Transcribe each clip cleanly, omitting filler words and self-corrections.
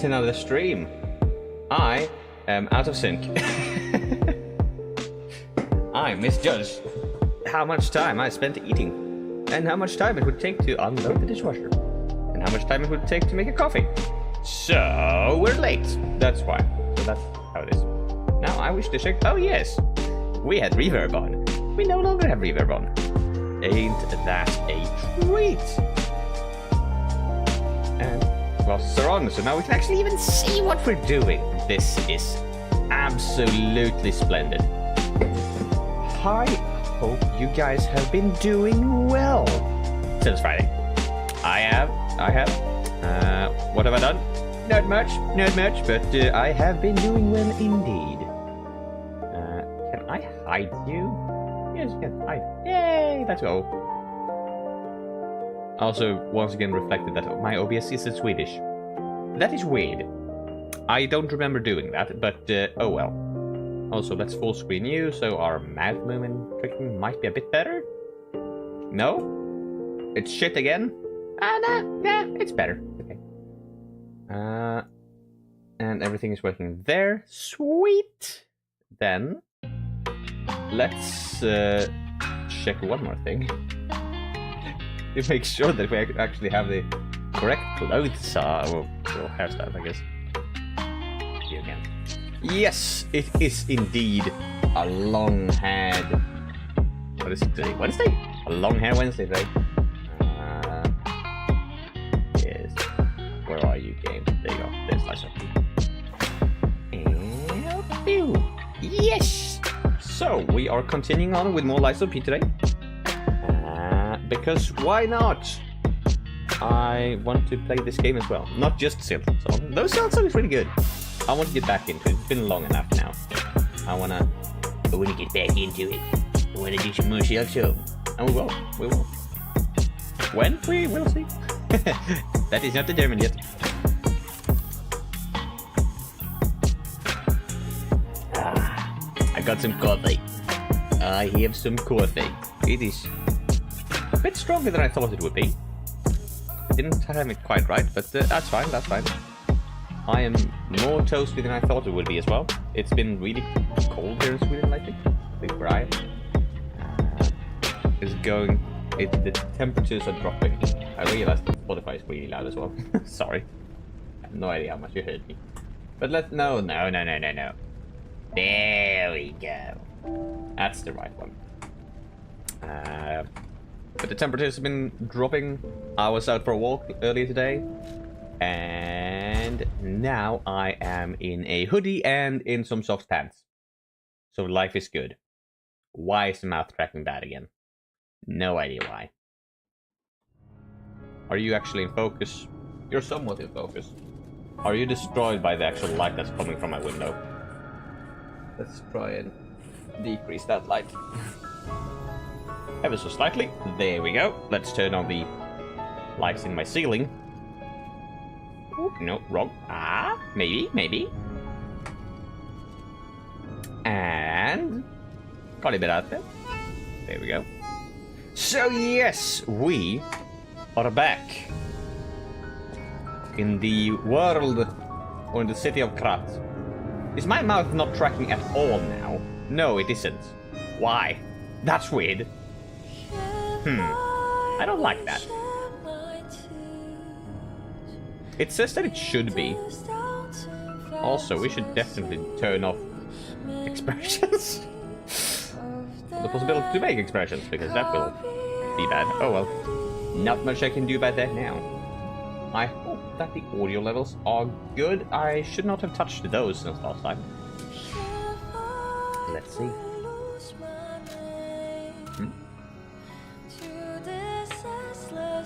yet another stream. I am out of sync. I misjudged how much time I spent eating, and how much time it would take to unload the dishwasher, and how much time it would take to make a coffee. So we're late. That's why. So that's how it is. Now I wish to check. Oh yes, we had reverb on. We no longer have reverb on. Ain't that a treat? And glasses are on, so now we can actually even see what we're doing. This is absolutely splendid. I hope you guys have been doing well since Friday. I have. What have I done? Not much, but I have been doing well indeed. Can I hide you? Yes, you can hide. Yay, let's go. Also, once again reflected that my OBS is in Swedish. That is weird. I don't remember doing that, but oh well. Also, let's full screen you, so our mouth movement tricking might be a bit better. No? It's shit again? No, yeah, it's better. Okay. And everything is working there. Sweet! Then, let's check one more thing. To make sure that we actually have the correct clothes, or hairstyle, I guess. Here again. Yes, it is indeed a long-haired... What is it today? Wednesday? A long-hair Wednesday today. Yes. Where are you, game? There you go. There's LiesofP. And... Pew! Yes! So, we are continuing on with more LiesofP today. Because why not? I want to play this game as well. Not just Silksong. Those Silksong is really good. I want to get back into it. It's been long enough now. I wanna get back into it. I wanna do some more Silksong. And we will. We will. When? We will see. That is not determined yet. I got some coffee. I have some coffee. It is a bit stronger than I thought it would be. Didn't time it quite right, but that's fine, that's fine. I am more toasty than I thought it would be as well. It's been really cold here in Sweden lately. I think where I am. The temperatures are dropping. I realized that Spotify is really loud as well. Sorry. I have no idea how much you heard me. But no. There we go. That's the right one. But the temperatures have been dropping. I was out for a walk earlier today, and now I am in a hoodie and in some soft pants. So life is good. Why is the mouth tracking bad again? No idea why. Are you actually in focus? You're somewhat in focus. Are you destroyed by the actual light that's coming from my window? Let's try and decrease that light. Ever so slightly. There we go. Let's turn on the lights in my ceiling. Ooh, no, wrong. Maybe. And got a bit out there. There we go. So yes, we are back in the world, or in the city of Krat. Is my mouth not tracking at all now? No, it isn't. Why? That's weird. I don't like that. It says that it should be. Also, we should definitely turn off expressions. The possibility to make expressions, because that will be bad. Oh well. Not much I can do about that now. I hope that the audio levels are good. I should not have touched those since last time. Let's see.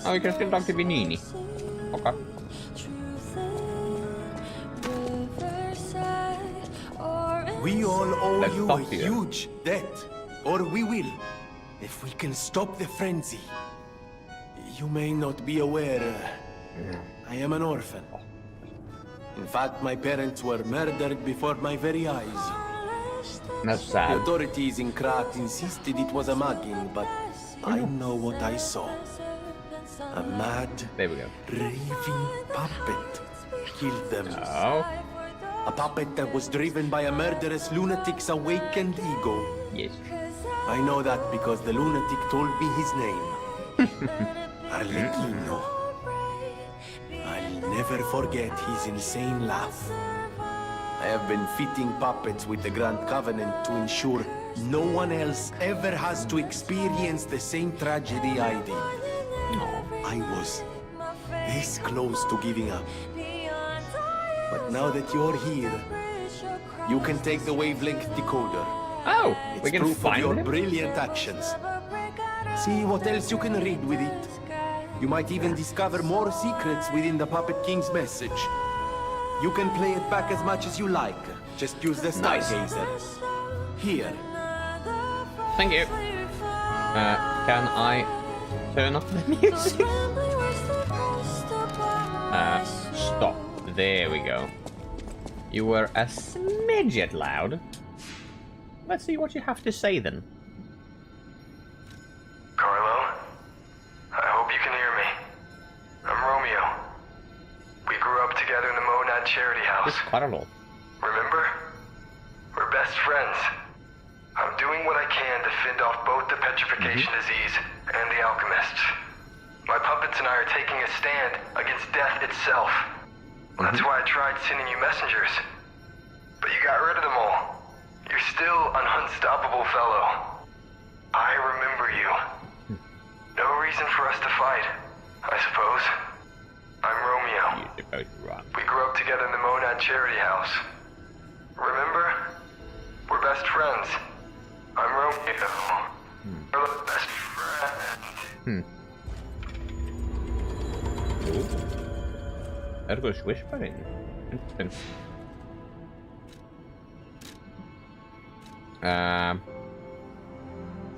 Oh, you can still talk to Benini. Okay. We all owe you a huge debt, or we will, if we can stop the frenzy. You may not be aware, I am an orphan. In fact, my parents were murdered before my very eyes. That's sad. The authorities in Krat insisted it was a mugging, but I know what I saw. A mad, there we go. raving puppet. killed them. Oh. A puppet that was driven by a murderous lunatic's awakened ego. Yes. I know that because the lunatic told me his name. Arlecchino. I'll never forget his insane laugh. I have been fitting puppets with the Grand Covenant to ensure no one else ever has to experience the same tragedy I did. I was this close to giving up. But now that you're here, you can take the wavelength decoder. Oh, we It's can proof of find your him? brilliant actions. See what else you can read with it. You might even discover more secrets within the Puppet King's message. You can play it back as much as you like. Just use the Nice. stargazer. Here. Thank you. Can I turn off the music? Stop. There we go. You were a smidget loud. Let's see what you have to say then. Carlo, I hope you can hear me. I'm Romeo. We grew up together in the Monad Charity House. It's Carlo. Remember? We're best friends. I'm doing what I can to fend off both the petrification disease and the alchemists. My puppets and I are taking a stand against death itself. That's why I tried sending you messengers. But you got rid of them all. You're still an unstoppable fellow. I remember you. No reason for us to fight, I suppose. I'm Romeo. You're supposed to run. We grew up together in the Monad Charity House. Remember? We're best friends. I'm Romeo. We're the best friends. There goes whispering. Interesting.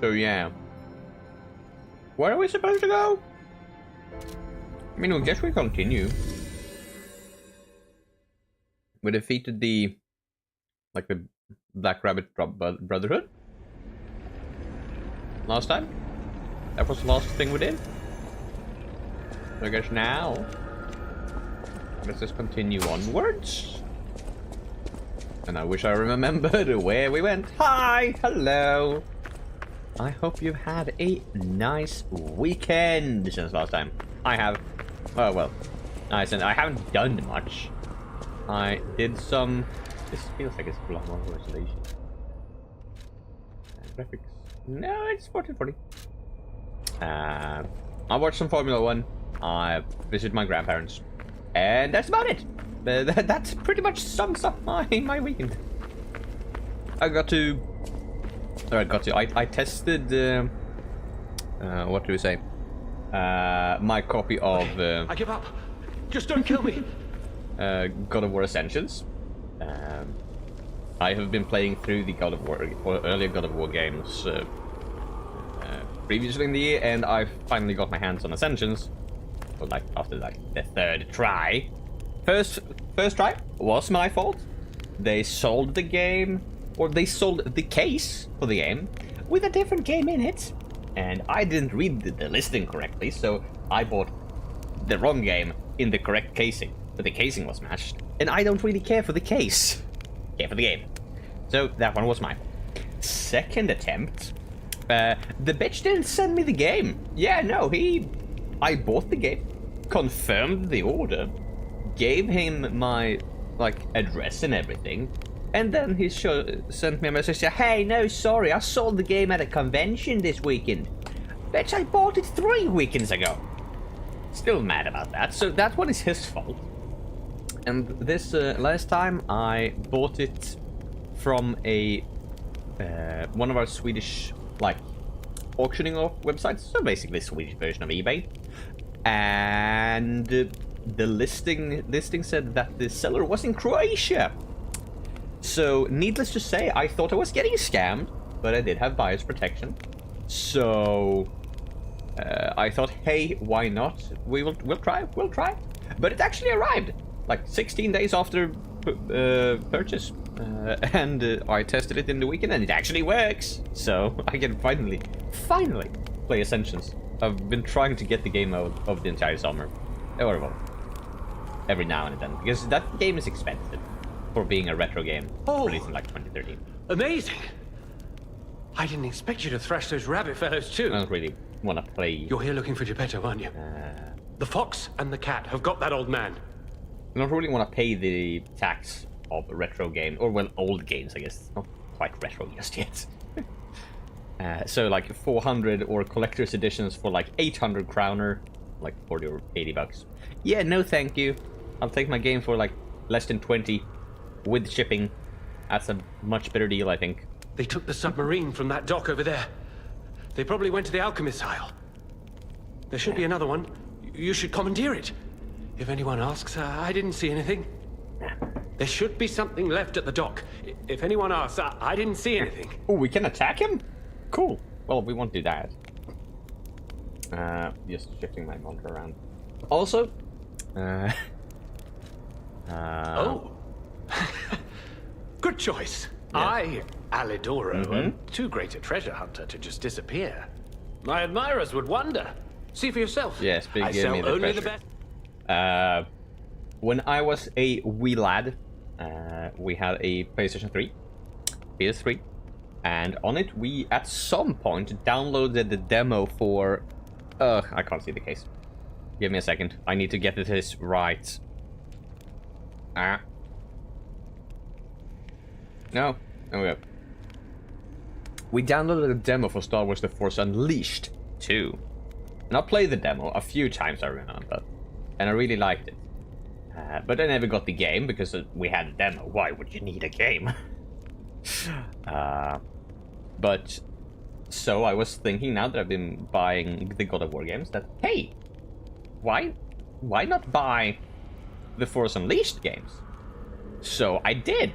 So yeah. Where are we supposed to go? I mean, I guess we continue. We defeated the Black Rabbit Brotherhood last time. That was the last thing we did. So I guess now let's just continue onwards. And I wish I remembered where we went. Hi, hello. I hope you've had a nice weekend since last time. I have. Oh well, nice. And I haven't done much. I did some. This feels like it's a lot more resolution. Graphics. No, it's 1440. I watched some Formula 1. I visited my grandparents. And that's about it. That pretty much sums up my weekend. I tested, what do we say? My copy of... I give up. Just don't kill me. God of War Ascensions. I have been playing through the God of War, or earlier God of War games previously in the year, and I finally got my hands on Ascensions. So after the third try. First try was my fault. They sold the game, or they sold the case for the game with a different game in it, and I didn't read the listing correctly, so I bought the wrong game in the correct casing. But the casing was matched, and I don't really care for the case. Care for the game. So that one was mine. Second attempt, the bitch didn't send me the game. Yeah, no, I bought the game, confirmed the order, gave him my address and everything, and then he sent me a message saying, "Hey, no, sorry, I sold the game at a convention this weekend." Bitch, I bought it 3 weekends ago. Still mad about that. So that one is his fault. And this last time I bought it from a one of our Swedish auctioning off websites, so basically a Swedish version of eBay. And the listing said that the seller was in Croatia. So needless to say, I thought I was getting scammed, but I did have buyer's protection. So I thought, hey, why not? We'll try. But it actually arrived 16 days after purchase, and I tested it in the weekend, and it actually works. So I can finally play Ascensions. I've been trying to get the game out of the entire summer. Or well, every now and then, because that game is expensive for being a retro game released in like 2013. Amazing! I didn't expect you to thrash those rabbit fellows too. I don't really want to play. You're here looking for Geppetto, aren't you? The fox and the cat have got that old man. I don't really want to pay the tax of a retro game, or well, old games, I guess. It's not quite retro just yet. So like 400 or collector's editions for like 800 crowner, like 40 or 80 bucks. Yeah, no thank you. I'll take my game for like less than 20 with shipping. That's a much better deal, I think. They took the submarine from that dock over there. They probably went to the alchemist's aisle. There should be another one. You should commandeer it. If anyone asks, I didn't see anything. There should be something left at the dock. If anyone asks, I didn't see anything. Oh, we can attack him? Cool. Well, we won't do that. Just shifting my monitor around. Also, oh. Good choice. Yeah. Alidoro, am too great a treasure hunter to just disappear. My admirers would wonder. See for yourself. Yes, I sell only the best. When I was a wee lad, we had a PlayStation 3, PS3, and on it we at some point downloaded the demo for... I can't see the case. Give me a second. I need to get this right. No. There we go. We downloaded a demo for Star Wars The Force Unleashed 2. And I played the demo a few times, I remember. And I really liked it. But I never got the game because we had a demo. Why would you need a game? But so I was thinking, now that I've been buying the God of War games, that hey, why not buy the Force Unleashed games? So I did,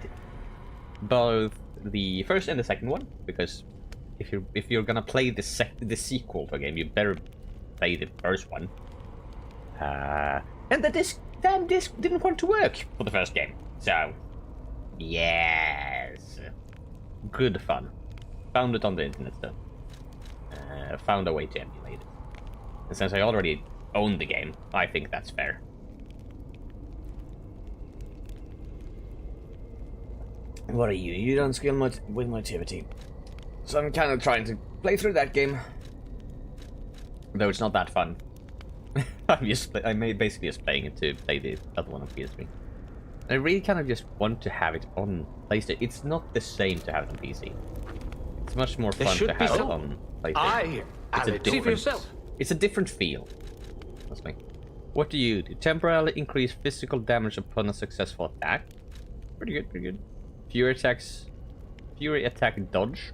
both the first and the second one, because if you're gonna play the sequel to a game, you better play the first one. And the damn disc didn't want to work for the first game, so yes, good fun. Found it on the internet though. Found a way to emulate it. And since I already own the game, I think that's fair. What are you? You don't scale much with motivity. So I'm kind of trying to play through that game. Though it's not that fun. I'm basically just playing it to play the other one on PS3. I really kind of just want to have it on PlayStation. It's not the same to have it on PC. It's much more fun to have it on PlayStation. It's a different feel. That's me. What do you do? Temporarily increase physical damage upon a successful attack. Pretty good, pretty good. Fury attack dodge.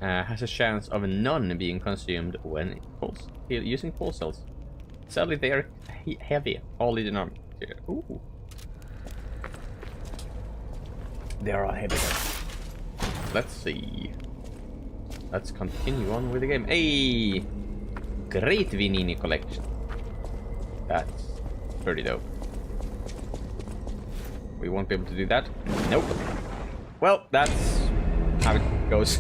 Has a chance of none being consumed when using pulse cells. Sadly, they are heavy. All legion armor. Ooh. They are all heavy. Let's see. Let's continue on with the game. Hey! Great Vinini collection. That's pretty dope. We won't be able to do that. Nope. Well, that's how it goes.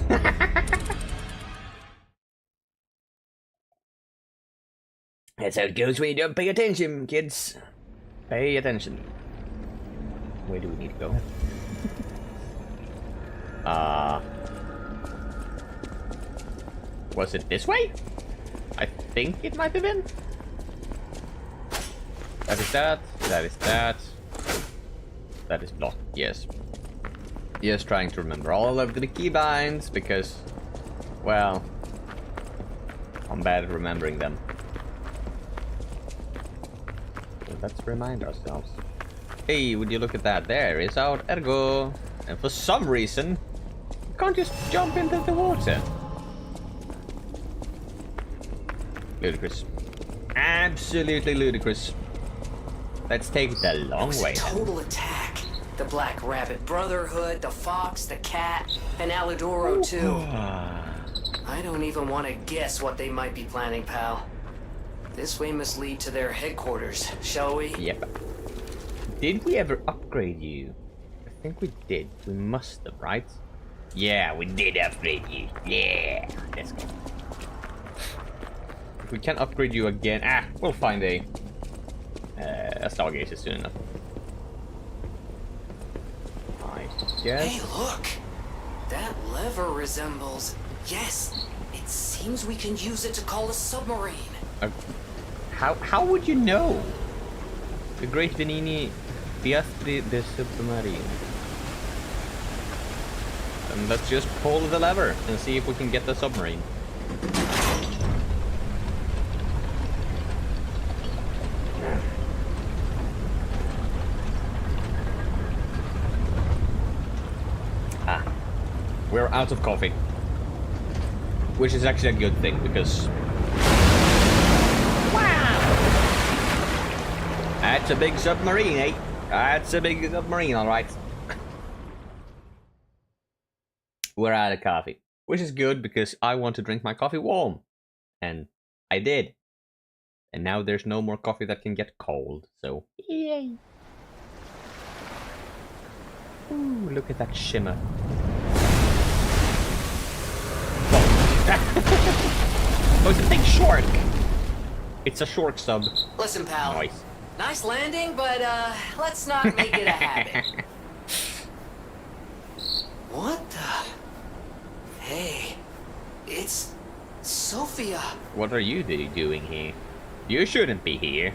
That's how it goes when you don't pay attention, kids. Pay attention. Where do we need to go? Was it this way? I think it might have been. That is that. That is that. That is blocked. Yes. Just trying to remember all of the keybinds because, well, I'm bad at remembering them. So let's remind ourselves. Hey, would you look at that? There is our ergo. And for some reason, you can't just jump into the water. Ludicrous. Absolutely ludicrous. Let's take it the long way. Total attack. The Black Rabbit Brotherhood, the Fox, the Cat, and Alidoro too. I don't even want to guess what they might be planning, pal. This way must lead to their headquarters, shall we? Yep. Did we ever upgrade you? I think we did. We must have, right? Yeah, we did upgrade you. Yeah. Let's go. If we can upgrade you again, we'll find a A stargaze is soon enough. I guess. Hey, look! That lever resembles... Yes, it seems we can use it to call a submarine. How would you know? The Great Venini Piastri de Submarine. And let's just pull the lever and see if we can get the submarine. We're out of coffee. Which is actually a good thing, because... Wow! That's a big submarine, eh? That's a big submarine, alright. We're out of coffee. Which is good, because I want to drink my coffee warm. And I did. And now there's no more coffee that can get cold, so... Yay! Ooh, look at that shimmer. Oh, it's a big shark! It's a shark sub. Listen, pal. Nice. Nice landing, but let's not make it a habit. What the... Hey, it's... Sophia. What are you doing here? You shouldn't be here.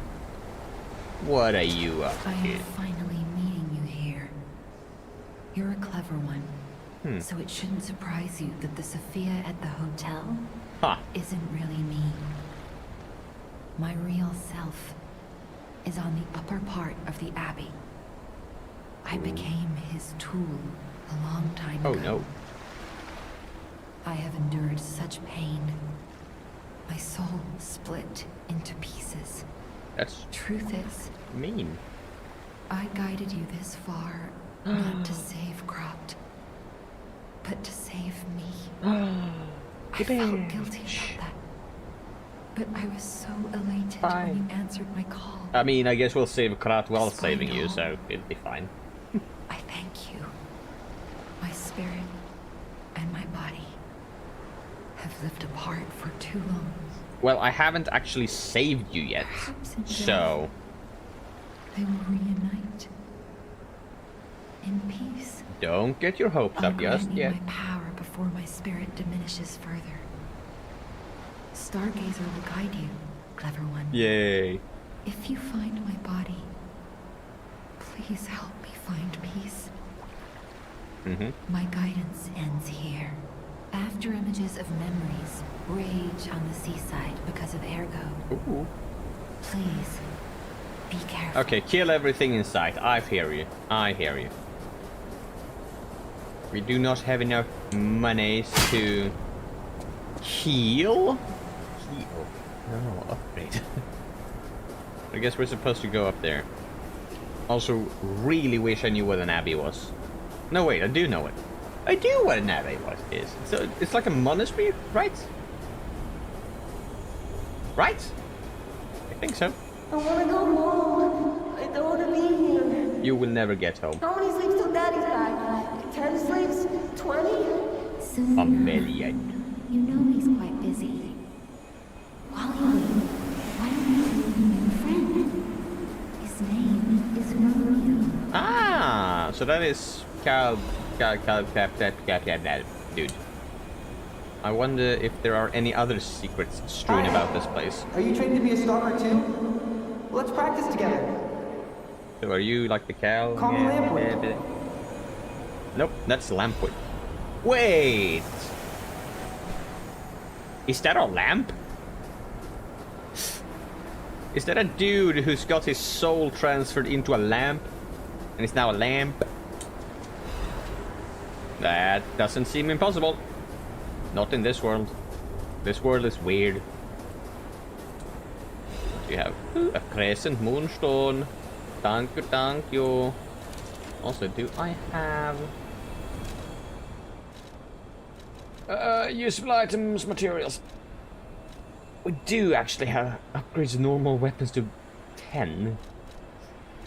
What are you up I to? am finally meeting you here. You're a clever one. So it shouldn't surprise you that the Sophia at the hotel isn't really me. My real self is on the upper part of the Abbey. I became his tool a long time ago. Oh no. I have endured such pain. My soul split into pieces. That's Truth is, mean. I guided you this far, not to save Cropt, but to save me. I felt guilty about that. But I was so elated when you answered my call. I mean, I guess we'll save Krat while Despite saving you, all, so it'll be fine. I thank you. My spirit and my body have lived apart for too long. Well, I haven't actually saved you yet, Perhaps in so... they will reunite. In peace. Don't get your hopes I'll up just grant you yet. my power before my spirit diminishes further. Stargazer will guide you, clever one. Yay. If you find my body, please help me find peace. My guidance ends here. After images of memories rage on the seaside because of Ergo. Ooh. Please, be careful. Okay, kill everything in sight. I hear you. I hear you. We do not have enough monies to heal. Heal. No, upgrade. I guess we're supposed to go up there. Also, really wish I knew what an abbey was. No, wait, I do know it. I do know what an abbey is. So it's like a monastery, right? Right? I think so. I wanna go home. I don't wanna be here. You will never get home. How many sleeps till Daddy's back? 10 sleeps? 20? Soon A enough. million. You know he's quite busy. While you wait, why don't you meet a new friend? His name is Romeo. Ah, so that is dude. I wonder if there are any other secrets strewn about this place. Are you trained to be a stalker too? Let's practice together. So are you like the cow? Call me Lampwood. Nope, that's Lampwood. Wait! Is that a lamp? Is that a dude who's got his soul transferred into a lamp? And is now a lamp? That doesn't seem impossible. Not in this world. This world is weird. What do you have? A crescent moonstone. Thank you, thank you. Also, do I have... useful items, materials. We do actually have upgrades normal weapons to 10.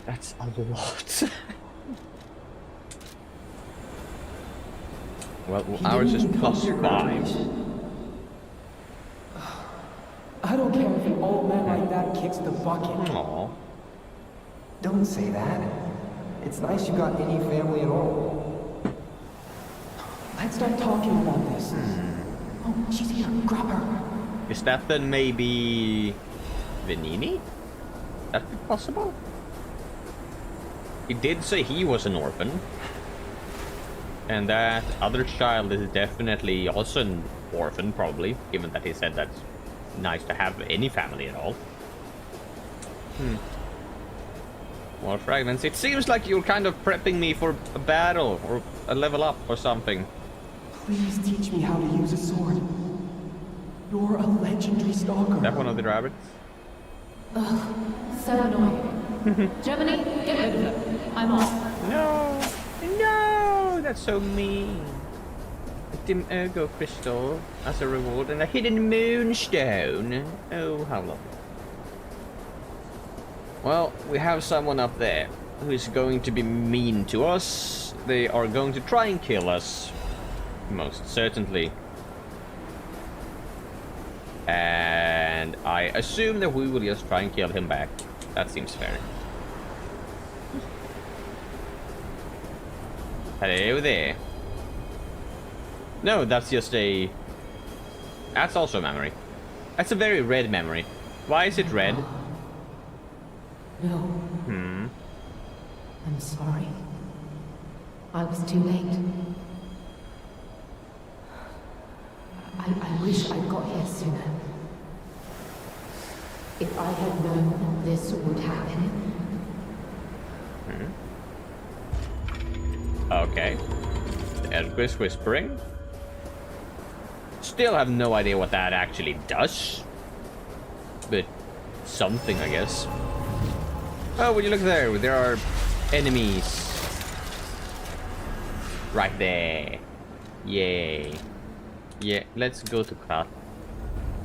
That's a lot. Well, ours is plus 5. I don't care if an old man like that kicks the bucket. Aww. Don't say that. It's nice you got any family at all. Let's start talking about this. Oh, she's here. Grab her. Is that then maybe Venini? That be possible? He did say he was an orphan. And that other child is definitely also an orphan, probably, given that he said that's nice to have any family at all. More fragments. It seems like you're kind of prepping me for a battle or a level up or something. Please teach me how to use a sword. You're a legendary stalker. Is that one of the rabbits? Ugh, so annoying. Germany, get rid of it. I'm off. No! No! That's so mean. A dim ergo crystal as a reward and a hidden moonstone. Oh, how lovely. Well, we have someone up there who is going to be mean to us. They are going to try and kill us. Most certainly. And I assume that we will just try and kill him back. That seems fair. Hello there. No, that's just a... That's also a memory. That's a very red memory. Why is it red? No. I'm sorry. I was too late. I wish I'd got here sooner. If I had known this would happen. Okay. The Earthquake Whispering. Still have no idea what that actually does. But something, I guess. Oh, would you look there? There are enemies. Right there. Yay. Yeah, let's go to Krat.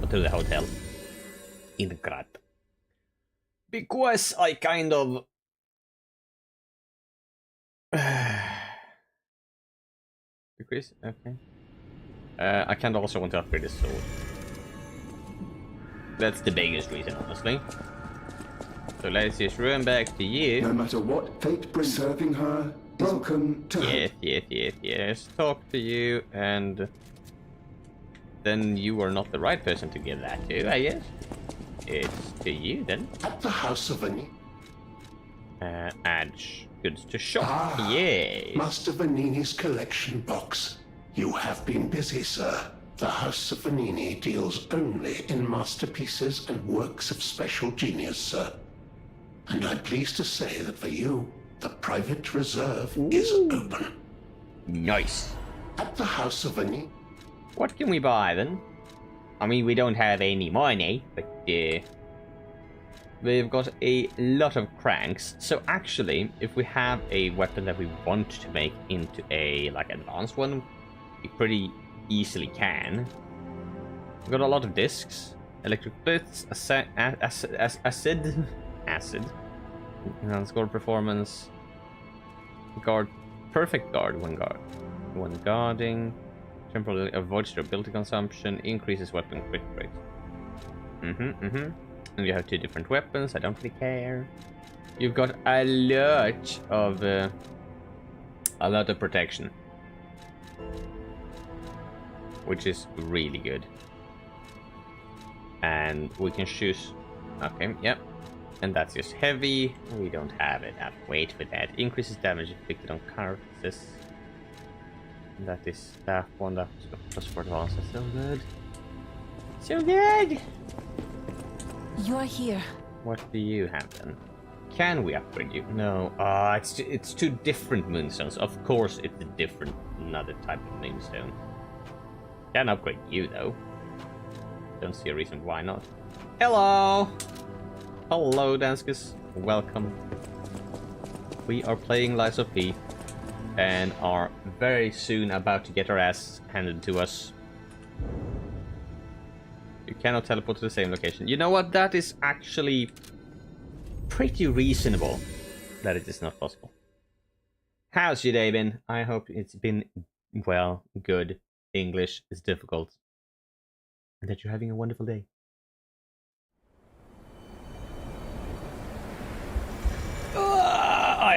Or to the hotel. In Krat. Because I kind of... Chris? Okay. I kind of also want to upgrade this sword. That's the biggest reason, honestly. So let's just run back to you. No matter what fate brings, serving her, welcome to her. Yes. Talk to you, and then you are not the right person to give that to, I guess. It's to you then. At the House of Vanini. Add goods to shop. Yay. Master Vanini's collection box. You have been busy, sir. The House of Vanini deals only in masterpieces and works of special genius, sir. And I'm pleased to say that for you, the private reserve is open. Nice. At the House of Vanini. What can we buy then? I mean, we don't have any money, but we've got a lot of cranks. So actually, if we have a weapon that we want to make into a like advanced one, we pretty easily can. We've got a lot of discs, electric blitz, acid, enhanced guard performance, guard, perfect guard when guarding, temporarily avoids durability consumption, increases weapon crit rate. And you have 2 different weapons. I don't really care. You've got a lot of protection, which is really good. And we can choose. Okay, yep. And that's just heavy. We don't have enough weight for that. Increases damage inflicted on carcasses. And that is that one. That was for advance. That's so good. So good! You're here. What do you have then? Can we upgrade you? No. It's 2 different moonstones. Of course it's another type of moonstone. Can upgrade you though. Don't see a reason why not. Hello! Hello, Danskus. Welcome. We are playing LiesofP and are very soon about to get our ass handed to us. You cannot teleport to the same location. You know what? That is actually pretty reasonable that it is not possible. How's your day been? I hope it's been, well, good. English is difficult. And that you're having a wonderful day.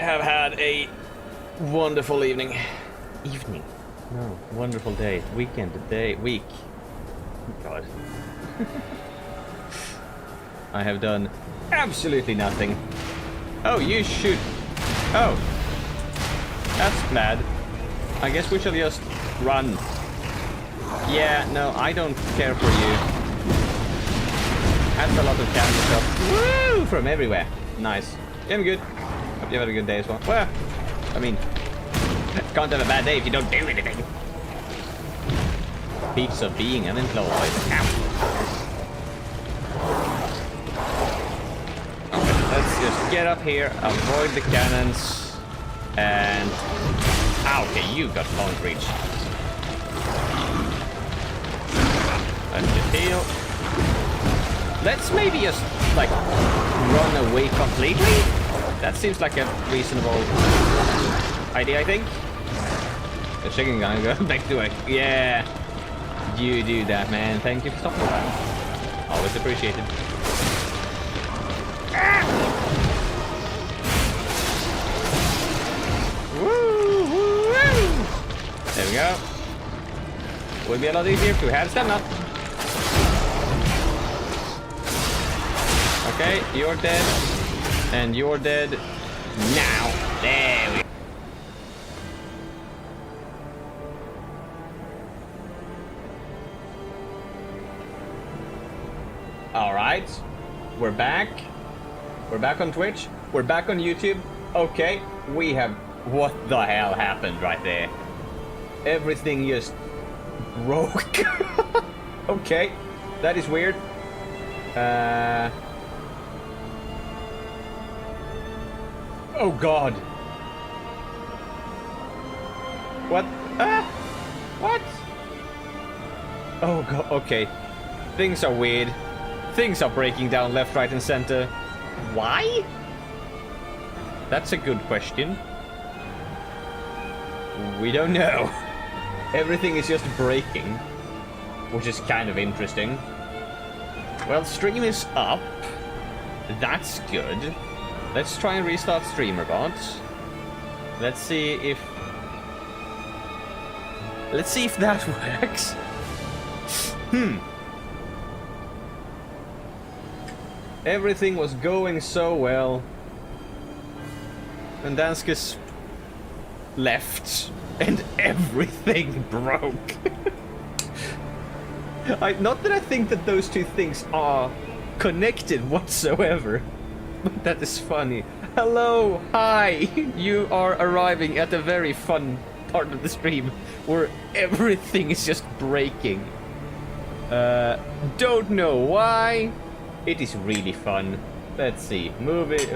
I have had a wonderful evening. Evening? No, wonderful day. Weekend, day, week. God. I have done absolutely nothing. Oh, you shoot. Oh. That's bad. I guess we shall just run. Yeah, no, I don't care for you. That's a lot of camera stuff. Woo! From everywhere. Nice. I'm good. Hope you had a good day as well. Well, I mean, can't have a bad day if you don't do anything. Peaks of being unemployed. Ow. Okay, let's just get up here, avoid the cannons, and... okay, you got long reach. Let's just heal. Let's maybe just, like, run away completely? That seems like a reasonable idea, I think. The chicken gun go back to it. Yeah. You do that, man. Thank you for stopping by. Always appreciated. Ah! Woo, woo, woo. There we go. Would be a lot easier if we had stamina. Okay, you're dead. And you're dead now. There we go. Alright. We're back. We're back on Twitch. We're back on YouTube. Okay, we have... What the hell happened right there? Everything just broke. Okay, that is weird. Oh god. What? What? Oh god, okay. Things are weird. Things are breaking down left, right, and center. Why? That's a good question. We don't know. Everything is just breaking, which is kind of interesting. Well, stream is up. That's good. Let's try and restart StreamerBot. Let's see if that works. Everything was going so well. And Danskus left and everything broke. Not that I think that those two things are connected whatsoever, but that is funny. Hello, hi, you are arriving at a very fun part of the stream where everything is just breaking. Don't know why. It is really fun. Let's see, move it,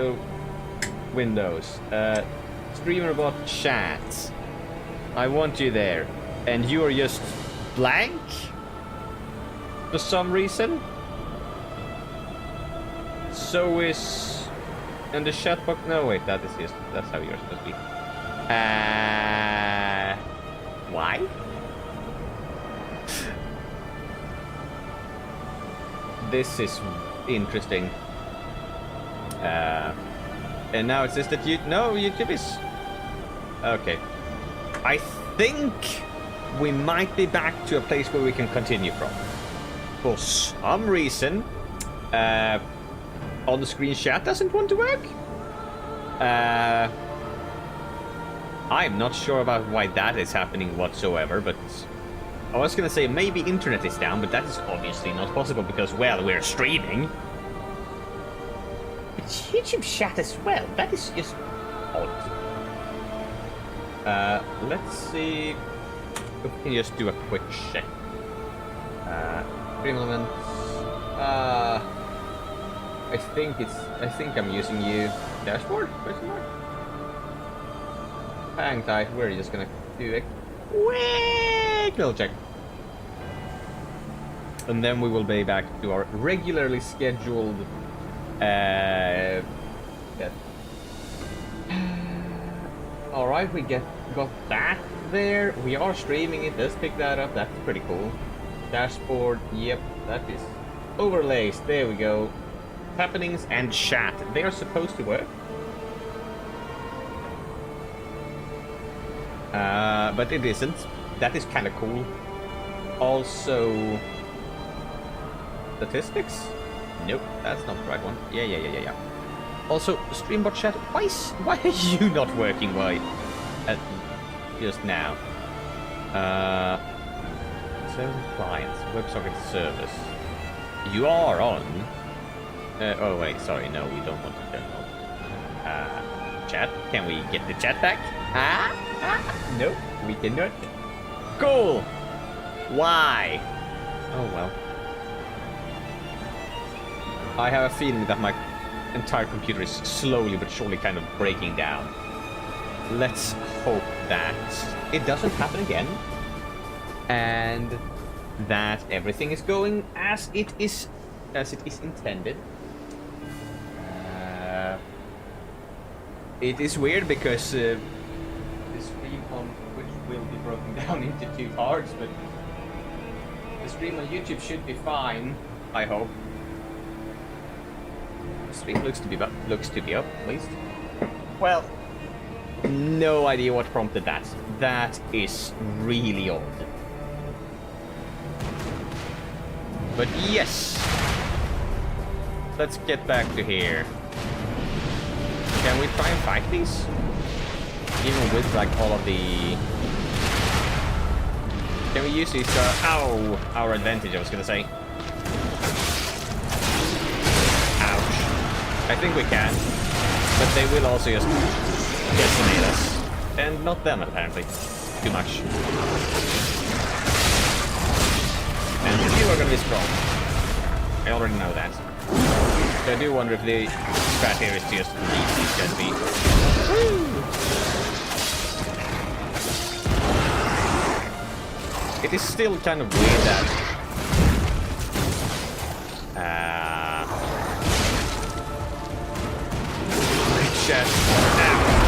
Windows, StreamerBot chat. I want you there, and you are just blank for some reason. So is, and the chat box. No, wait, that's how you're supposed to be. Why? This is interesting. And now it says that YouTube is okay. I think we might be back to a place where we can continue from. For some reason, on the screen chat doesn't want to work. I'm not sure about why that is happening whatsoever, but I was gonna say maybe internet is down, but that is obviously not possible because, well, we're streaming. But YouTube chat as well, that is just odd. Let's see if we can just do a quick check. Stream elements. I think I'm using you. Dashboard? Question mark? Hang tight, we're just gonna do a quick little check. And then we will be back to our regularly scheduled Alright, we got that there. We are streaming it, let's pick that up, that's pretty cool. Dashboard, yep, that is overlays, there we go. Happenings and chat, they are supposed to work. But it isn't. That is kind of cool. Also, statistics? Nope, that's not the right one. Yeah. Also, Streambot chat, why are you not working right at just now? Service clients, WebSocket service. You are on. Oh wait, sorry, no, we don't want to turn on. Chat, can we get the chat back? Nope, we cannot. Cool. Why? Oh well. I have a feeling that my entire computer is slowly but surely kind of breaking down. Let's hope that it doesn't happen again. And that everything is going as it is intended. It is weird because the stream on Twitch will be broken down into 2 parts, but the stream on YouTube should be fine, I hope. The stream looks to be up, at least. Well, no idea what prompted that. That is really odd. But yes, let's get back to here. Can we try and fight these? Even with like all of the... Can we use these, our advantage, I was gonna say. Ouch. I think we can. But they will also just decimate us. And not them, apparently. Too much. And you are gonna be strong. I already know that. So I do wonder if the strat here is just leave these guys be. It is still kind of weird that chat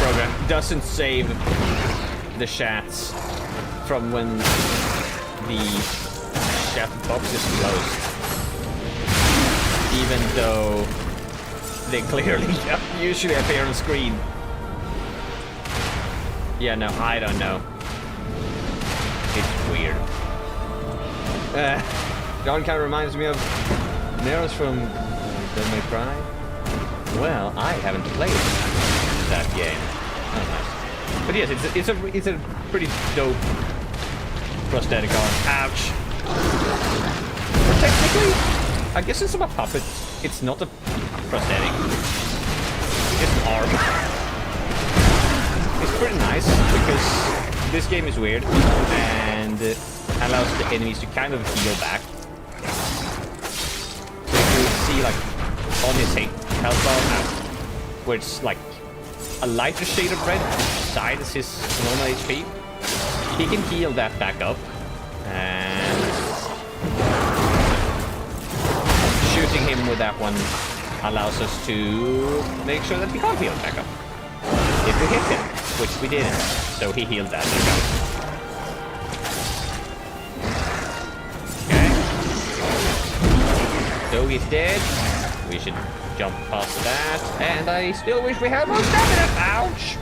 program doesn't save the chats from when the chat box is closed, even though they clearly usually appear on screen. Yeah, no, I don't know. It's weird. John kind of reminds me of Neros from Devil May Cry. Well, I haven't played that game. Oh, nice. But yes, it's a pretty dope prosthetic arm. Ouch. But technically, I guess it's a puppet. It's not a prosthetic. It's an arm. It's pretty nice because this game is weird and allows the enemies to kind of heal back. So if you see like on his health bar, where it's like a lighter shade of red besides his normal HP, he can heal that back up, and shooting him with that one allows us to make sure that he can't heal back up if we hit him, which we didn't, so he healed that back up. Okay, so he's dead. We should jump past that, and I still wish we had more stamina. Ouch!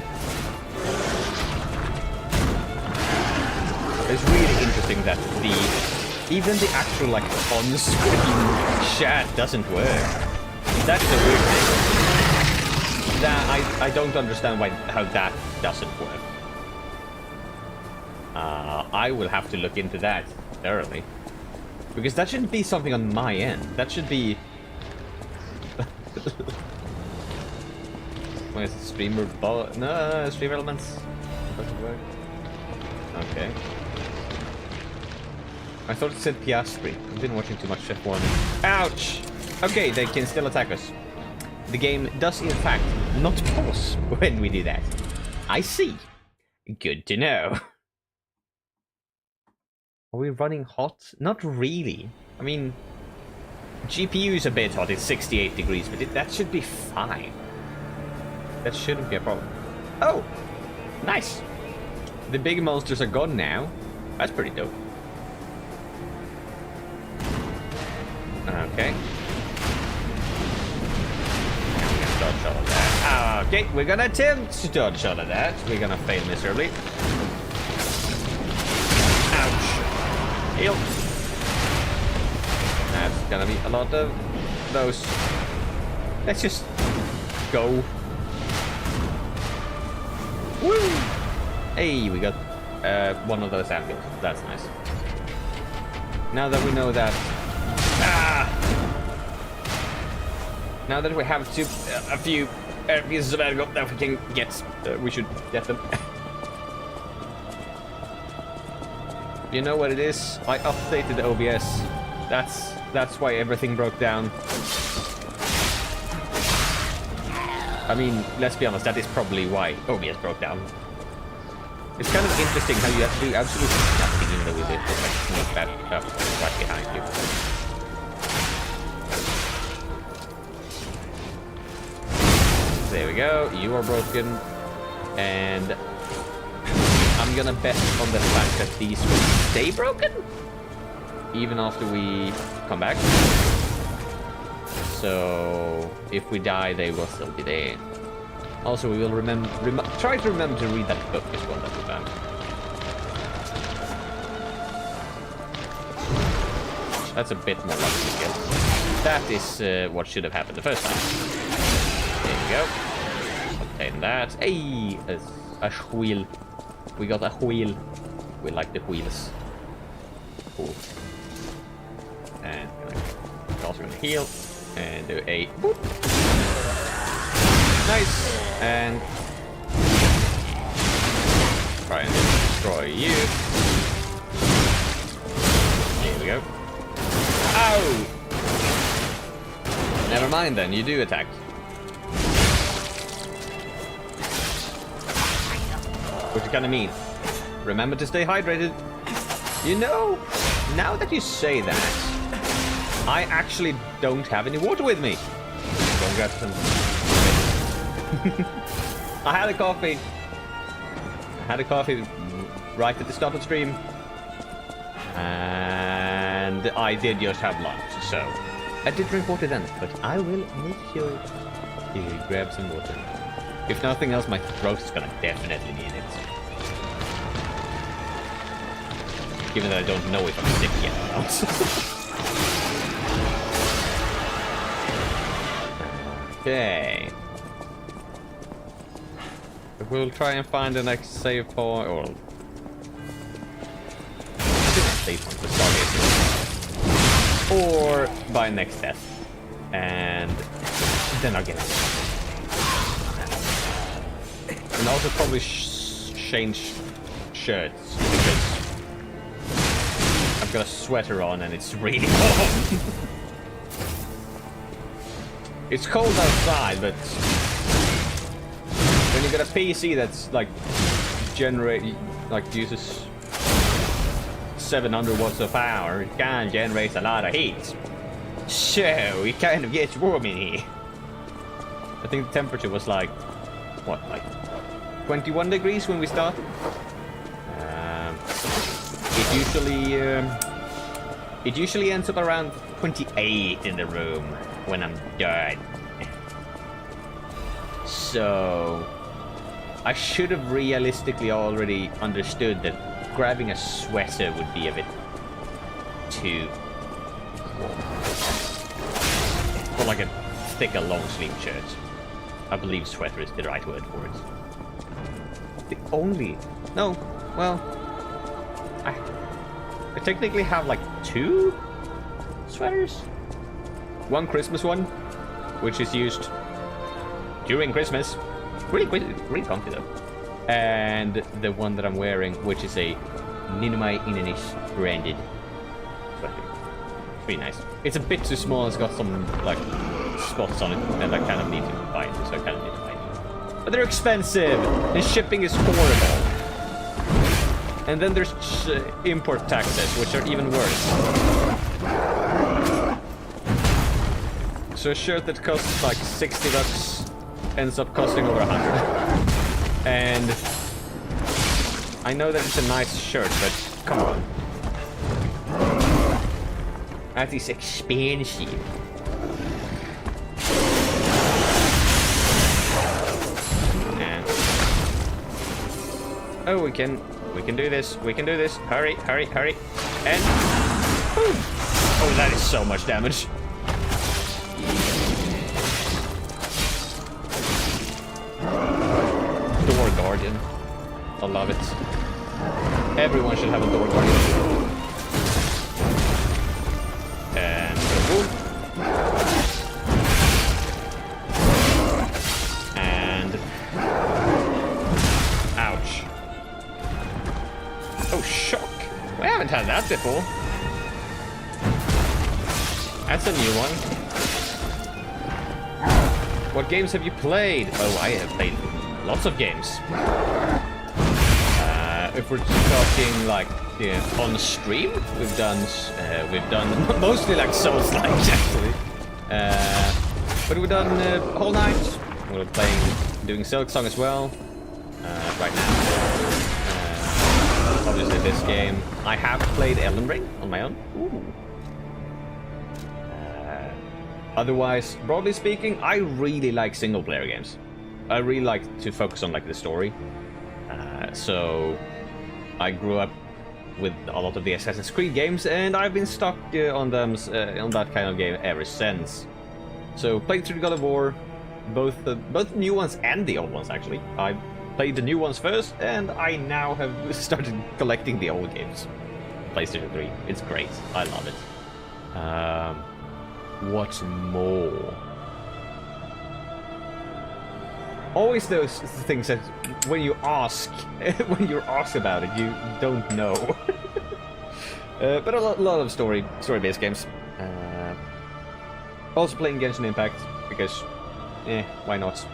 It's really interesting that even the actual like on-screen chat doesn't work. That is a weird thing. That I don't understand how that doesn't work. I will have to look into that thoroughly, because that shouldn't be something on my end. That should be. Where's the streamer? No, stream elements doesn't work. Okay. I thought it said Piastri. I've been watching too much F1. Ouch! Okay, they can still attack us. The game does, in fact, not pause when we do that. I see. Good to know. Are we running hot? Not really. I mean, GPU is a bit hot. It's 68 degrees, but that should be fine. That shouldn't be a problem. Oh! Nice! The big monsters are gone now. That's pretty dope. Okay. We're gonna dodge all of that. Okay, we're gonna attempt to dodge all of that. We're gonna fail miserably. Heal. That's gonna be a lot of those. Let's just go. Woo! Hey, we got one of those ambulances. That's nice. Now that we know that... Now that we have a few pieces of ergo that we can get, we should get them. You know what it is? I updated the OBS. That's why everything broke down. I mean, let's be honest, that is probably why OBS broke down. It's kind of interesting how you have to do absolutely nothing in the way they like sneak that up right behind you. There we go, you are broken. And I'm gonna bet on the fact that these will stay broken even after we come back. So if we die, they will still be there. Also, we will try to remember to read that book as well that we found. That's a bit more lucky skill. That is what should have happened the first time. There we go. Obtain that. Hey, a wheel. We got a wheel. We like the wheels. Cool. And also gonna heal and do a boop. Nice. And try and destroy you. Here we go. Ow! Never mind then, you do attack. Which kind of mean. Remember to stay hydrated. You know, now that you say that, I actually don't have any water with me. Go and grab some. I had a coffee. Right at the start of the stream. And I did just have lunch, so I did drink water then, but I will make sure to grab some water. If nothing else, my throat is gonna definitely need it. Given that I don't know if I'm sick yet or not. Okay. We'll try and find the next save point, or save point for Stargazer, or by next death, and then I'll get it. And also probably change shirts because I've got a sweater on and it's really warm. It's cold outside, but when you got a PC that's like uses 700 watts of power, it can generate a lot of heat. So it kind of gets warm in here. I think the temperature was like, what, like 21 degrees when we started? It usually ends up around 28 in the room when I'm done. So I should have realistically already understood that grabbing a sweater would be a bit too warm. Or like a thicker long sleeve shirt. I believe sweater is the right word for it. I technically have like 2 sweaters. One Christmas one, which is used during Christmas. Really comfy though. And the one that I'm wearing, which is a Ninumai Inanish branded sweater. It's pretty nice. It's a bit too small, it's got some like spots on it, and I kind of need to buy it, so I kind of need to buy it. But they're expensive, and shipping is horrible. And then there's import taxes, which are even worse. So a shirt that costs like 60 bucks ends up costing over 100. And I know that it's a nice shirt, but come on. That is expensive. And oh, we can We can do this. We can do this. Hurry, hurry, hurry. And... Boom. Oh, that is so much damage. Door Guardian. I love it. Everyone should have a Door Guardian. And... Boom. And... Ouch. Oh, shock. I haven't had that before. That's a new one. What games have you played? Oh, I have played lots of games. If we're talking like on stream, we've done mostly like Souls-like actually. But we've done Whole Night. We're doing Silk Song as well. Right now. Obviously this game. I have played Elden Ring on my own. Ooh. Otherwise, broadly speaking, I really like single-player games. I really like to focus on like the story. So I grew up with a lot of the Assassin's Creed games, and I've been stuck on them on that kind of game ever since. So played through God of War, both the new ones and the old ones actually. I played the new ones first, and I now have started collecting the old games. PlayStation 3. It's great. I love it. What's more? Always those things that when you're asked about it, you don't know. But a lot of story-based games. Also playing Genshin Impact because, why not?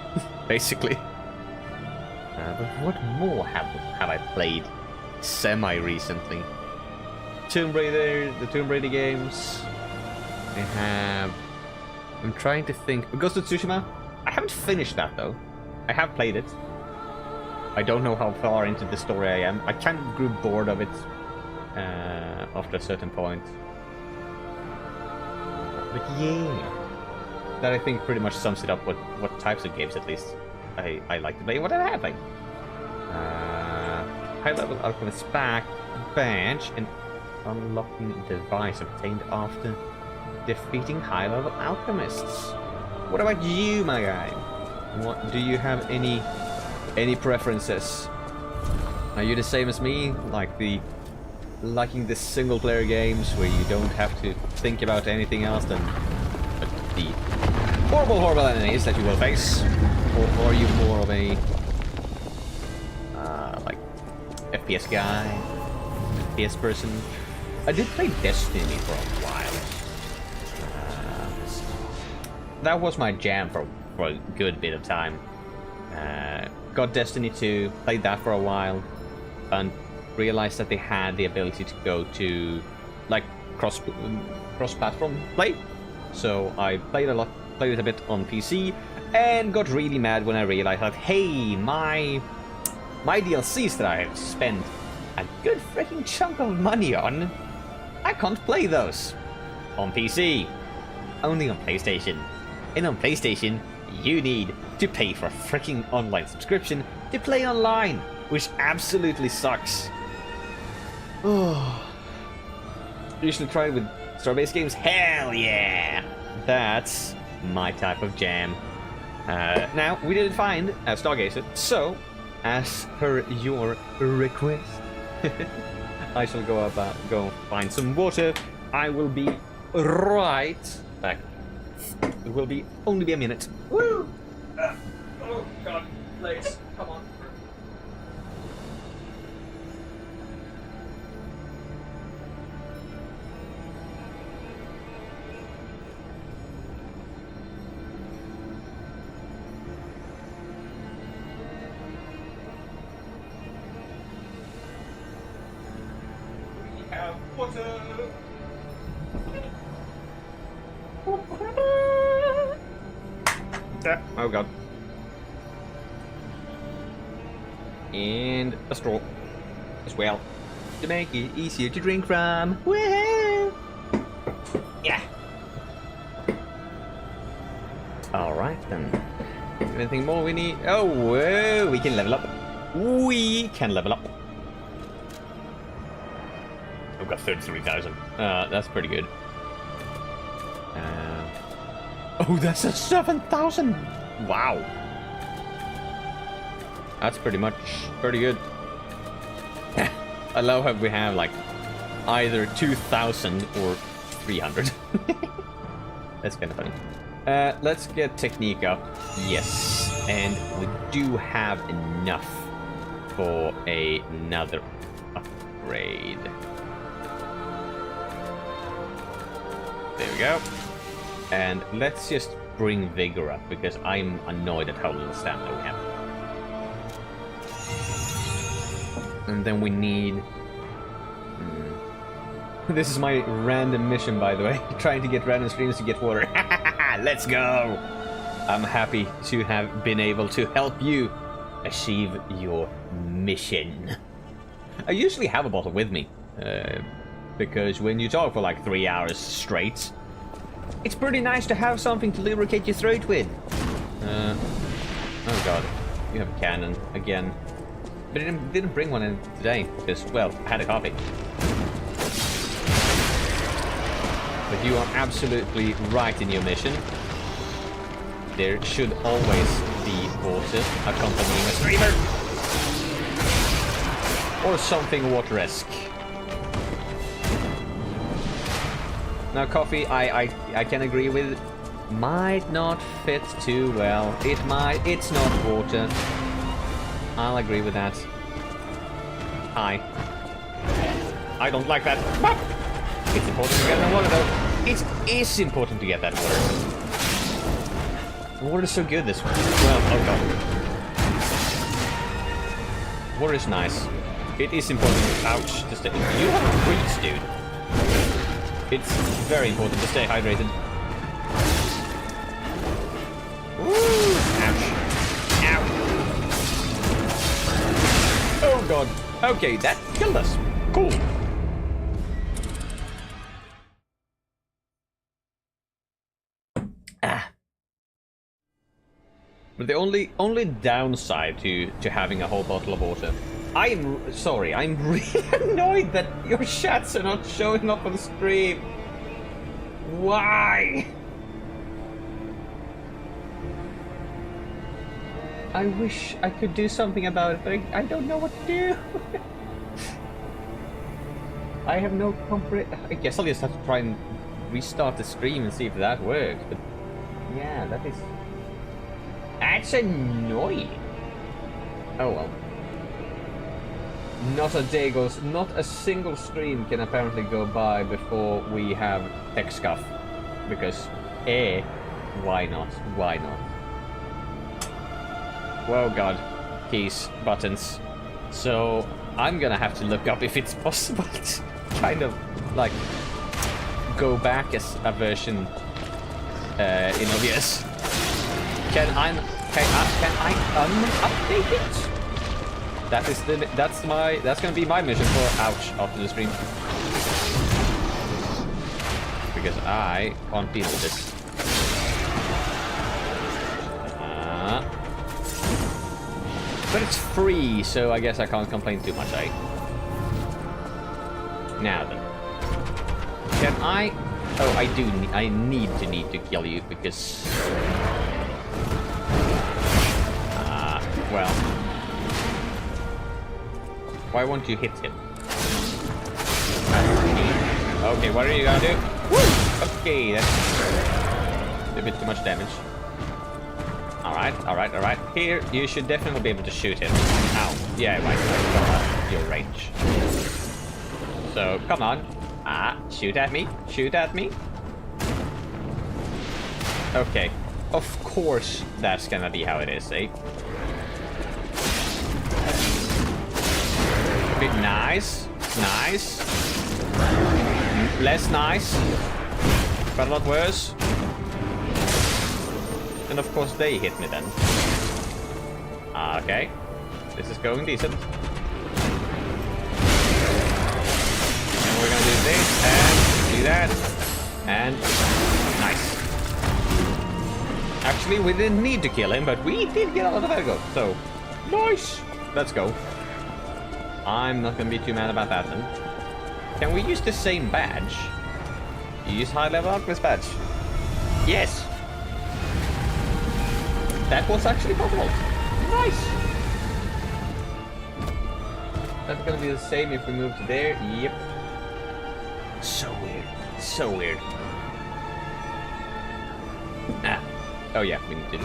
Basically. But what more have I played semi-recently? Tomb Raider, the Tomb Raider games. I'm trying to think. Ghost of Tsushima? I haven't finished that though. I have played it. I don't know how far into the story I am. I kind of grew bored of it after a certain point. But yeah, that I think pretty much sums it up. What types of games at least I like to play. What I have played. High level Alchemist badge and unlocking device obtained after defeating high-level alchemists. What about you, my guy? What do you have any preferences? Are you the same as me, liking the single-player games where you don't have to think about anything else than the horrible enemies that you will face, or are you more of a like FPS guy, FPS person? I did play Destiny for a while. That was my jam for a good bit of time. Got Destiny 2, played that for a while, and realized that they had the ability to go to like cross-platform play. So I played it a bit on PC, and got really mad when I realized that hey, my DLCs that I have spent a good freaking chunk of money on, I can't play those on PC, only on PlayStation. And on PlayStation, you need to pay for a freaking online subscription to play online, which absolutely sucks. Oh, you should try it with story-based games. Hell yeah, that's my type of jam. Now we didn't find a Stargazer, so as per your request, I shall go find some water. I will be right back. It will only be a minute. Woo! Oh god, legs, come on. We have water. Oh god. And a straw as well to make it easier to drink from. Woohoo! Yeah. Alright then. Anything more we need? Oh, whoa, we can level up. We can level up. We've got 33,000. That's pretty good. Oh, that's a 7,000! Wow! That's pretty good. I love how we have like either 2,000 or 300. That's kind of funny. Let's get technique up. Yes, and we do have enough for another upgrade. There we go. And let's just bring vigor up because I'm annoyed at how little stamina we have. And then we need... This is my random mission, by the way. Trying to get random streams to get water. Let's go! I'm happy to have been able to help you achieve your mission. I usually have a bottle with me. Because when you talk for like 3 hours straight, it's pretty nice to have something to lubricate your throat with. Oh god, you have a cannon again. But I didn't bring one in today, because, well, I had a coffee. But you are absolutely right in your mission. There should always be water accompanying a streamer. Or something water-esque. Now, coffee, I can agree with, might not fit too well. It's not water. I'll agree with that. I don't like that. It's important to get that water, though. It is important to get that water. Water is so good this one. Well, oh god. Water is nice. It is important. Ouch. To stay. You have a freeze, dude. It's very important to stay hydrated. Ooh. Ouch. Ow. Oh god. Okay, that killed us. Cool. But the only downside to having a whole bottle of water, I'm sorry, I'm really annoyed that your chats are not showing up on the stream. Why? I wish I could do something about it, but I don't know what to do. I have no I guess I'll just have to try and restart the stream and see if that works. But yeah, that's annoying. Oh well. Not a single stream can apparently go by before we have tech scuff. Because, why not? Why not? Well, god. Keys, buttons. So, I'm gonna have to look up if it's possible to kind of, like, go back as a version in OBS. Can I update it? That's gonna be my mission for ouch after the stream. Because I can't deal with this. But it's free, so I guess I can't complain too much, eh? Now then. Can I... Oh, I need to kill you because... well... Why won't you hit him? Okay, what are you gonna do? Woo! Okay, that's a bit too much damage. Alright. Here, you should definitely be able to shoot him. Ow. Yeah, right. Your range. So, come on. Shoot at me. Shoot at me. Okay. Of course, that's gonna be how it is, eh? Nice. Nice. Less nice. But a lot worse. And of course they hit me then. Okay. This is going decent. And we're gonna do this and do that. And nice. Actually, we didn't need to kill him, but we did get a lot of ergo. So, nice. Let's go. I'm not gonna be too mad about that then. Can we use the same badge? You use high level alchemist badge. Yes. That was actually possible. Nice. That's gonna be the same if we move to there. Yep. So weird. So weird. Ah. Oh yeah, we need to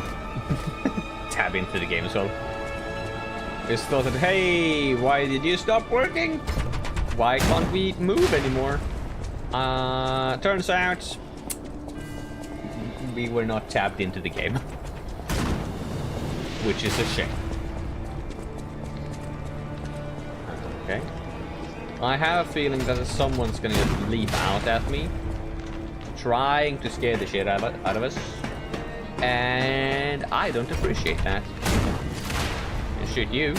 tab into the game as well. Just thought that, hey, why did you stop working? Why can't we move anymore? Turns out we were not tabbed into the game. Which is a shame. Okay. I have a feeling that someone's gonna leap out at me, trying to scare the shit out of us. And I don't appreciate that. Shoot you.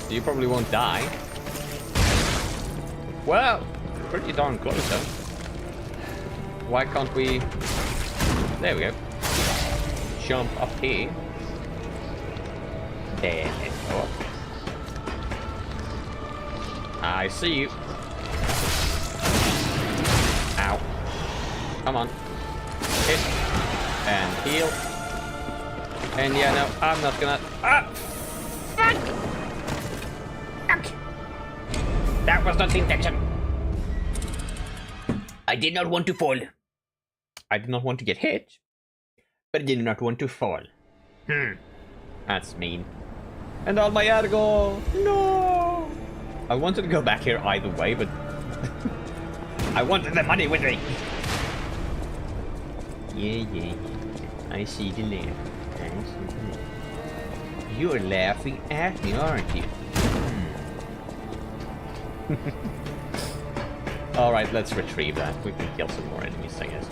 You probably won't die. Well, pretty darn close though. Why can't we... There we go. Jump up here. Then let's go up. I see you. Ow. Come on. Hit. And heal. And yeah, no, I'm not gonna... Ah! Fuck! Fuck! That was not the intention. I did not want to fall. I did not want to get hit, but I did not want to fall. That's mean. And all my ergo! No! I wanted to go back here either way, but... I wanted the money with me! Yeah. I see the laugh. You're laughing at me, aren't you? Alright, let's retrieve that. We can kill some more enemies, I guess.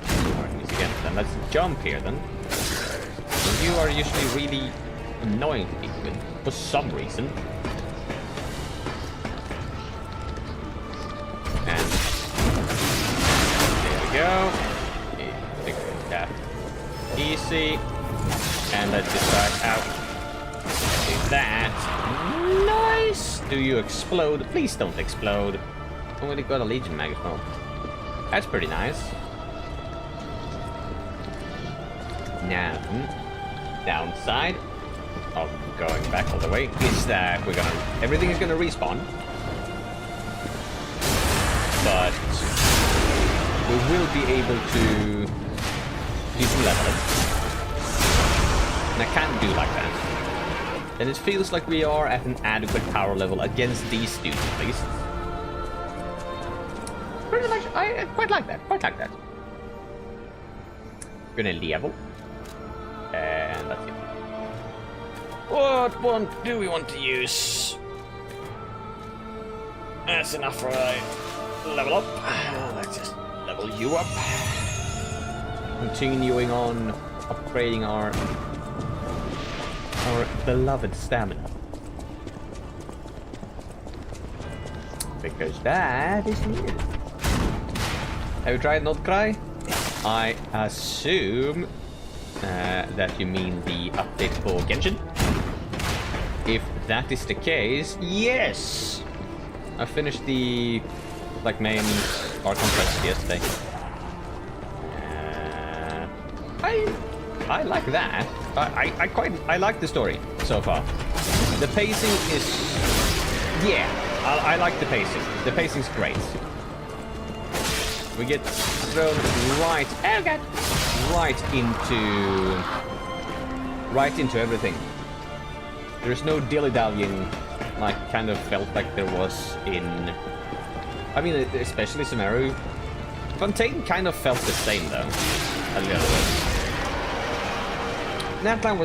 Some more enemies again. Then let's jump here, then. You are usually really annoying to deal with, for some reason. And... there we go. Fix that. Easy. And let's just try out. Do that. Nice! Do you explode? Please don't explode. Oh, we got a Legion mag as well. That's pretty nice. Now, downside of going back all the way is that we're gonna... everything is gonna respawn. But we will be able to do some leveling. And I can't do like that. And it feels like we are at an adequate power level against these dudes, at least. Pretty much, I quite like that. Quite like that. We're gonna level. And that's it. What one do we want to use? That's enough for a level up. Let's just level you up. Continuing on upgrading our beloved stamina. Because that is needed. Have you tried Not Cry? I assume that you mean the update for Genshin? If that is the case, yes! I finished the main Archon quest yesterday. I like that. I like the story so far. The pacing is... yeah, I like the pacing. The pacing's great. We get thrown right... oh god! Right into everything. There's no dilly-dallying like kind of felt like there was in... I mean, especially Sumeru. Fontaine kind of felt the same though. A little bit. Natlan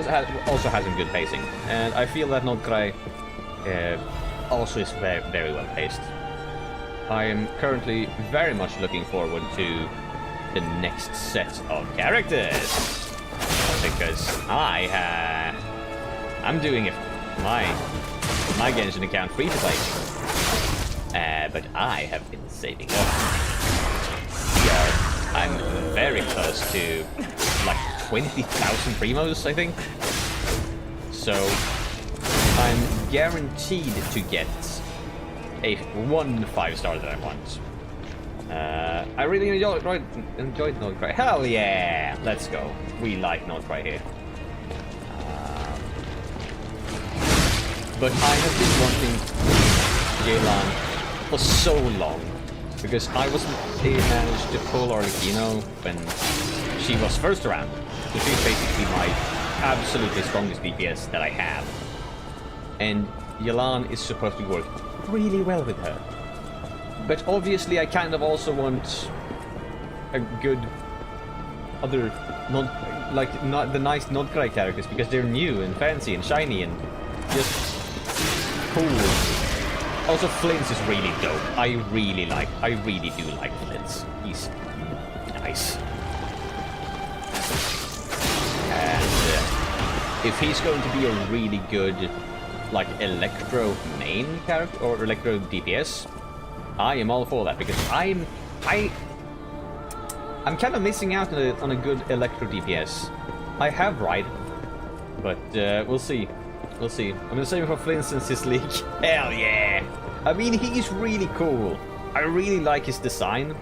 also has some good pacing, and I feel that Not Cry also is very, very well paced. I am currently very much looking forward to the next set of characters, because I'm doing my Genshin account free to play, but I have been saving up. I'm very close to like 20,000 primos, I think. So I'm guaranteed to get one 5-star that I want. I really enjoyed Nordcry. Hell yeah! Let's go. We like Nordcry here. But I have been wanting Yelan for so long. Because I wasn't managed to pull Arlecchino when she was first around. So she's basically my absolutely strongest DPS that I have. And Yelan is supposed to work really well with her. But obviously I kind of also want a good other not the nice Nordcry characters because they're new and fancy and shiny and just cool. Also Flint's is really dope. I really do like Flint's. He's nice. And if he's going to be a really good like Electro main character or Electro DPS, I am all for that because I'm kind of missing out on a good Electro DPS. I have Ride, but we'll see. We'll see. I'm gonna save him for Flint since his leak. Hell yeah! I mean, he's really cool. I really like his design.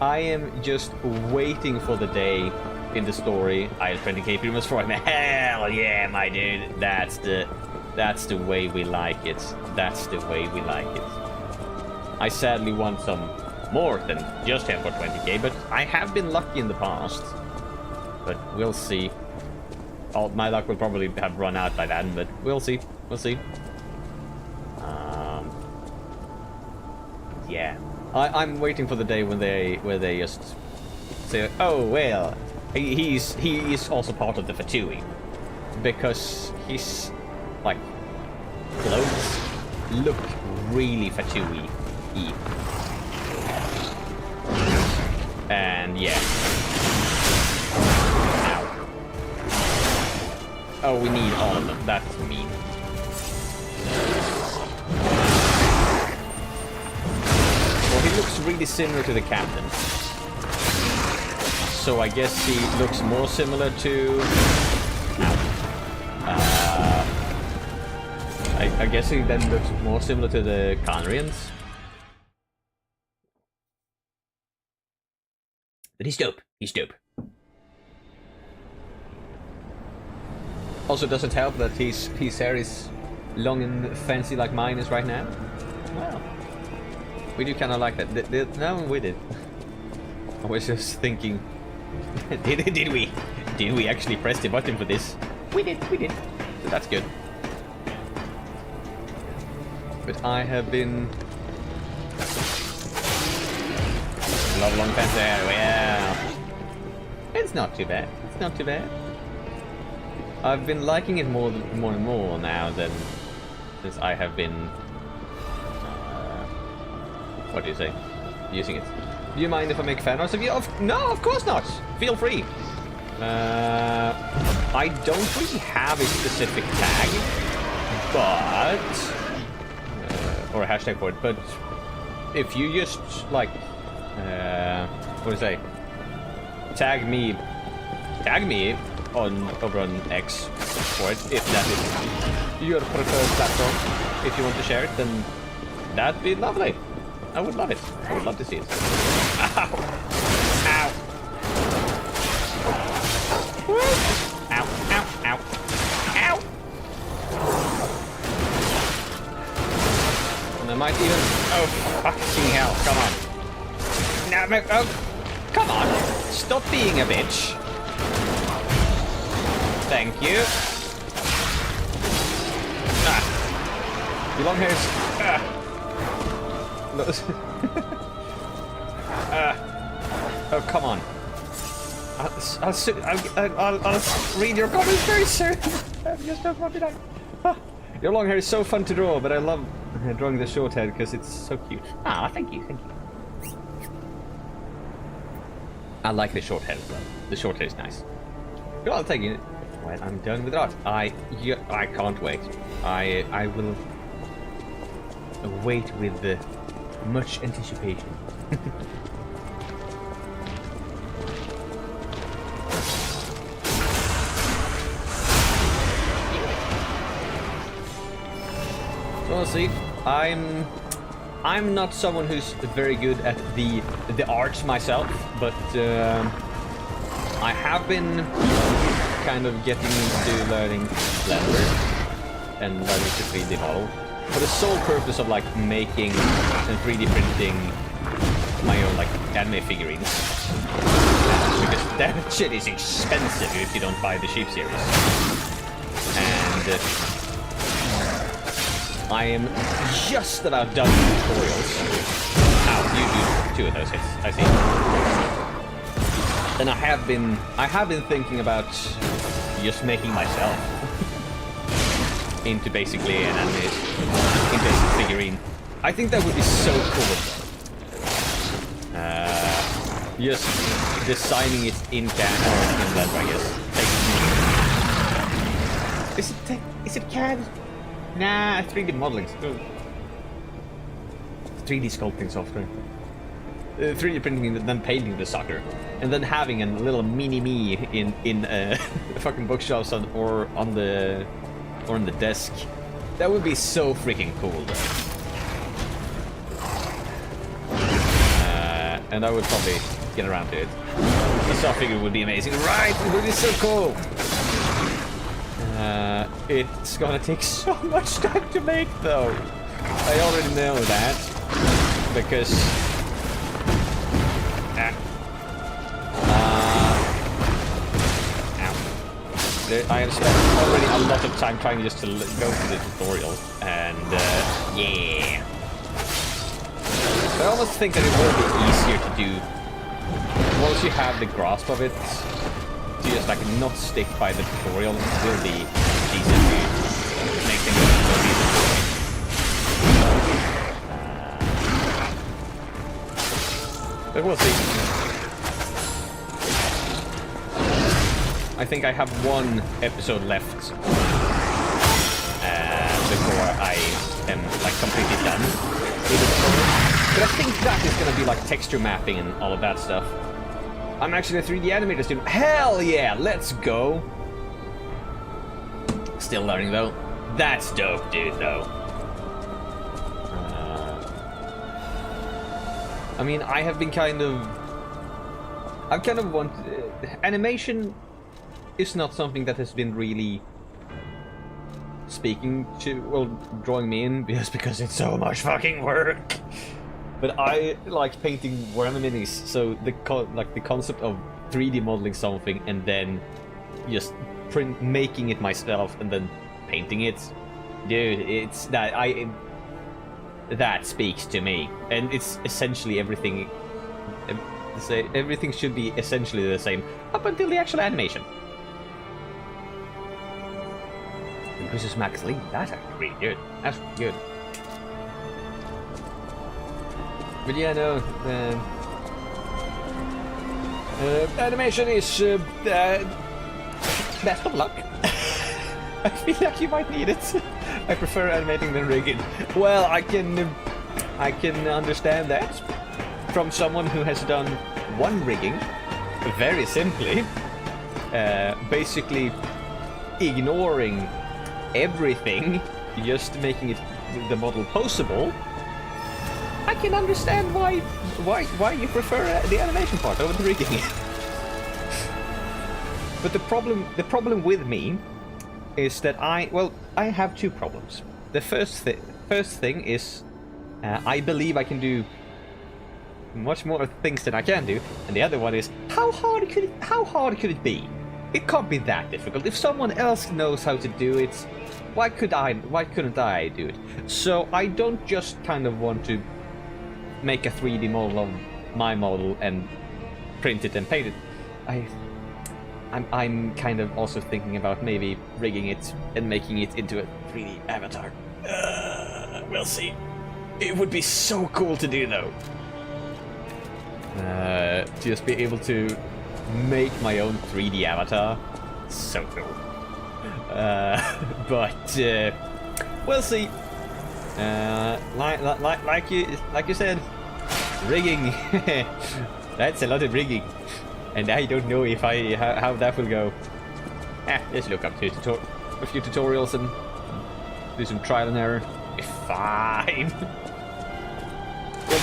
I am just waiting for the day in the story I'll 20k Primus for him. Hell yeah, my dude. That's the way we like it. That's the way we like it. I sadly want some more than just him for 20k, but I have been lucky in the past. But we'll see. My luck will probably have run out by then, but we'll see. We'll see. Yeah. I'm waiting for the day when they just say, oh well, he is also part of the Fatui, because his like clothes look really Fatui-y. And yeah. Oh, we need all of them. That's mean. Well, he looks really similar to the captain. So I guess he looks more similar to... I guess he then looks more similar to the Conrians. But he's dope. He's dope. Also, does it help that his hair is long and fancy like mine is right now? Well, we do kind of like that. No, we did. I was just thinking, did we actually press the button for this? We did. So that's good. But I have been... Love long fancy hair, yeah. It's not too bad. It's not too bad. I've been liking it more and more now than since I have been what do you say? Using it. Do you mind if I make fan arts of you? No, of course not. Feel free. I don't really have a specific tag, but or a hashtag for it. But if you just like what do you say? Tag me over on X for it, if that is your preferred platform. If you want to share it, then that'd be lovely. I would love it. I would love to see it. Ow! Ow! Ow! Ow! Ow! Ow! And I might even... Oh, fucking hell! Come on! No, oh, come on! Stop being a bitch! Thank you. Your long hair's... oh, come on. I'll read your comments very soon. I just don't want to die. Your long hair is so fun to draw, but I love drawing the short hair because it's so cute. Ah, thank you. I like the short hair as well. The short hair is nice. Well, I'll take it. Well, I'm done with art. I can't wait. I will wait with much anticipation. So we'll see. I'm not someone who's very good at the arts myself, but I have been kind of getting into learning Blender and learning to 3D model for the sole purpose of like making and 3D printing my own like anime figurines. Because that shit is expensive if you don't buy the cheap series. And I am just about done with tutorials. Ow, you do 2 of those hits, I see. And I have been thinking about just making myself into basically an anime, into a figurine. I think that would be so cool. Just designing it in CAD or in Blender, I guess. Is it CAD? Nah, 3D modeling. 3D sculpting software. 3D printing and then painting the sucker. And then having a little mini-me in fucking bookshelves or on the desk. That would be so freaking cool, though. And I would probably get around to it. The saw figure would be amazing. Right, it would be so cool. It's gonna take so much time to make, though. I already know that because I have spent already a lot of time trying just to go through the tutorial, and yeah. I almost think that it will be easier to do once you have the grasp of it. To just like not stick by the tutorial, it will be easier to make things a little easier. But we'll see. I think I have 1 episode left before I am like completely done with the tutorial. But I think that is gonna be like texture mapping and all of that stuff. I'm actually a 3D animator student. Hell yeah, let's go. Still learning though. That's dope, dude, though. I mean, I've kind of wanted... animation is not something that has been really drawing me in, just because it's so much fucking work. But I like painting worm minis, so the concept of 3D modeling something and then just making it myself and then painting it, dude, it's that speaks to me. And it's essentially everything. Everything should be essentially the same up until the actual animation. And Christmas Max Lee, that's actually really good. That's good. But yeah, no, animation is best of luck. I feel like you might need it. I prefer animating than rigging. Well, I can understand that from someone who has done 1 rigging, very simply, basically ignoring everything, just making it the model posable. I can understand why you prefer the animation part over the rigging. But the problem with me is that I have 2 problems. The first thing is I believe I can do much more things than I can do, and the other one is how hard could it be? It can't be that difficult. If someone else knows how to do it, why couldn't I do it? So I don't just kind of want to make a 3D model of my model and print it and paint it. I'm kind of also thinking about maybe rigging it and making it into a 3D avatar. We'll see. It would be so cool to do, though. Just be able to make my own 3D avatar. So cool. But we'll see. Like you said, rigging. That's a lot of rigging, and I don't know if how that will go. Let's look up to a few tutorials and do some trial and error. Be fine.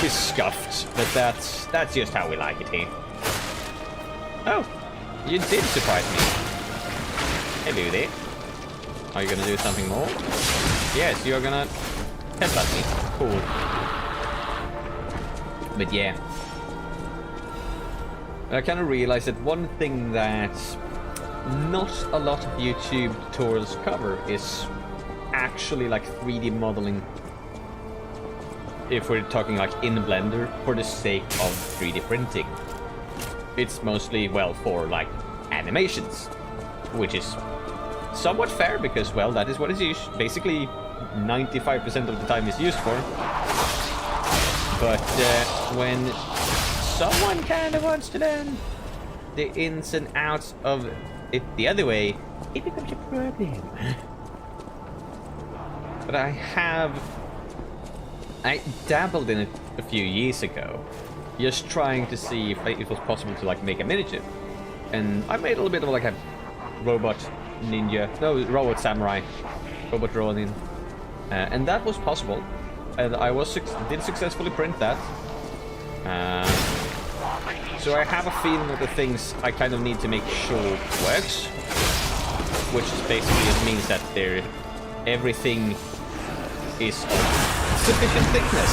is scuffed, but that's just how we like it here. Oh, you did surprise me. Hello there. Are you gonna do something more? Yes, you're gonna headbutt me. Cool. But yeah. I kind of realized that one thing that not a lot of YouTube tutorials cover is actually like 3D modeling. If we're talking like in Blender for the sake of 3D printing. It's mostly, well, for like animations, which is somewhat fair because, well, that is what it's used. Basically, 95% of the time it's used for. But when someone kind of wants to learn the ins and outs of it the other way, it becomes a problem. But I dabbled in it a few years ago, just trying to see if it was possible to like make a miniature. And I made a little bit of like a robot robot samurai, robot Ronin, and that was possible. And I did successfully print that. So I have a feeling that the things I kind of need to make sure works, which basically means that everything is of sufficient thickness.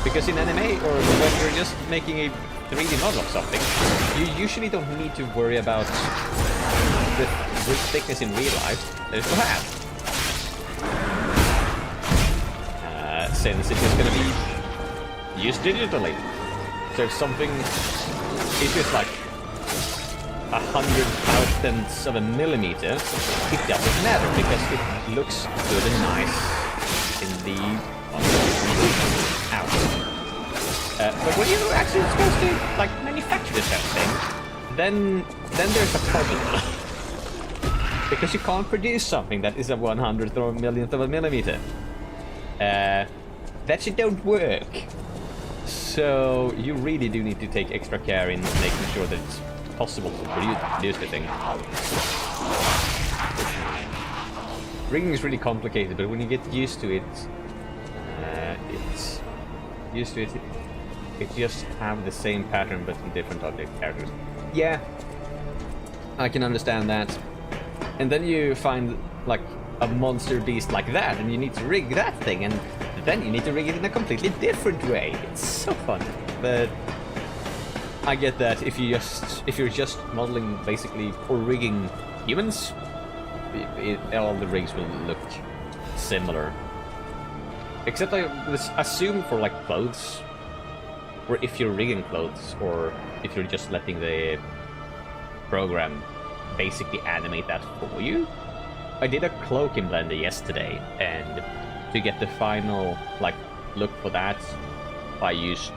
Because in anime, or when you're just making a 3D model of something, you usually don't need to worry about the thickness in real life. There's no have. Since it is going to be used digitally. So if something is just like 100,000ths of a millimeter, it doesn't matter because it looks good and nice in the out. But when you're actually supposed to like manufacture this kind of thing, then there's a problem. Because you can't produce something that is a 100th or a millionth of a millimeter. That shit don't work. So you really do need to take extra care in making sure that it's possible to produce the thing. Rigging is really complicated, but when you get used to it, it just have the same pattern but in different object characters. Yeah, I can understand that. And then you find like a monster beast like that, and you need to rig that thing, and then you need to rig it in a completely different way. It's so fun. But I get that if you're just modeling basically or rigging humans, all the rigs will look similar. Except I assume for like clothes, or if you're rigging clothes, or if you're just letting the program basically animate that for you. I did a cloak in Blender yesterday, and to get the final like look for that, I used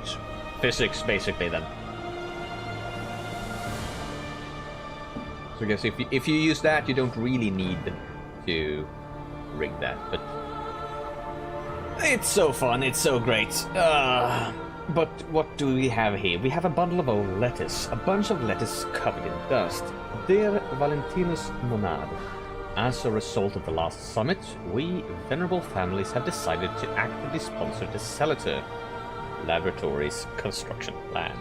physics basically then. So I guess if you use that, you don't really need to rig that, but it's so fun, it's so great. But what do we have here? We have a bundle of old letters, a bunch of letters covered in dust. Dear Valentinus Monad, as a result of the last summit, we venerable families have decided to actively sponsor the Celator Laboratories construction plan.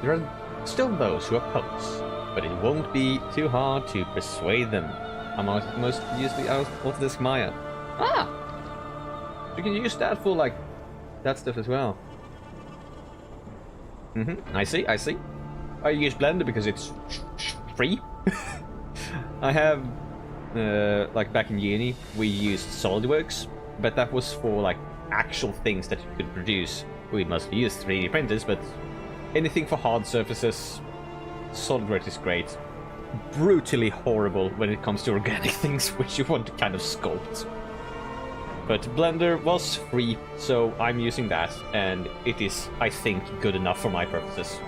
There are still those who oppose, but it won't be too hard to persuade them. I'm most usually out of this Maya. Ah! You can use that for like that stuff as well. I see. I use Blender because it's free. I have, like back in uni, we used SolidWorks, but that was for like actual things that you could produce. We mostly use 3D printers, but anything for hard surfaces, SolidWorks is great. Brutally horrible when it comes to organic things which you want to kind of sculpt. But Blender was free, so I'm using that, and it is, I think, good enough for my purposes.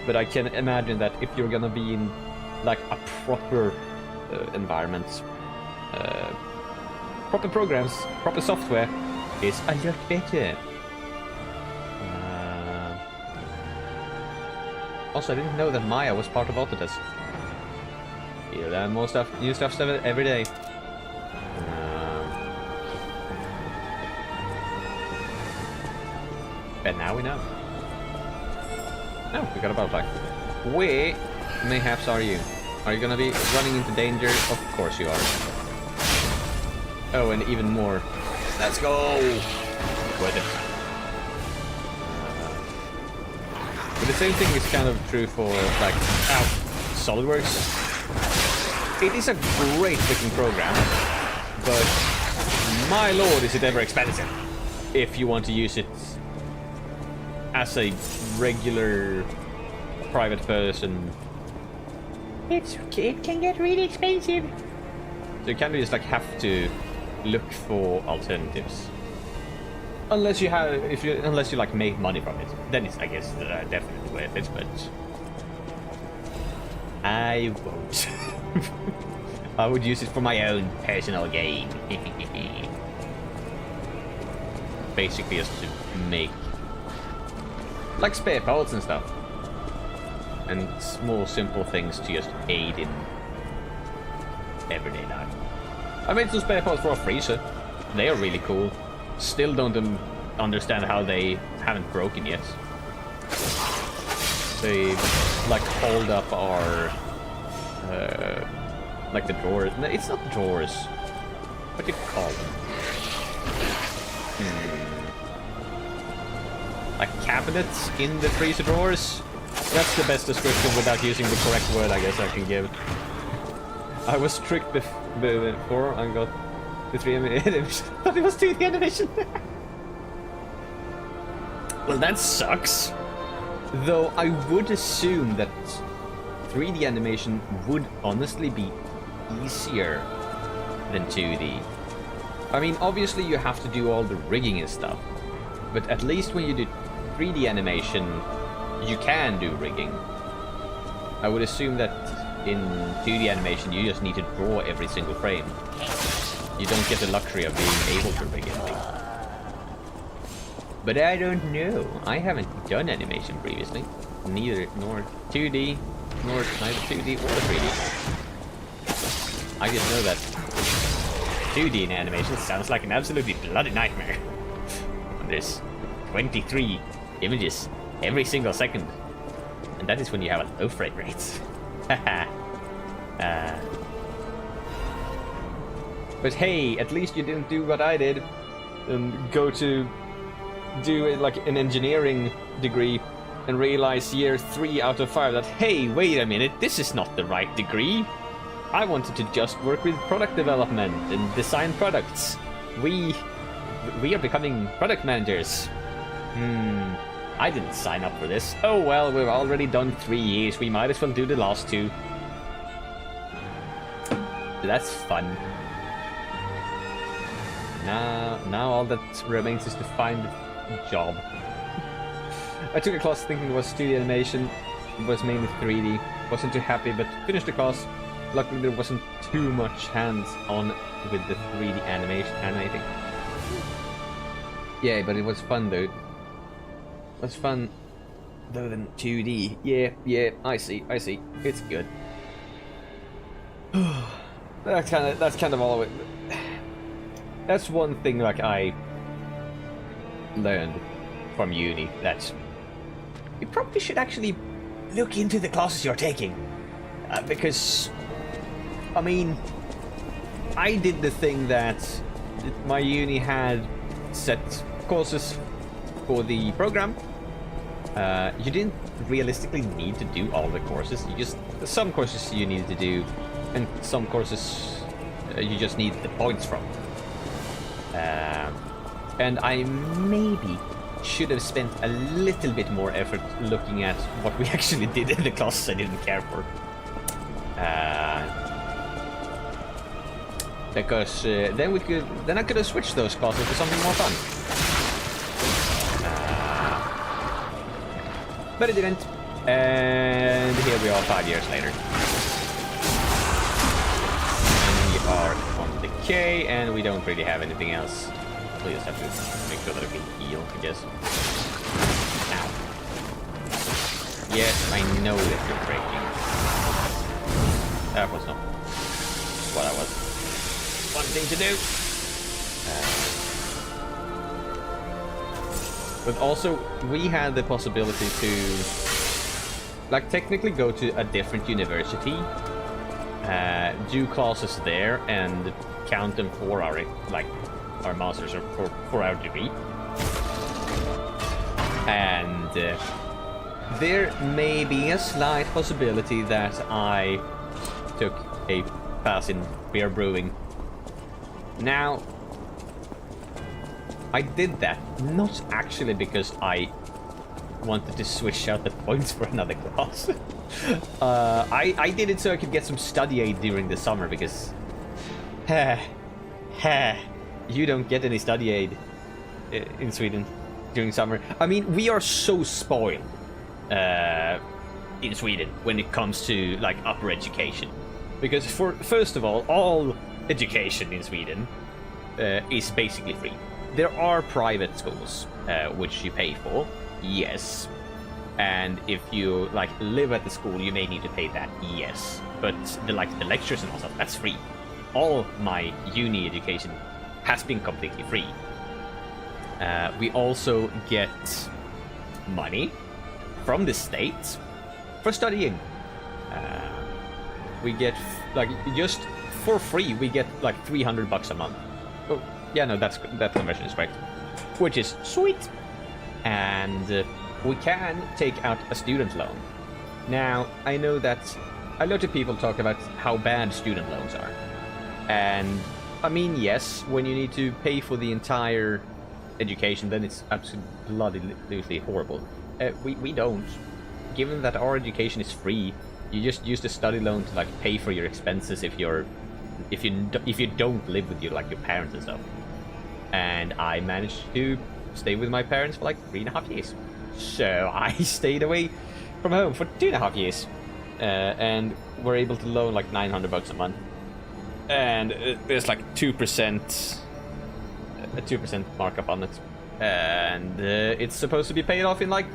But I can imagine that if you're gonna be in like a proper environment, proper programs, proper software is a lot better. Also, I didn't know that Maya was part of Autodesk. You learn more stuff, new stuff every day. And now we know. Oh, we got a butterfly. Where, mayhaps, are you? Are you gonna be running into danger? Of course you are. Oh, and even more. Let's go! Worth it. But the same thing is kind of true for, like, SolidWorks. It is a great freaking program, but my lord, is it ever expensive if you want to use it as a regular private person. It can get really expensive. So you kind of just like have to look for alternatives. Unless you have, unless you like make money from it, then it's, I guess, definitely worth it. But I won't. I would use it for my own personal gain. Basically, just to make like spare parts and stuff, and small simple things to just aid in everyday life. I made some spare parts for a freezer. They are really cool. Still don't understand how they haven't broken yet. They like hold up our like the drawers. No, it's not drawers. What do you call them? Like cabinets in the freezer drawers? That's the best description without using the correct word I guess I can give. I was tricked before I got the 3D animation. I thought it was 2D animation. Well, that sucks. Though I would assume that 3D animation would honestly be easier than 2D. I mean, obviously you have to do all the rigging and stuff, but at least when you do 3D animation, you can do rigging. I would assume that in 2D animation you just need to draw every single frame. You don't get the luxury of being able to rig anything. But I don't know. I haven't done animation previously. Neither 2D, neither 2D or 3D. I just know that 2D in animation sounds like an absolutely bloody nightmare. There's 23 images every single second. And that is when you have a low frame rate. But hey, at least you didn't do what I did and go to do like an engineering degree and realize year 3 out of 5 that, hey, wait a minute, this is not the right degree. I wanted to just work with product development and design products. We are becoming product managers. I didn't sign up for this. Oh well, we've already done 3 years. We might as well do the last 2. That's fun. Now all that remains is to find a job. I took a class thinking it was 2D animation. It was mainly 3D. Wasn't too happy, but finished the class. Luckily there wasn't too much hands-on with the 3D animating. Yeah, but it was fun though. It was fun though than 2D. Yeah, I see. It's good. That's kind of all of it. That's one thing like I learned from uni, that you probably should actually look into the classes you're taking. Because, I mean, I did the thing that my uni had set courses for the program. You didn't realistically need to do all the courses. Some courses you needed to do, and some courses you just need the points from. And I maybe should have spent a little bit more effort looking at what we actually did in the classes I didn't care for. Because then I could have switched those classes to something more fun. But it didn't. And here we are 5 years later. And we are on decay, and we don't really have anything else. We just have to make sure that we can heal, I guess. Ow. Yes, I know that you're breaking. That was not what I was wanting to do. But also, we had the possibility to, like, technically go to a different university, do classes there, and count them for our, like, our masters or for our degree. And there may be a slight possibility that I took a pass in beer brewing. Now, I did that not actually because I wanted to switch out the points for another class. I did it so I could get some study aid during the summer because you don't get any study aid in Sweden during summer. I mean, we are so spoiled in Sweden when it comes to like upper education, because first of all education in Sweden is basically free. There are private schools which you pay for, yes, and if you like live at the school, you may need to pay that, yes. But the lectures and all stuff, that's free. All my uni education has been completely free. We also get money from the state for studying. We get like just for free. We get like $300 a month. Oh, yeah, no, that conversion is correct, which is sweet. And we can take out a student loan. Now, I know that a lot of people talk about how bad student loans are, and I mean, yes, when you need to pay for the entire education, then it's absolutely horrible. We don't. Given that our education is free, you just use the study loan to like pay for your expenses if you don't live with your parents and stuff. And I managed to stay with my parents for like 3.5 years. So I stayed away from home for 2.5 years, and we're able to loan like $900 a month. And there's like 2%, a 2% markup on it, and it's supposed to be paid off in like,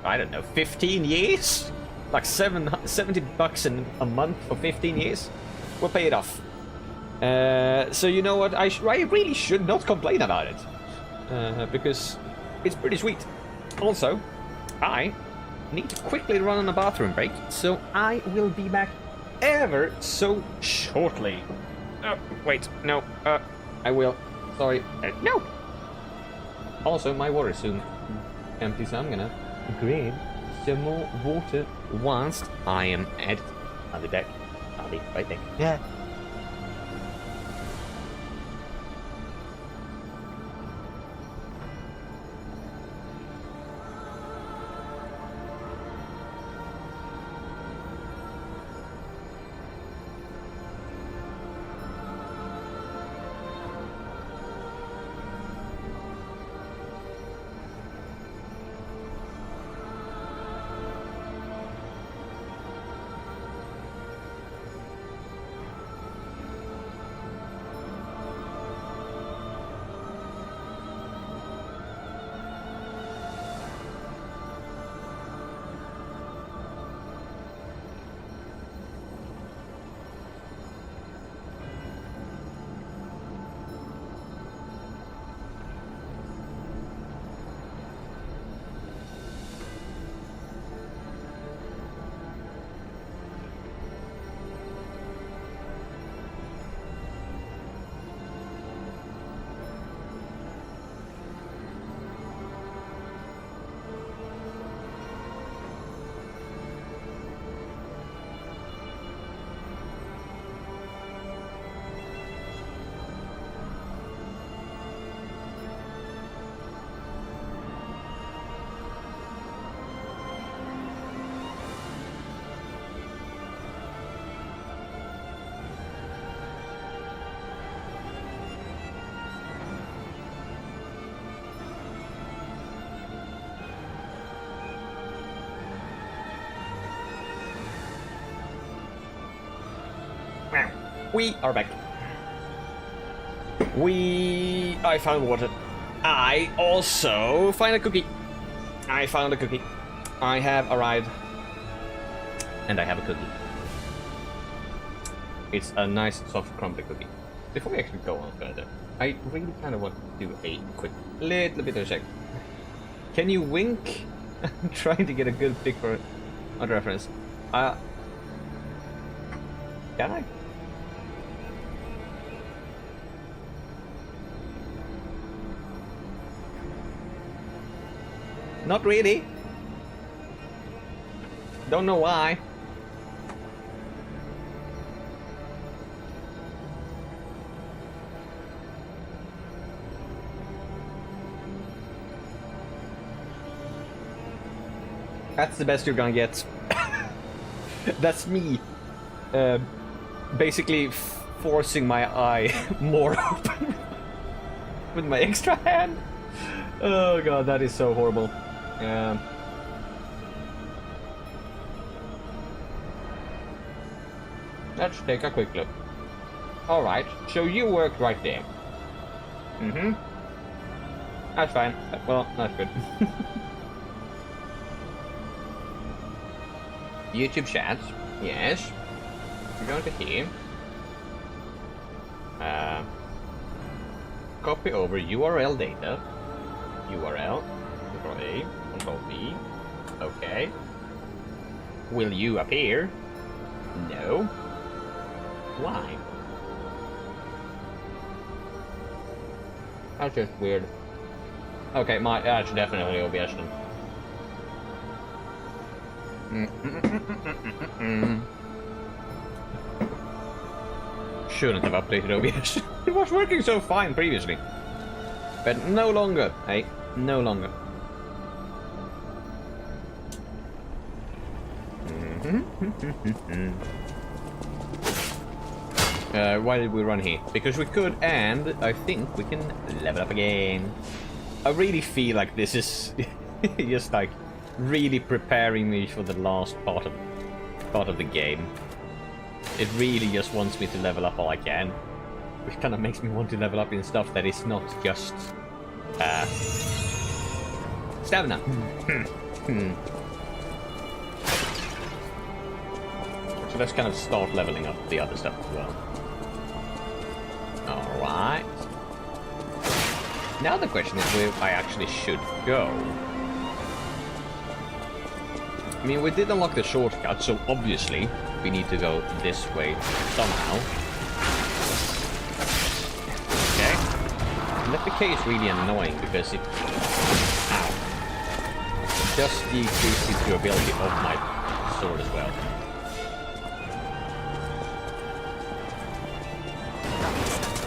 I don't know, 15 years? Like $70 a month for 15 years? We'll pay it off. So you know what, I really should not complain about it, because it's pretty sweet. Also, I need to quickly run on a bathroom break, so I will be back ever so shortly. Wait, no, I will. Sorry, no! Also, my water is soon empty, so I'm gonna grab some more water whilst I am at. I'll be back. I'll be right back. Yeah. We are back. I found water. I also find a cookie. I found a cookie. I have arrived. And I have a cookie. It's a nice, soft, crumbly cookie. Before we actually go on further, I really kind of want to do a quick little bit of check. Can you wink? I'm trying to get a good pic for a reference. Can I? Not really. Don't know why. That's the best you're gonna get. That's me. Basically forcing my eye more open with my extra hand. Oh god, that is so horrible. Let's take a quick look. Alright, so you worked right there. Mm-hmm. That's fine. Well, that's good. YouTube chats. Yes. We're going to here. Copy over URL data. URL. Control A. Control V. Okay. Will you appear? No. Why? That's just weird. Okay, that's definitely OBS then. Shouldn't have updated OBS. It was working so fine previously. But no longer, hey, no longer. Why did we run here? Because we could, and I think we can level up again. I really feel like this is just like really preparing me for the last part of the game. It really just wants me to level up all I can, which kind of makes me want to level up in stuff that is not just stamina. So let's kind of start leveling up the other stuff as well. Alright. Now the question is where I actually should go. I mean, we did unlock the shortcut, so obviously we need to go this way somehow. Okay. And that decay is really annoying because it just decreases the durability of my sword as well.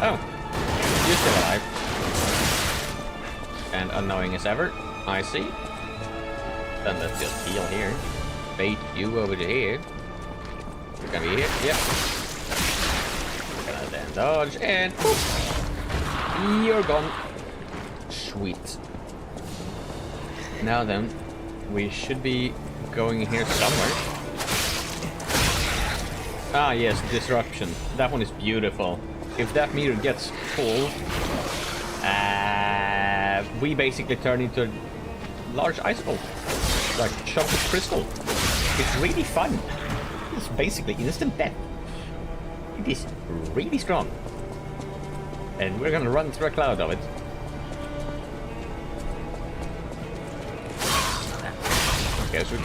Oh, you're still alive. And annoying as ever, I see. Then let's just heal here. Bait you over to here. You're gonna be here, yep. We're gonna then dodge and poof. You're gone. Sweet. Now then, we should be going here somewhere. Ah yes, disruption. That one is beautiful. If that meter gets full, we basically turn into a large ice ball. Like chocolate crystal. It's really fun. It's basically instant death. It is really strong. And we're gonna run through a cloud of it. Okay, so we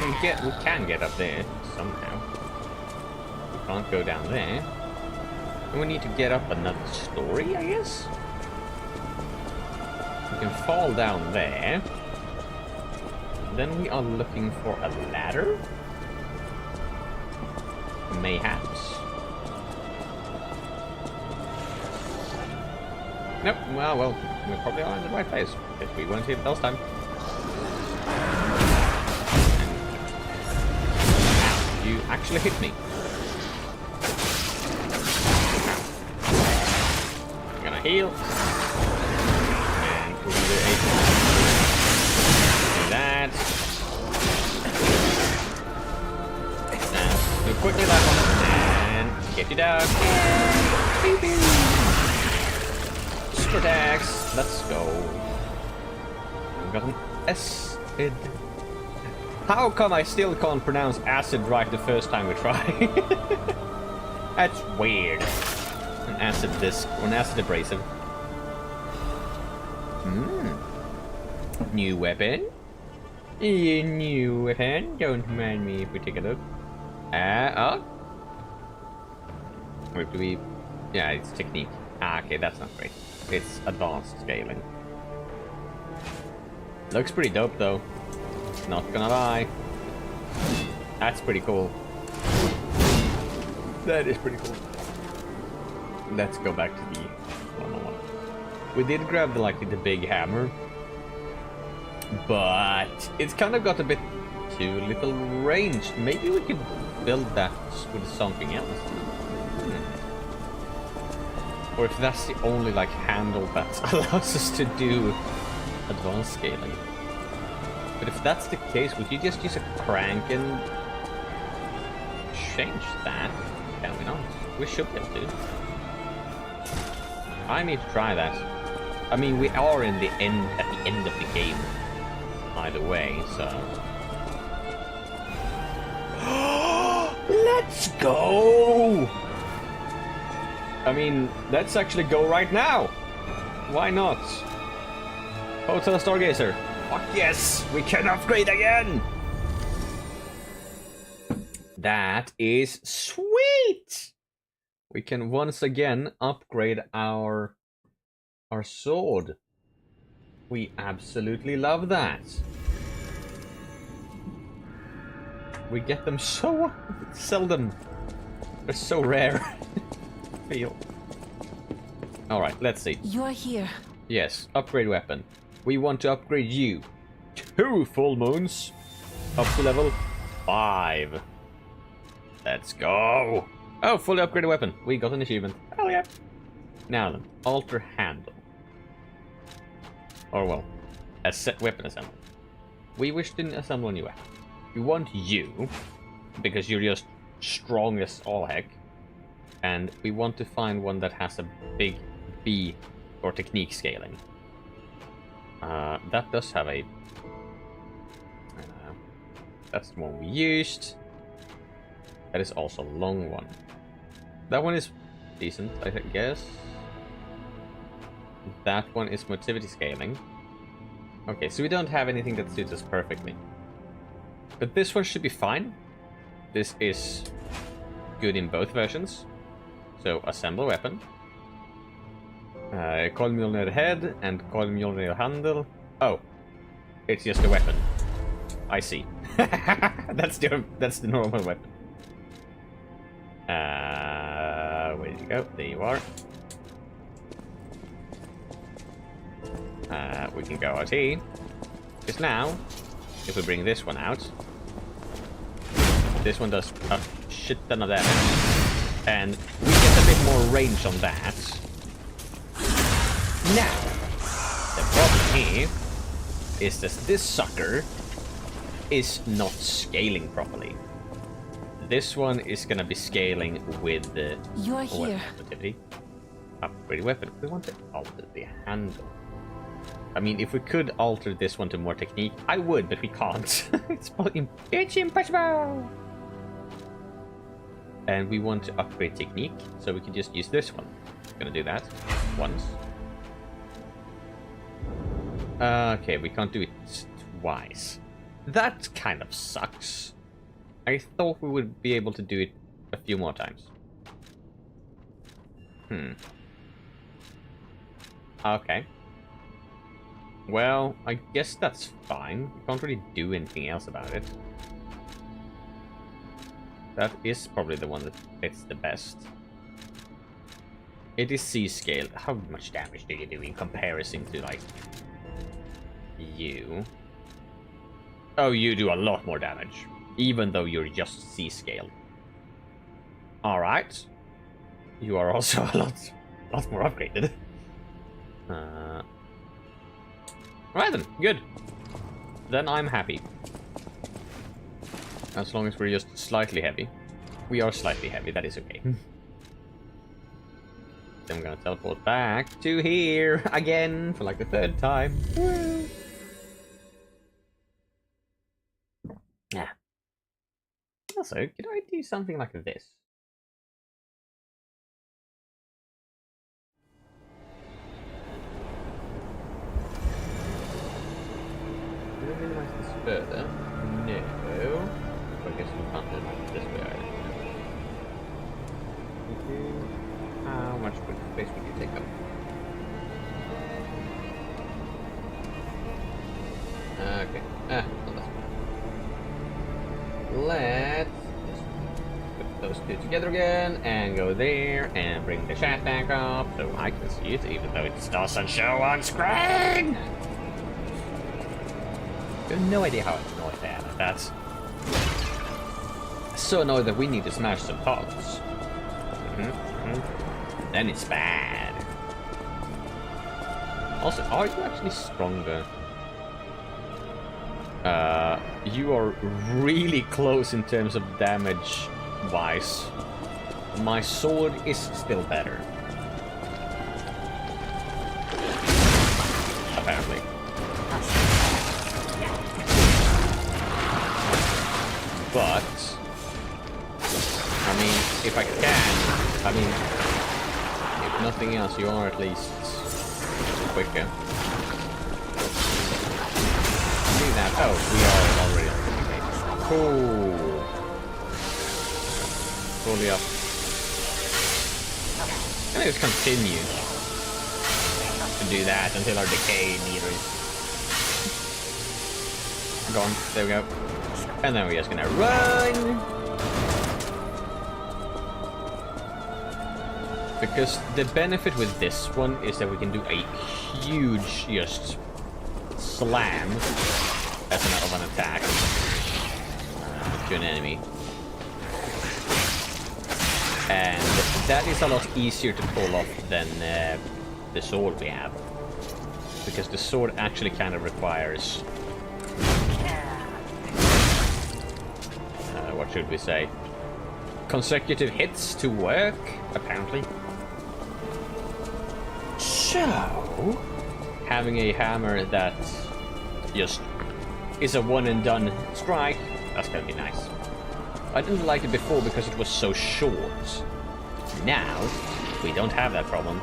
can get up there somehow. We can't go down there. And we need to get up another story, I guess? We can fall down there. Then we are looking for a ladder? Mayhaps. Nope, well, we probably are in the right place. Because we weren't here the last time. And you actually hit me. I'm gonna heal. And we're gonna do that. And do quickly that one. And get you down. Super attacks. Let's go. We've got an acid. How come I still can't pronounce acid right the first time we try? That's weird. An acid disc or an acid abrasive. New weapon. You new hand, don't mind me if we take a look. Oh. Wait, do we... Yeah, it's technique. Okay, that's not great. It's advanced scaling. Looks pretty dope, though. Not gonna lie. That's pretty cool. That is pretty cool. Let's go back to the 101. We did grab the big hammer. But it's kind of got a bit too little range. Maybe we could build that with something else. Or if that's the only handle that allows us to do advanced scaling. But if that's the case, would you just use a crank and change that? Can we not? We should be able to. I need to try that. I mean, we are at the end of the game. Either way, so... Let's go! I mean, let's actually go right now! Why not? Hotel Stargazer. Fuck yes! We can upgrade again! That is sweet! We can once again upgrade our sword. We absolutely love that. We get them so seldom. They're so rare. Feel. Alright, let's see. You're here. Yes, upgrade weapon. We want to upgrade you. 2 full moons. Up to level 5. Let's go. Oh, fully upgraded weapon. We got an achievement. Oh yeah. Now then, alter handle. Or well, weapon assembly. We wish to assemble a new weapon. We want you, because you're just strong as all heck. And we want to find one that has a big B for technique scaling. That does have a... that's the one we used. That is also a long one. That one is decent, I guess. That one is motivity scaling. Okay, so we don't have anything that suits us perfectly. But this one should be fine. This is good in both versions. So, assemble weapon. Call Mjolnir head and call Mjolnir handle. Oh, it's just a weapon. I see. That's the normal weapon. Where did you go? There you are. We can go out here. Just now, if we bring this one out, this one does a shit ton of damage. And we get a bit more range on that. Now, the problem here is that this sucker is not scaling properly. This one is gonna be scaling with the sensitivity. Upgrade weapon. We want to alter the handle. I mean, if we could alter this one to more technique, I would, but we can't. It's impossible! And we want to upgrade technique, so we can just use this one. Gonna do that once. Okay, we can't do it twice. That kind of sucks. I thought we would be able to do it a few more times. Okay. Well, I guess that's fine. We can't really do anything else about it. That is probably the one that fits the best. It is C-scale. How much damage do you do in comparison to, like, you? Oh, you do a lot more damage. Even though you're just C-scale. Alright. You are also a lot more upgraded. Right then, good. Then I'm happy. As long as we're just slightly heavy. We are slightly heavy, that is okay. Then we're gonna teleport back to here again for like the 3rd time. Woo! Yeah. Also, could I do something like this? minimize this further? No. I guess we can't minimize it this way either. How much space would you take up? Okay. Well, that's fine. Let's put those two together again and go there and bring the chat back up so I can see it even though it doesn't show on screen! I have no idea how annoyed I am at that. So annoyed that we need to smash some pots. Then it's bad. Also, are you actually stronger? You are really close in terms of damage wise. My sword is still better. Apparently. But I mean, if I can, I mean, if nothing else, you are at least quicker. See that? Oh, we are already on the game. Cool. Fully up. And let's continue to do that until our decay meter is gone. There we go. And then we're just gonna run. Because the benefit with this one is that we can do a huge just slam as of an attack to an enemy. And that is a lot easier to pull off than the sword we have. Because the sword actually kind of requires... what should we say? Consecutive hits to work, apparently. So, having a hammer that just is a one and done strike, that's gonna be nice. I didn't like it before because it was so short. Now, we don't have that problem.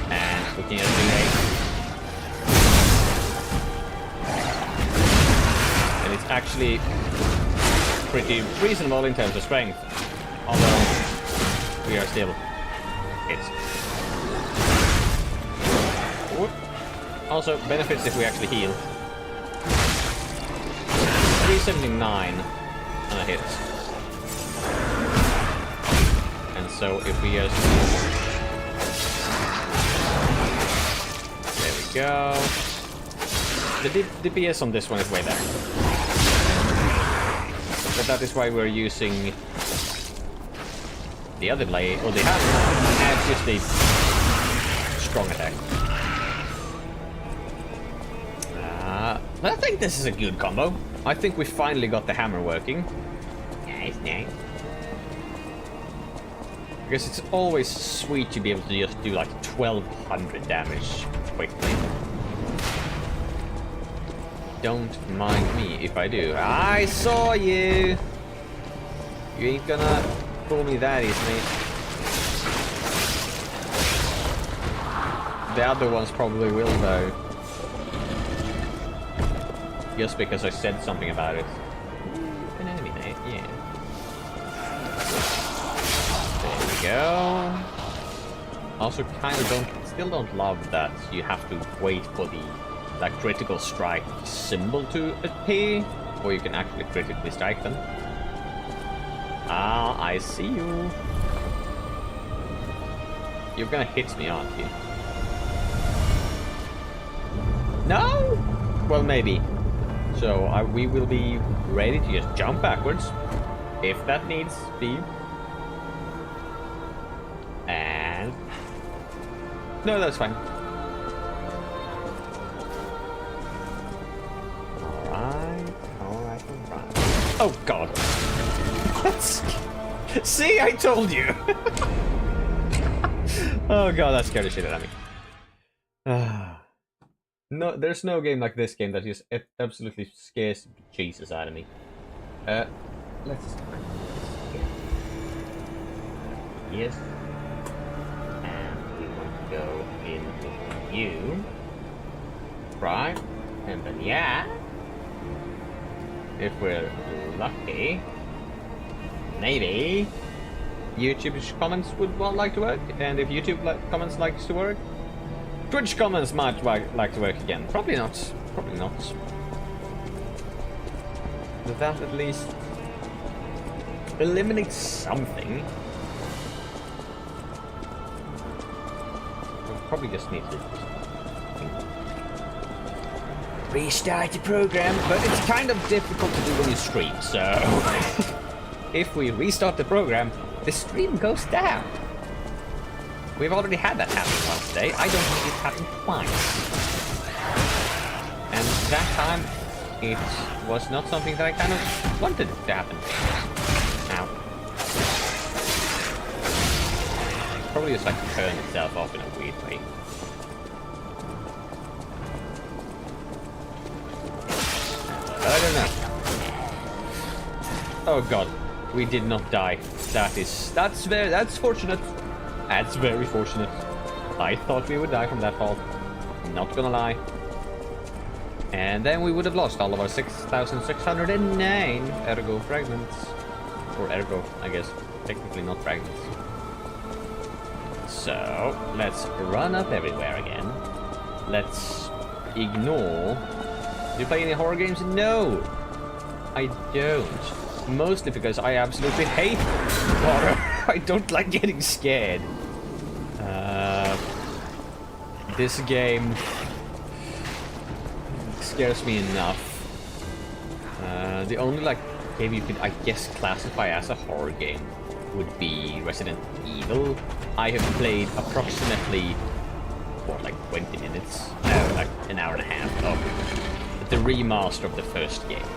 And we can just do and it's actually pretty reasonable in terms of strength. Although we are still hit. Also, benefits if we actually heal. 379 on a hit. And so if we just... There we go. The DPS on this one is way better. But that is why we're using the other blade, or the hammer, and just a strong attack. But I think this is a good combo. I think we finally got the hammer working. Nice, nice. Because it's always sweet to be able to just do like 1200 damage quickly. Don't mind me if I do. I saw you! You ain't gonna fool me that easily. The other ones probably will though. Just because I said something about it. An enemy there, yeah. There we go. Also still don't love that you have to wait for that critical strike symbol to appear, or you can actually critically strike them. Ah, I see you. You're gonna hit me, aren't you? No? Well, maybe. So we will be ready to just jump backwards, if that needs be. And... no, that's fine. Alright. Oh, God. See, I told you! Oh, God, that scared the shit out of me. No, there's no game like this game that just absolutely scares Jesus out of me. Let's... yes. And we want to go in you. Right? And then yeah. If we're lucky, maybe YouTube comments would like to work, and if YouTube comments likes to work, Twitch comments might like to work again. Probably not. Probably not. But that at least eliminates something. We'll probably just need to restart the program, but it's kind of difficult to do when you stream, so if we restart the program, the stream goes down. We've already had that happen once today. I don't think it happened twice. And that time, it was not something that I kind of wanted to happen. Ow. Probably just like turn itself off in a weird way. I don't know. Oh god, we did not die. That's fortunate. That's very fortunate. I thought we would die from that fall. Not gonna lie. And then we would have lost all of our 6,609 ergo fragments. Or ergo, I guess. Technically not fragments. So, let's run up everywhere again. Let's ignore... Do you play any horror games? No! I don't. Mostly because I absolutely hate horror. I don't like getting scared. This game scares me enough. The only game you could, I guess, classify as a horror game would be Resident Evil. I have played approximately, what, like 20 minutes? No, like an hour and a half of the remaster of the first game.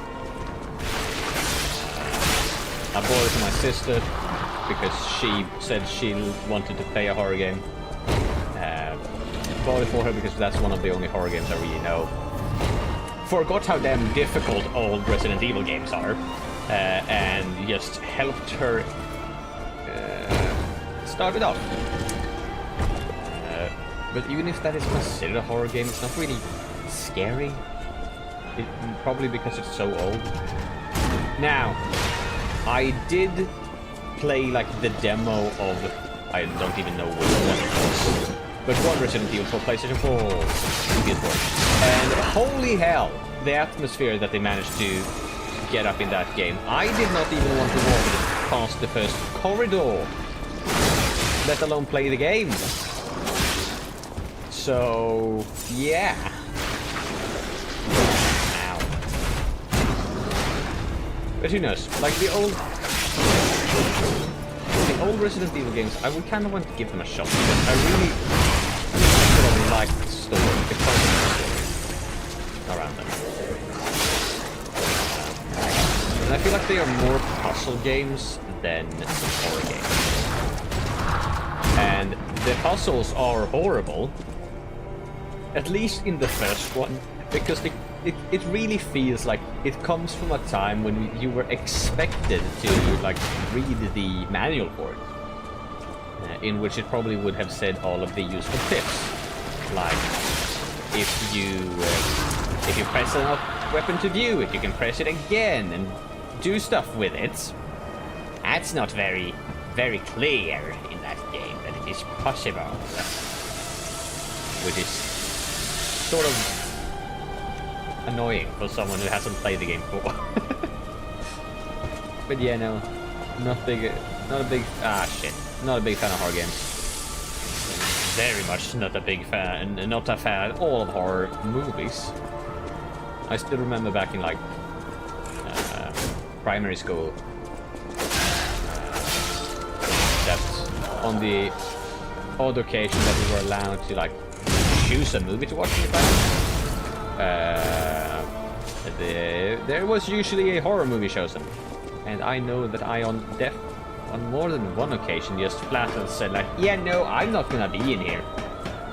I bought it for my sister because she said she wanted to play a horror game. Bought it for her because that's one of the only horror games I really know. Forgot how damn difficult old Resident Evil games are, and just helped her start it off. But even if that is considered a horror game, it's not really scary. Probably because it's so old. Now, I did play the demo of, I don't even know which one it was, but one Resident Evil for PlayStation 4, PS4. And holy hell, the atmosphere that they managed to get up in that game. I did not even want to walk past the first corridor, let alone play the game. So, yeah. Ow. But who knows? Like the old Resident Evil games, I would kind of want to give them a shot because I really sort of like the story, the concept around them. And I feel like they are more puzzle games than horror games. And the puzzles are horrible, at least in the first one, because it really feels like it comes from a time when you were expected to read the manual for it, in which it probably would have said all of the useful tips, like if you press a weapon to view it, you can press it again and do stuff with it. That's not very clear in that game that it is possible, which is sort of annoying for someone who hasn't played the game before. But yeah, no, not a big fan of horror games. Very much not a big fan, and not a fan at all of horror movies. I still remember back in primary school, that on the odd occasion that we were allowed to choose a movie to watch in the class, there was usually a horror movie chosen, and I know that I on more than one occasion just flat out said yeah, no, I'm not gonna be in here.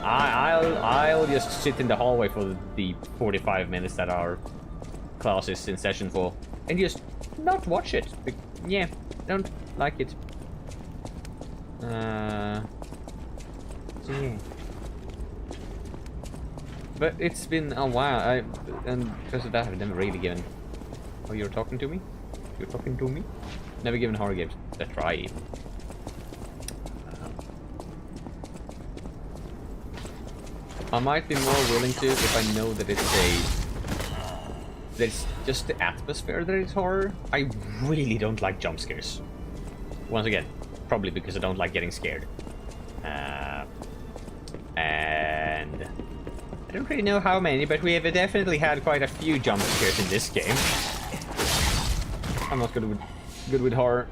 I'll just sit in the hallway for the 45 minutes that our class is in session for, and just not watch it. Yeah, don't like it. So yeah. But it's been a while, and because of that I've never really given... Oh, you're talking to me? You're talking to me? Never given horror games a try even. I might be more willing to if I know that it's just the atmosphere that is horror. I really don't like jump scares. Once again, probably because I don't like getting scared. And I don't really know how many, but we have definitely had quite a few jump scares in this game. I'm not good with horror.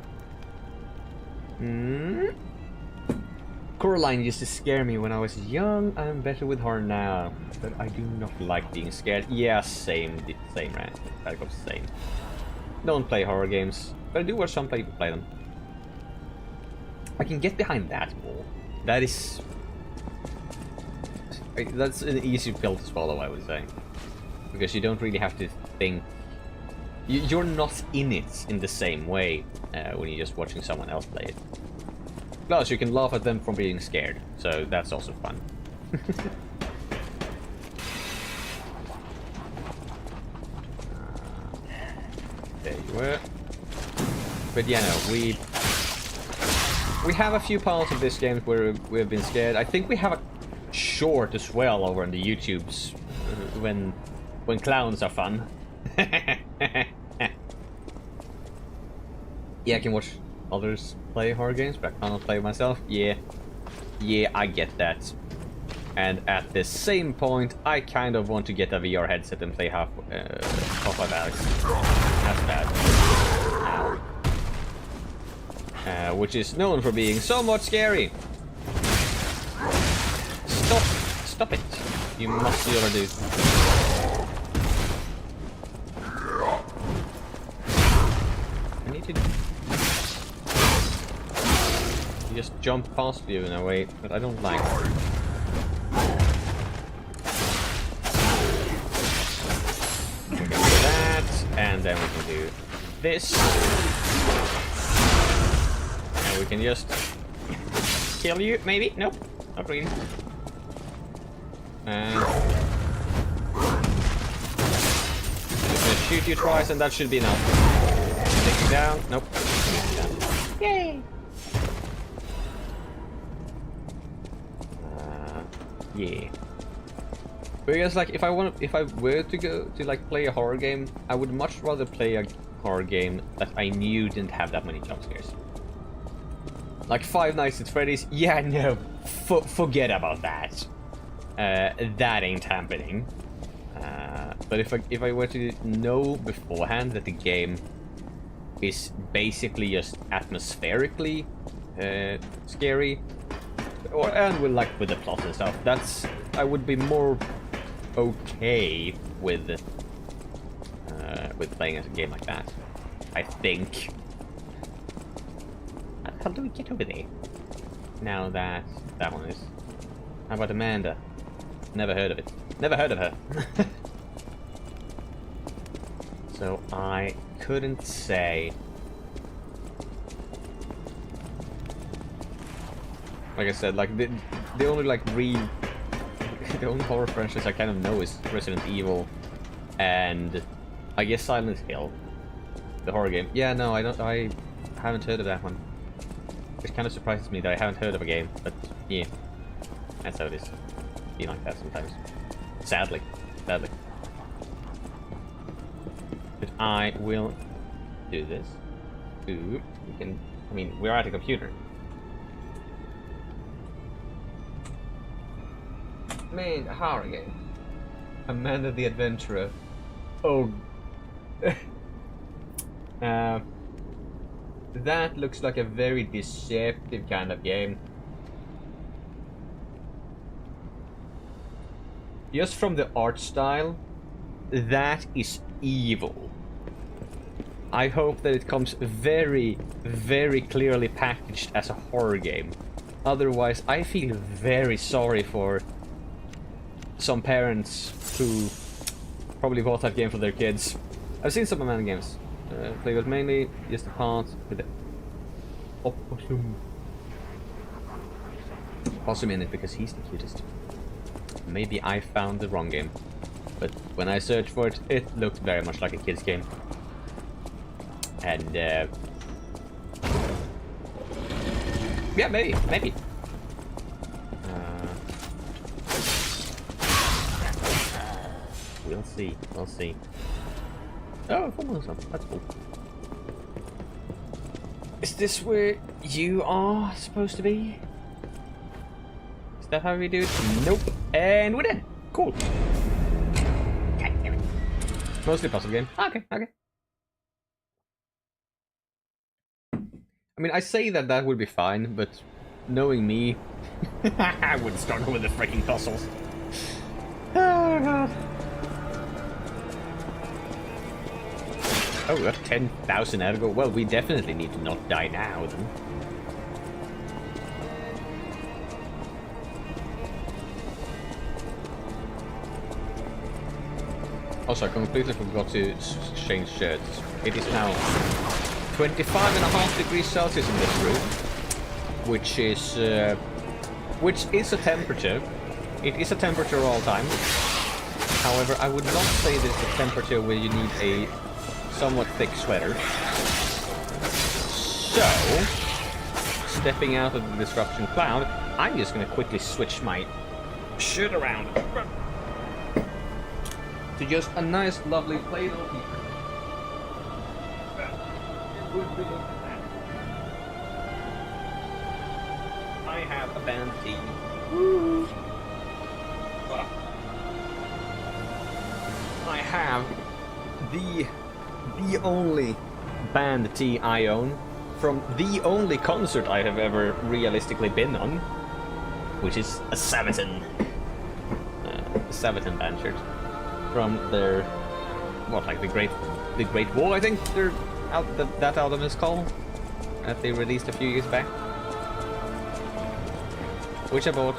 Coraline used to scare me when I was young. I'm better with horror now, but I do not like being scared. Yeah, same, right? Gotta go same. Don't play horror games, but I do watch some people play them. I can get behind that more. That's an easy pill to swallow, I would say, because you don't really have to think. You're not in it in the same way when you're just watching someone else play it. Plus, you can laugh at them from being scared, so that's also fun. There you were. But yeah, no, we have a few parts of this game where we've been scared. I think we have a short as well over on the YouTubes when clowns are fun. Yeah, I can watch others play horror games, but I cannot play myself. Yeah, I get that. And at the same point, I kind of want to get a VR headset and play Half-Life Alyx. That's bad. Which is known for being so much scary. Stop it! You must see what I do. I need to just jump past you in a way that I don't like. We can do that, and then we can do this. And we can just kill you, maybe? Nope, not really. And just gonna shoot you twice, and that should be enough. Take you down. Nope. Yay! Yeah. Because like if I were to go to like play a horror game, I would much rather play a horror game that I knew didn't have that many jump scares. Like Five Nights at Freddy's, yeah, no, forget about that. That ain't happening. But if I were to know beforehand that the game is basically just atmospherically scary, and with the plot and stuff, I would be more okay with playing a game like that. I think. How do we get over there? Now that one is. How about Amanda? Never heard of it. Never heard of her. So I couldn't say. Like I said, like the only the only horror franchise I kind of know is Resident Evil, and I guess Silent Hill, the horror game. Yeah, no, I haven't heard of that one. Which kind of surprises me that I haven't heard of a game, but yeah, that's how it is. Be like that sometimes. Sadly. But I will do this. Ooh, we can. I mean, we're at a computer. Main horror game. Amanda the Adventurer. Oh. That looks like a very deceptive kind of game. Just from the art style, that is evil. I hope that it comes very, very clearly packaged as a horror game. Otherwise, I feel very sorry for some parents who probably bought that game for their kids. I've seen some Amanda games. Play with mainly just the part with the opossum in it because he's the cutest. maybe I found the wrong game. But when I searched for it, it looked very much like a kid's game. And, yeah, maybe. We'll see. Oh, that's cool. Is this where you are supposed to be? Is that how we do it? Nope. And we're done. Cool. God damn it. Mostly puzzle game. Okay. I mean, I say that would be fine, but knowing me, I would struggle with the freaking puzzles. Oh, God. Oh, we got 10,000 ergo. Well, we definitely need to not die now, then. Also, I completely forgot to change shirts. It is now 25.5 degrees Celsius in this room, which is a temperature. It is a temperature all time. However, I would not say this is a temperature where you need a somewhat thick sweater. So, stepping out of the disruption cloud, I'm just gonna quickly switch my shirt around to just a nice, lovely plain old t-shirt. I have a band tee. Woo. I have the only band tee I own from the only concert I have ever realistically been on, which is a Sabaton band shirt from their the Great Wall, I think that album is called, that they released a few years back, which I bought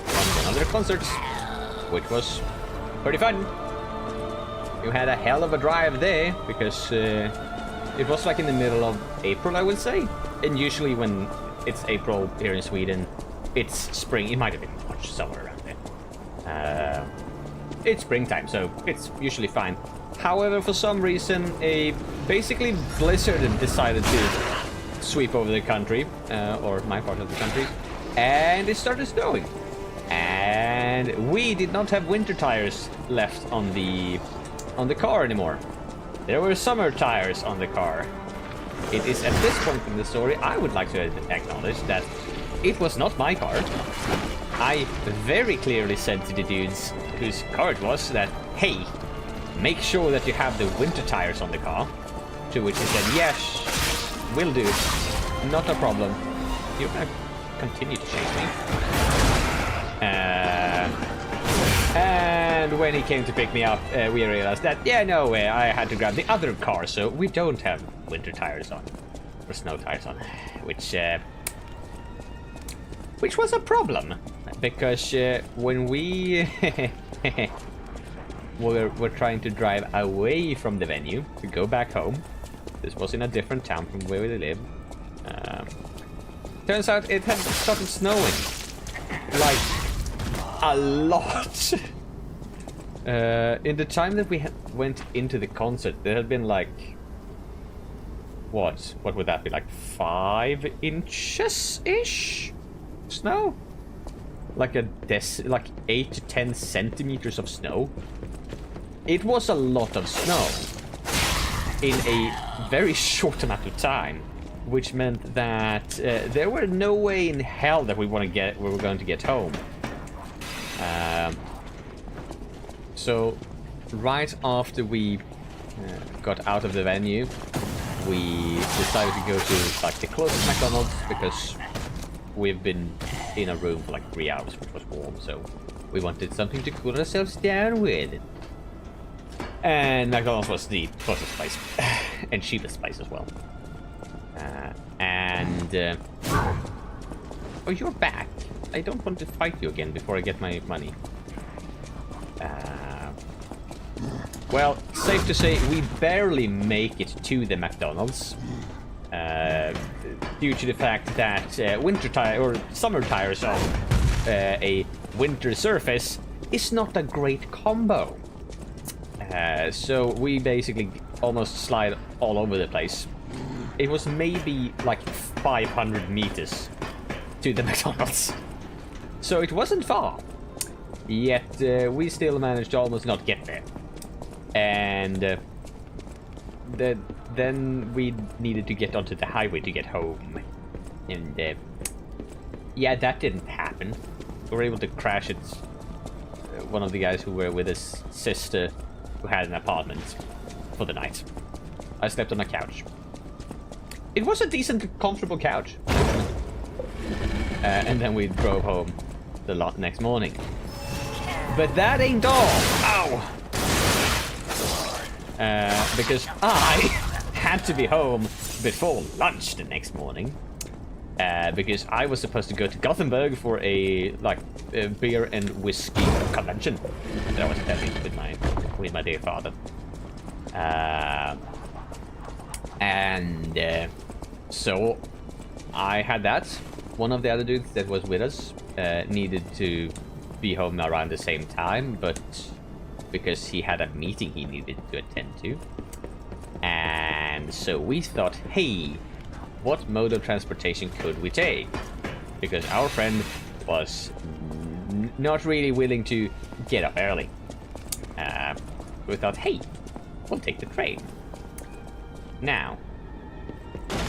from one of their concerts, which was pretty fun. You had a hell of a drive there, because it was like in the middle of April, I would say. And usually when it's April here in Sweden, it's spring. It might have been March, somewhere around there. It's springtime, so it's usually fine. However, for some reason, a basically blizzard decided to sweep over the country, or my part of the country, and it started snowing. And we did not have winter tires left on the car anymore. There were summer tires on the car. It is at this point in the story I would like to acknowledge that it was not my car. I very clearly said to the dudes whose car it was that, hey, make sure that you have the winter tires on the car. To which he said, yes, will do. Not a problem. You're gonna continue to chase me. And when he came to pick me up, we realized that, yeah, no, I had to grab the other car, so we don't have winter tires on, or snow tires on, which was a problem, because when we were trying to drive away from the venue to go back home, this was in a different town from where we live, turns out it had started snowing, like, a lot. In the time that we went into the concert, there had been like, what would that be, like 5 inches-ish snow? Like like 8 to 10 centimeters of snow. It was a lot of snow in a very short amount of time, which meant that there were no way in hell that we were going to get home. So right after we got out of the venue, we decided to go to like the closest McDonald's, because we've been in a room for like 3 hours, which was warm, so we wanted something to cool ourselves down with. And McDonald's was the closest place, and cheapest place as well. Oh, you're back. I don't want to fight you again before I get my money. Well, safe to say we barely make it to the McDonald's, due to the fact that winter tire or summer tires on a winter surface is not a great combo. So we basically almost slide all over the place. It was maybe like 500 meters to the McDonald's. So it wasn't far. Yet we still managed to almost not get there. And then we needed to get onto the highway to get home. And yeah, that didn't happen. We were able to crash at one of the guys who were with his sister, who had an apartment for the night. I slept on a couch. It was a decent, comfortable couch. And then we drove home the next morning. But that ain't all. Ow! Because I had to be home before lunch the next morning. Because I was supposed to go to Gothenburg for a beer and whiskey convention that I was attending with my dear father. So I had that. One of the other dudes that was with us needed to be home around the same time, but because he had a meeting he needed to attend to. And so we thought, hey, what mode of transportation could we take? Because our friend was not really willing to get up early. We thought, hey, we'll take the train. Now,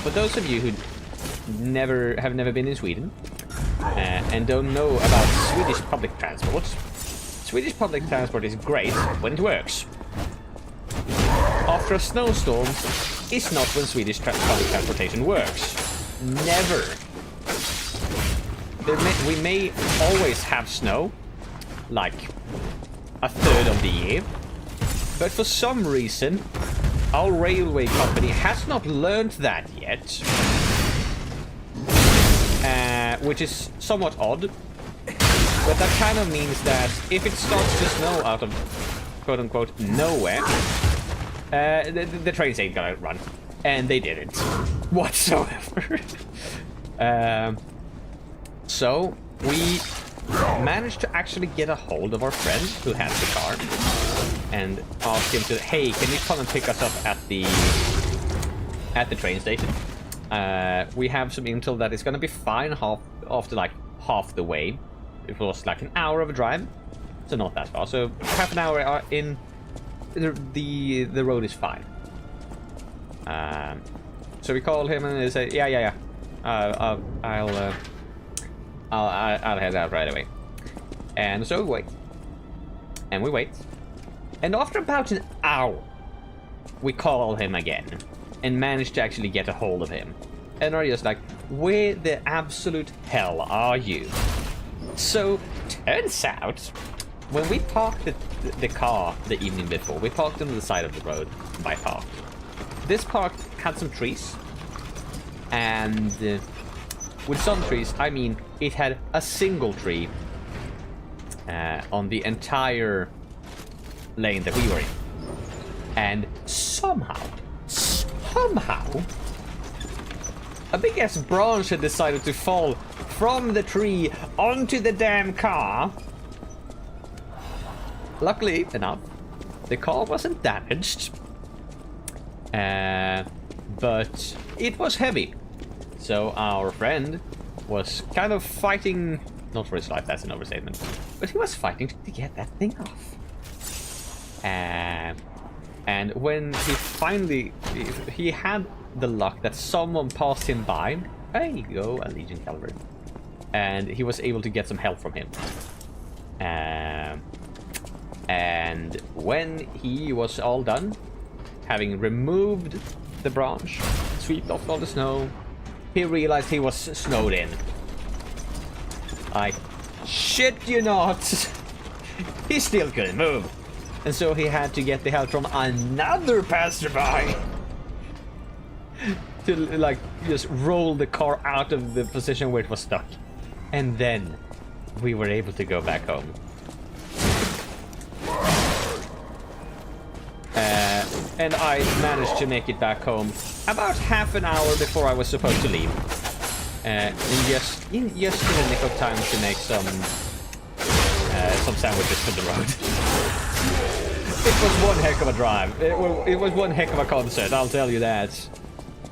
for those of you who have never been in Sweden and don't know about Swedish public transport, Swedish public transport is great when it works. After a snowstorm is not when Swedish public transportation works. Never. We may always have snow, like a third of the year, but for some reason our railway company has not learned that yet, which is somewhat odd. But that kind of means that if it starts to snow out of quote-unquote nowhere, the trains ain't gonna run. And they didn't. Whatsoever. So, we managed to actually get a hold of our friend who had the car. And ask him to, hey, can you come and pick us up at the train station? We have some intel that it's gonna be fine after like half the way. It was like an hour of a drive, so not that far. So half an hour in, the road is fine. So we call him and they say, yeah. I'll head out right away. And so we wait. And we wait. And after about an hour, we call him again and manage to actually get a hold of him. And are just like, where the absolute hell are you? So, turns out, when we parked the car the evening before, we parked on the side of the road by park. This park had some trees, and with some trees, I mean, it had a single tree on the entire lane that we were in. And somehow, a big-ass branch had decided to fall from the tree onto the damn car. Luckily enough, the car wasn't damaged. But it was heavy. So our friend was kind of fighting, not for his life, that's an overstatement, but he was fighting to get that thing off. And when he finally, he had the luck that someone passed him by. There you go, a Legion caliber. And he was able to get some help from him. And when he was all done, having removed the branch, swept off all the snow, he realized he was snowed in. I shit you not. He still couldn't move. And so he had to get the help from another passerby to like just roll the car out of the position where it was stuck. And then we were able to go back home. And I managed to make it back home about half an hour before I was supposed to leave. And just in the nick of time to make some some sandwiches to the road. It was one heck of a drive. It was one heck of a concert, I'll tell you that.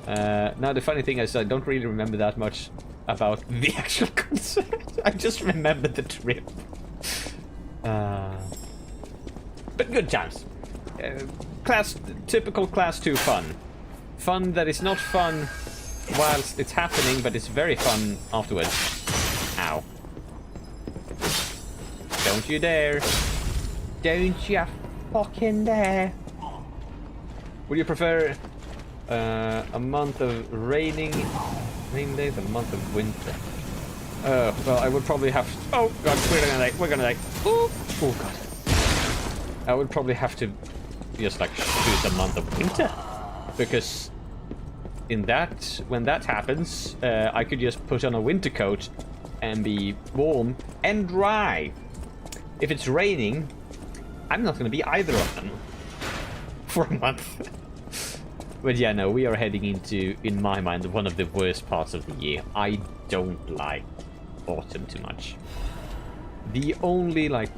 Now the funny thing is I don't really remember that much about the actual concert. I just remember the trip. But good times. Typical class 2 fun. Fun that is not fun whilst it's happening, but it's very fun afterwards. Ow. Don't you dare. Don't you fucking dare. Would you prefer a month of rain days, a month of winter? Well, I would probably have to... Oh, God, we're gonna die. Oh, God. I would probably have to just, like, choose a month of winter. Because when that happens, I could just put on a winter coat and be warm and dry. If it's raining, I'm not gonna be either of them for a month. But yeah, no, we are heading into, in my mind, one of the worst parts of the year. I don't like autumn too much. The only, like,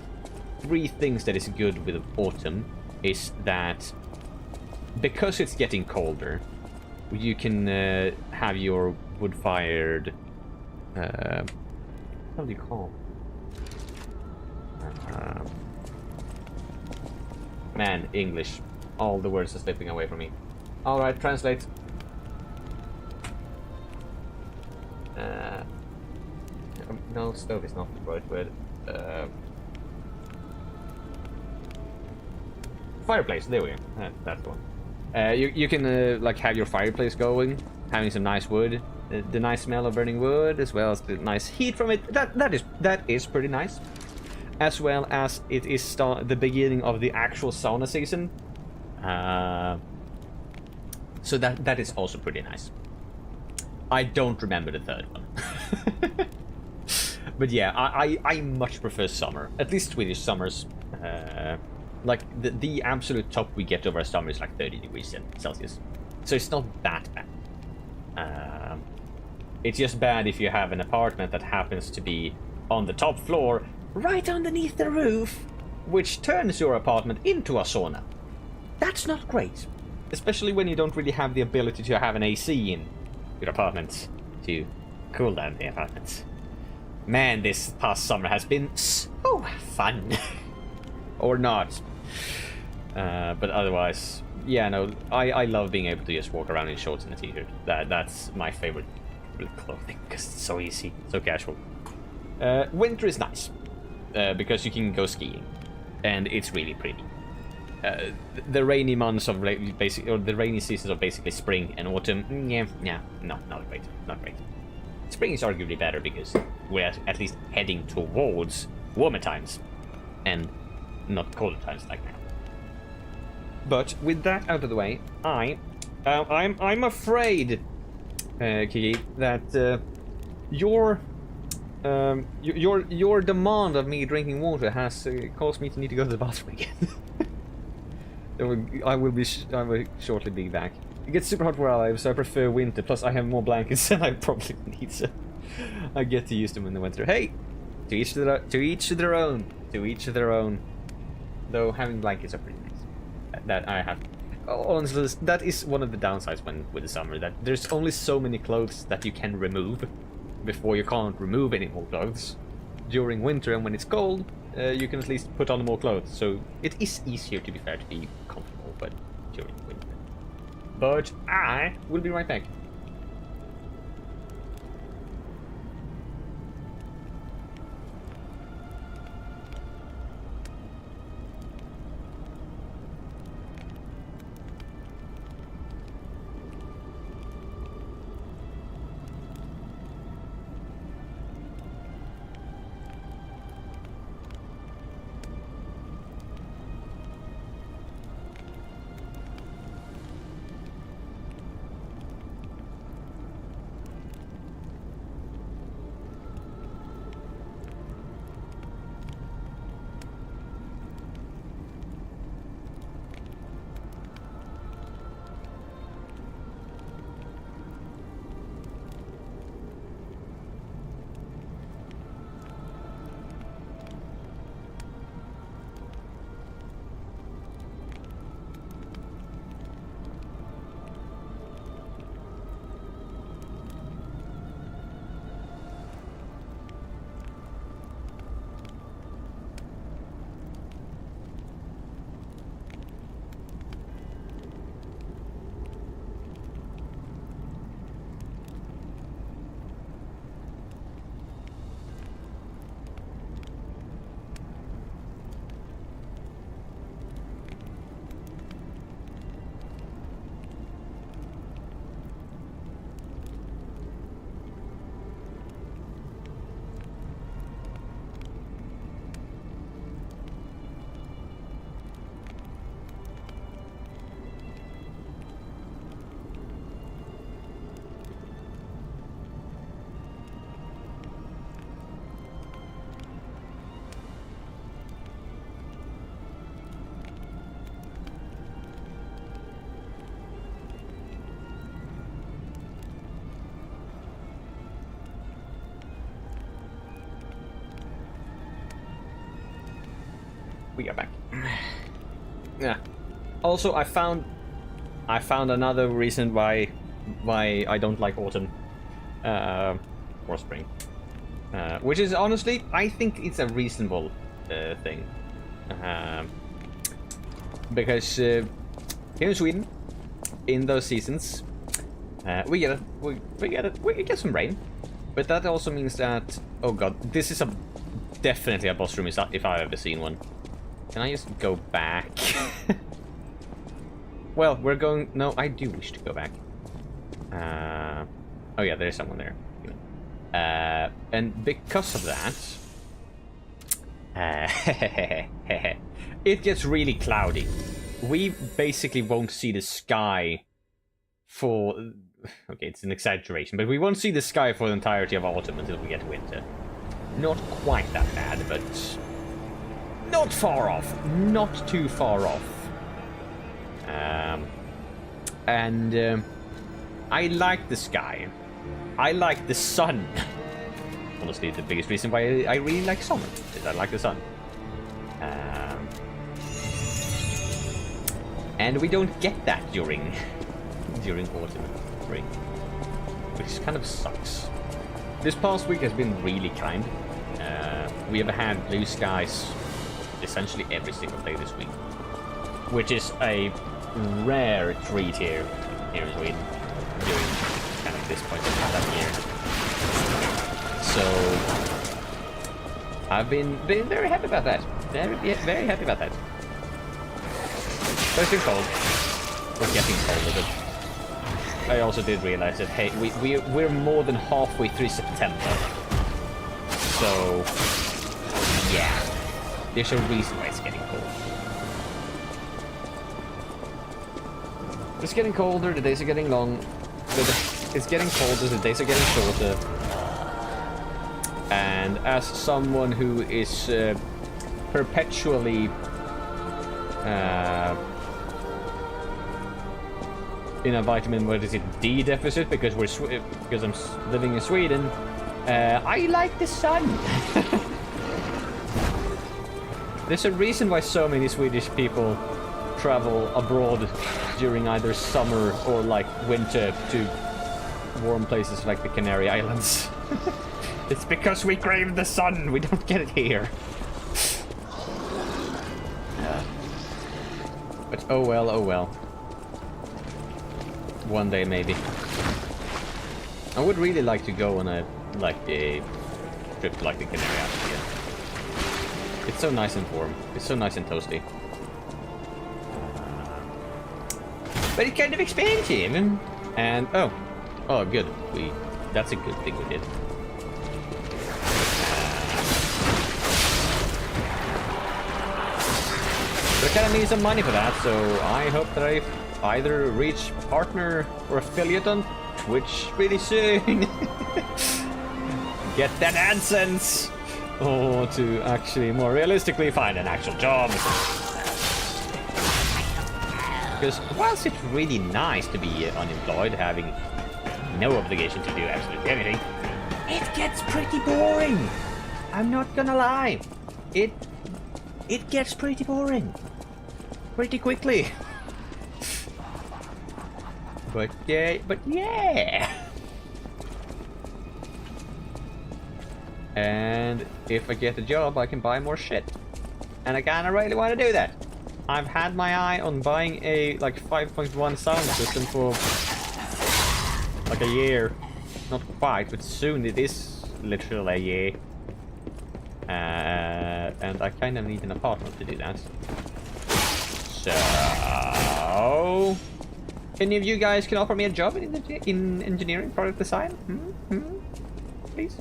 3 things that is good with autumn is that because it's getting colder, you can have your wood-fired... what do you call it? Man, English. All the words are slipping away from me. Alright, translate. No, stove is not the right word. Fireplace, there we go. That's the one. You can like have your fireplace going, having some nice wood, the nice smell of burning wood, as well as the nice heat from it. That is pretty nice. As well as it is the beginning of the actual sauna season. So that is also pretty nice. I don't remember the third one. But yeah, I much prefer summer. At least Swedish summers. Like, the absolute top we get over a summer is like 30 degrees Celsius. So it's not that bad. It's just bad if you have an apartment that happens to be on the top floor, right underneath the roof, which turns your apartment into a sauna. That's not great. Especially when you don't really have the ability to have an AC in your apartment to cool down the apartment. Man, this past summer has been so fun. Or not. But otherwise, yeah, no, I love being able to just walk around in shorts and a t-shirt. That's my favorite clothing, because it's so easy, so casual. Winter is nice, because you can go skiing, and it's really pretty. The rainy months of the rainy seasons of basically spring and autumn, not great. Spring is arguably better because we're at least heading towards warmer times, and not colder times like now. But with that out of the way, I'm afraid, Kiki, that your demand of me drinking water has caused me to need to go to the bathroom again. I will shortly be back. It gets super hot where I live, so I prefer winter. Plus, I have more blankets than I probably need, so I get to use them in the winter. Hey, to each their own. To each their own. Though having blankets are pretty nice. That I have. Honestly, that is one of the downsides with the summer. That there's only so many clothes that you can remove before you can't remove any more clothes. During winter and when it's cold, you can at least put on more clothes. So it is easier, to be fair, to be comfortable, but during winter. But I will be right back. we are back. Yeah. Also, I found another reason why I don't like autumn or spring, which is honestly, I think it's a reasonable thing, because here in Sweden, in those seasons, we get some rain, but that also means that, oh god, this is definitely a boss room if I've ever seen one. Can I just go back? Well, we're going... No, I do wish to go back. Oh yeah, there's someone there. And because of that... it gets really cloudy. We basically won't see the sky for... Okay, it's an exaggeration, but we won't see the sky for the entirety of autumn until we get to winter. Not quite that bad, but... not far off. Not too far off. I like the sky. I like the sun. Honestly, the biggest reason why I really like summer is I like the sun. And we don't get that during autumn and spring, which kind of sucks. This past week has been really kind. We have had blue skies essentially every single day this week, which is a rare treat here in Sweden during kind of this point of that year. So I've been very happy about that. Very happy about that. But it's been cold. We're getting colder, but I also did realize that hey, we're more than halfway through September. So yeah. There's a reason why it's getting cold. It's getting colder, the days are getting long. It's getting colder, the days are getting shorter. And as someone who is perpetually in a vitamin, what is it, D deficit, because I'm living in Sweden, I like the sun. There's a reason why so many Swedish people travel abroad during either summer or like winter to warm places like the Canary Islands. It's because we crave the sun. We don't get it here. But oh well, oh well. One day maybe. I would really like to go on a trip to like the Canary Islands again. It's so nice and warm. It's so nice and toasty. But it's kind of expensive. And oh good. That's a good thing we did. But I kind of need some money for that, so I hope that I either reach partner or affiliate on Twitch really soon. Get that AdSense. Or to actually more realistically find an actual job. Because whilst it's really nice to be unemployed, having no obligation to do absolutely anything, it gets pretty boring. I'm not gonna lie. It gets pretty boring. Pretty quickly. But yeah. And if I get a job, I can buy more shit. And I kinda really want to do that. I've had my eye on buying a like 5.1 sound system for like a year. Not quite, but soon it is literally a year. And I kind of need an apartment to do that. So, any of you guys can offer me a job in engineering, product design? Please.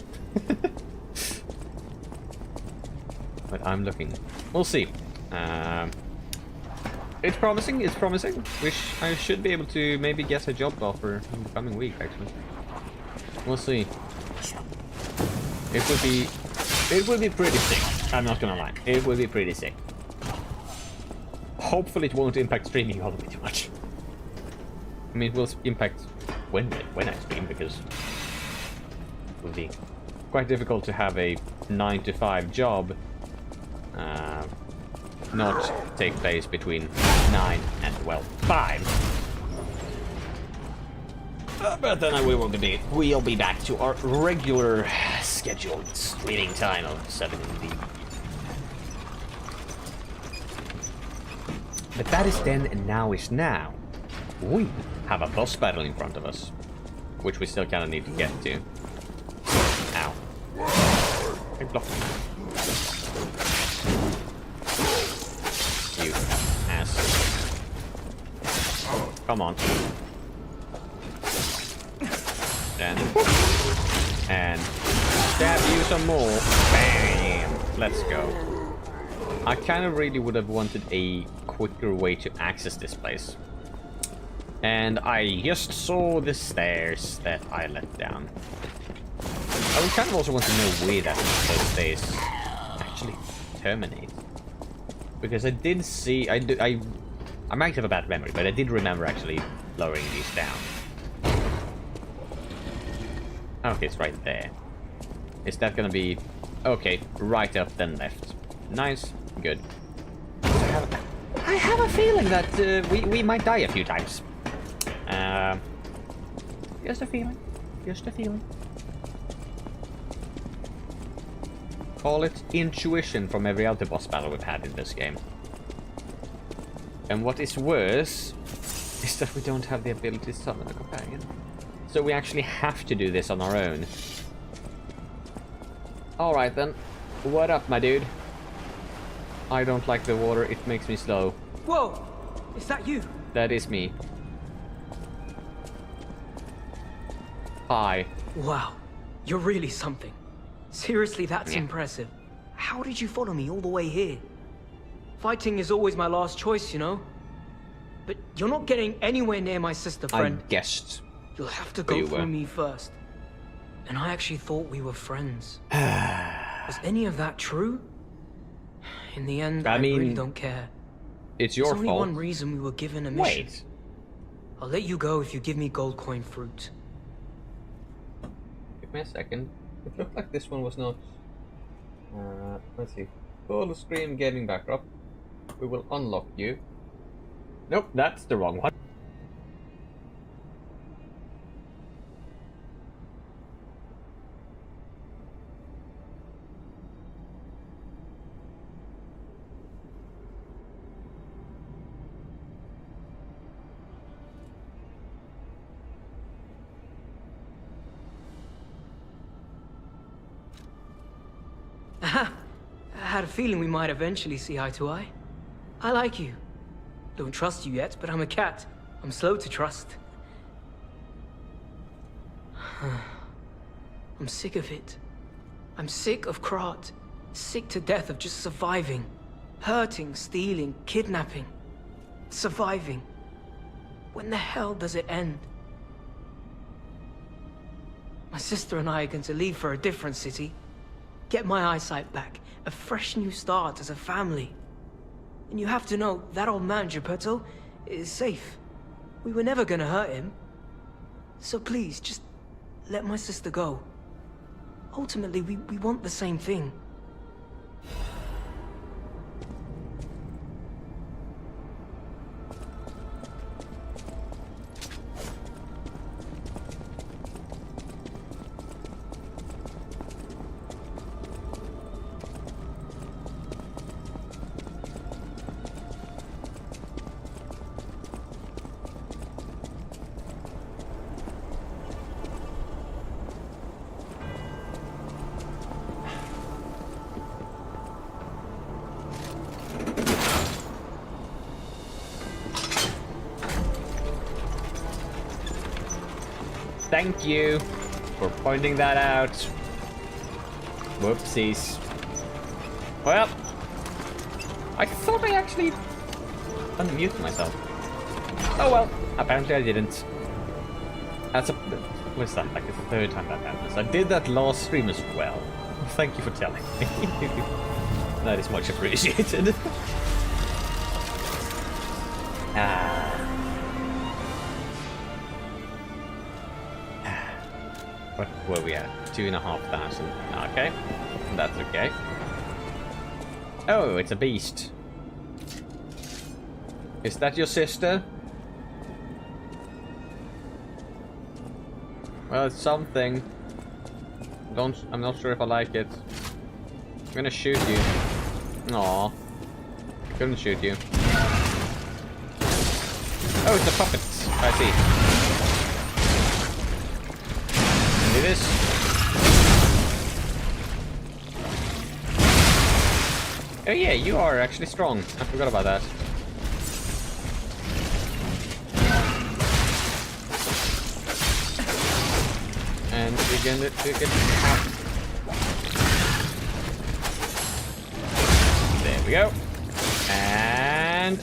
But I'm looking. We'll see. It's promising. It's promising. I should be able to maybe get a job offer in the coming week. Actually, we'll see. It would be pretty sick. I'm not gonna lie. It would be pretty sick. Hopefully, it won't impact streaming all the way too much. I mean, it will impact when I stream, because it will be quite difficult to have a 9-to-5 job not take place between 9 and, well, 5. But then we'll be back to our regular scheduled streaming time of 7 in the... But that is then, and now is now. We have a boss battle in front of us, which we still kind of need to get to. Ow. Hey, block me. You ass. Come on. And stab you some more. Bam! Let's go. I kind of really would have wanted a quicker way to access this place. And I just saw the stairs that I let down. I would kind of also want to know where those stairs actually terminate. Because I did see... I might have a bad memory, but I did remember actually lowering these down. Okay, it's right there. Is that gonna be... Okay, right up then left. Nice, good. I have a feeling that we might die a few times. Just a feeling. Just a feeling. Call it intuition from every other boss battle we've had in this game. And what is worse is that we don't have the ability to summon a companion. So we actually have to do this on our own. Alright then. What up, my dude? I don't like the water, it makes me slow. Whoa! Is that you? That is me. Hi. Wow. You're really something. Seriously, that's impressive. How did you follow me all the way here? Fighting is always my last choice, you know? But you're not getting anywhere near my sister, friend. I guessed. You'll have to go through me first. And I actually thought we were friends. Was any of that true? In the end, I mean, really don't care. It's your fault. There's only one reason we were given a mission. Wait. I'll let you go if you give me gold coin fruit. Give me a second. It looked like this one was not... let's see. Full screen gaming backdrop. We will unlock you. Nope, that's the wrong one. I had a feeling we might eventually see eye to eye. I like you. Don't trust you yet, but I'm a cat. I'm slow to trust. I'm sick of it. I'm sick of Krat. Sick to death of just surviving. Hurting, stealing, kidnapping. Surviving. When the hell does it end? My sister and I are going to leave for a different city. Get my eyesight back. A fresh new start as a family. And you have to know, that old man, Geppetto, is safe. We were never gonna hurt him. So please, just let my sister go. Ultimately, we want the same thing. Thank you for pointing that out. Whoopsies. Well, I thought I actually unmuted myself. Oh well, apparently I didn't. That's what's that, like the third time that happens. I did that last stream as well. Thank you for telling me. That is much appreciated. What were we at? 2,500. Okay, that's okay. Oh, it's a beast. Is that your sister? Well, it's something. I'm not sure if I like it. I'm gonna shoot you. Aw. Couldn't shoot you. Oh, it's a puppet. I see. Do this. Oh yeah, you are actually strong. I forgot about that. And we're gonna get out. There we go. And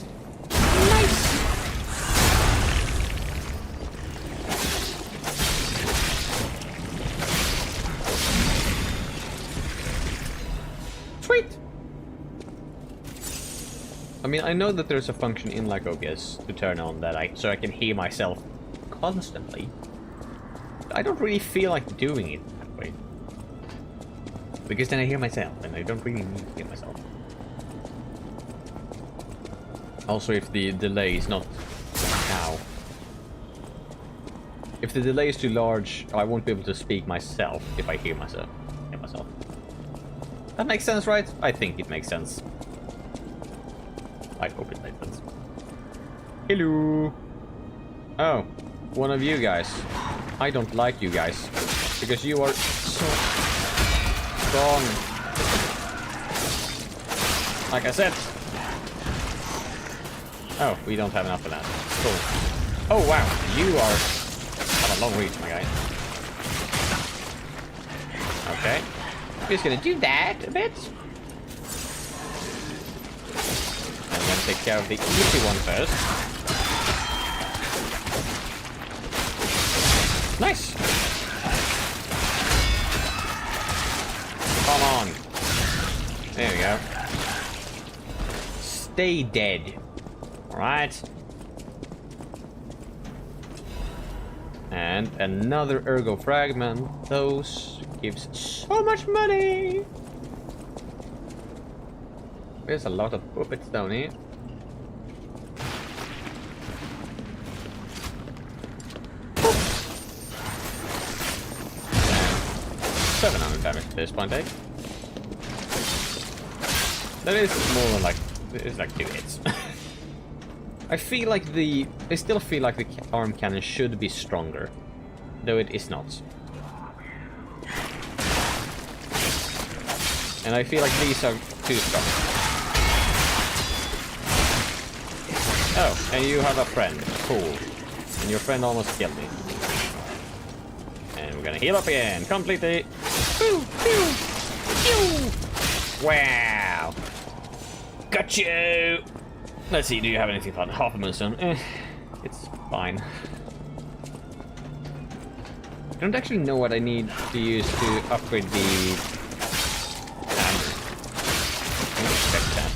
nice. Sweet. I mean, I know that there's a function in like OBS to turn on that so I can hear myself constantly. I don't really feel like doing it that way. Because then I hear myself, and I don't really need to hear myself. Also, if the delay is not... Ow. If the delay is too large, I won't be able to speak myself if I hear myself. That makes sense, right? I think it makes sense. I hope it makes sense. Hello! Oh, one of you guys. I don't like you guys. Because you are so strong. Like I said. Oh, we don't have enough of that. Cool. Oh wow, you have a long reach, my guy. Okay. I'm just gonna do that a bit. And then take care of the easy one first. Nice! Come on. There we go. Stay dead. Alright. And another ergo fragment. Those gives so much money! There's a lot of puppets down here. Boop. 700 damage at this point, eh? That is more than like... It's like 2 hits. I still feel like the arm cannon should be stronger. Though it is not. And I feel like these are too strong. Oh, and you have a friend. Cool. And your friend almost killed me. And we're gonna heal up again. Completely. Pew, pew, pew. Wow. Got you. Let's see, do you have anything fun? Half a moonstone. It's fine. I don't actually know what I need to use to upgrade the hammer. Let me check that.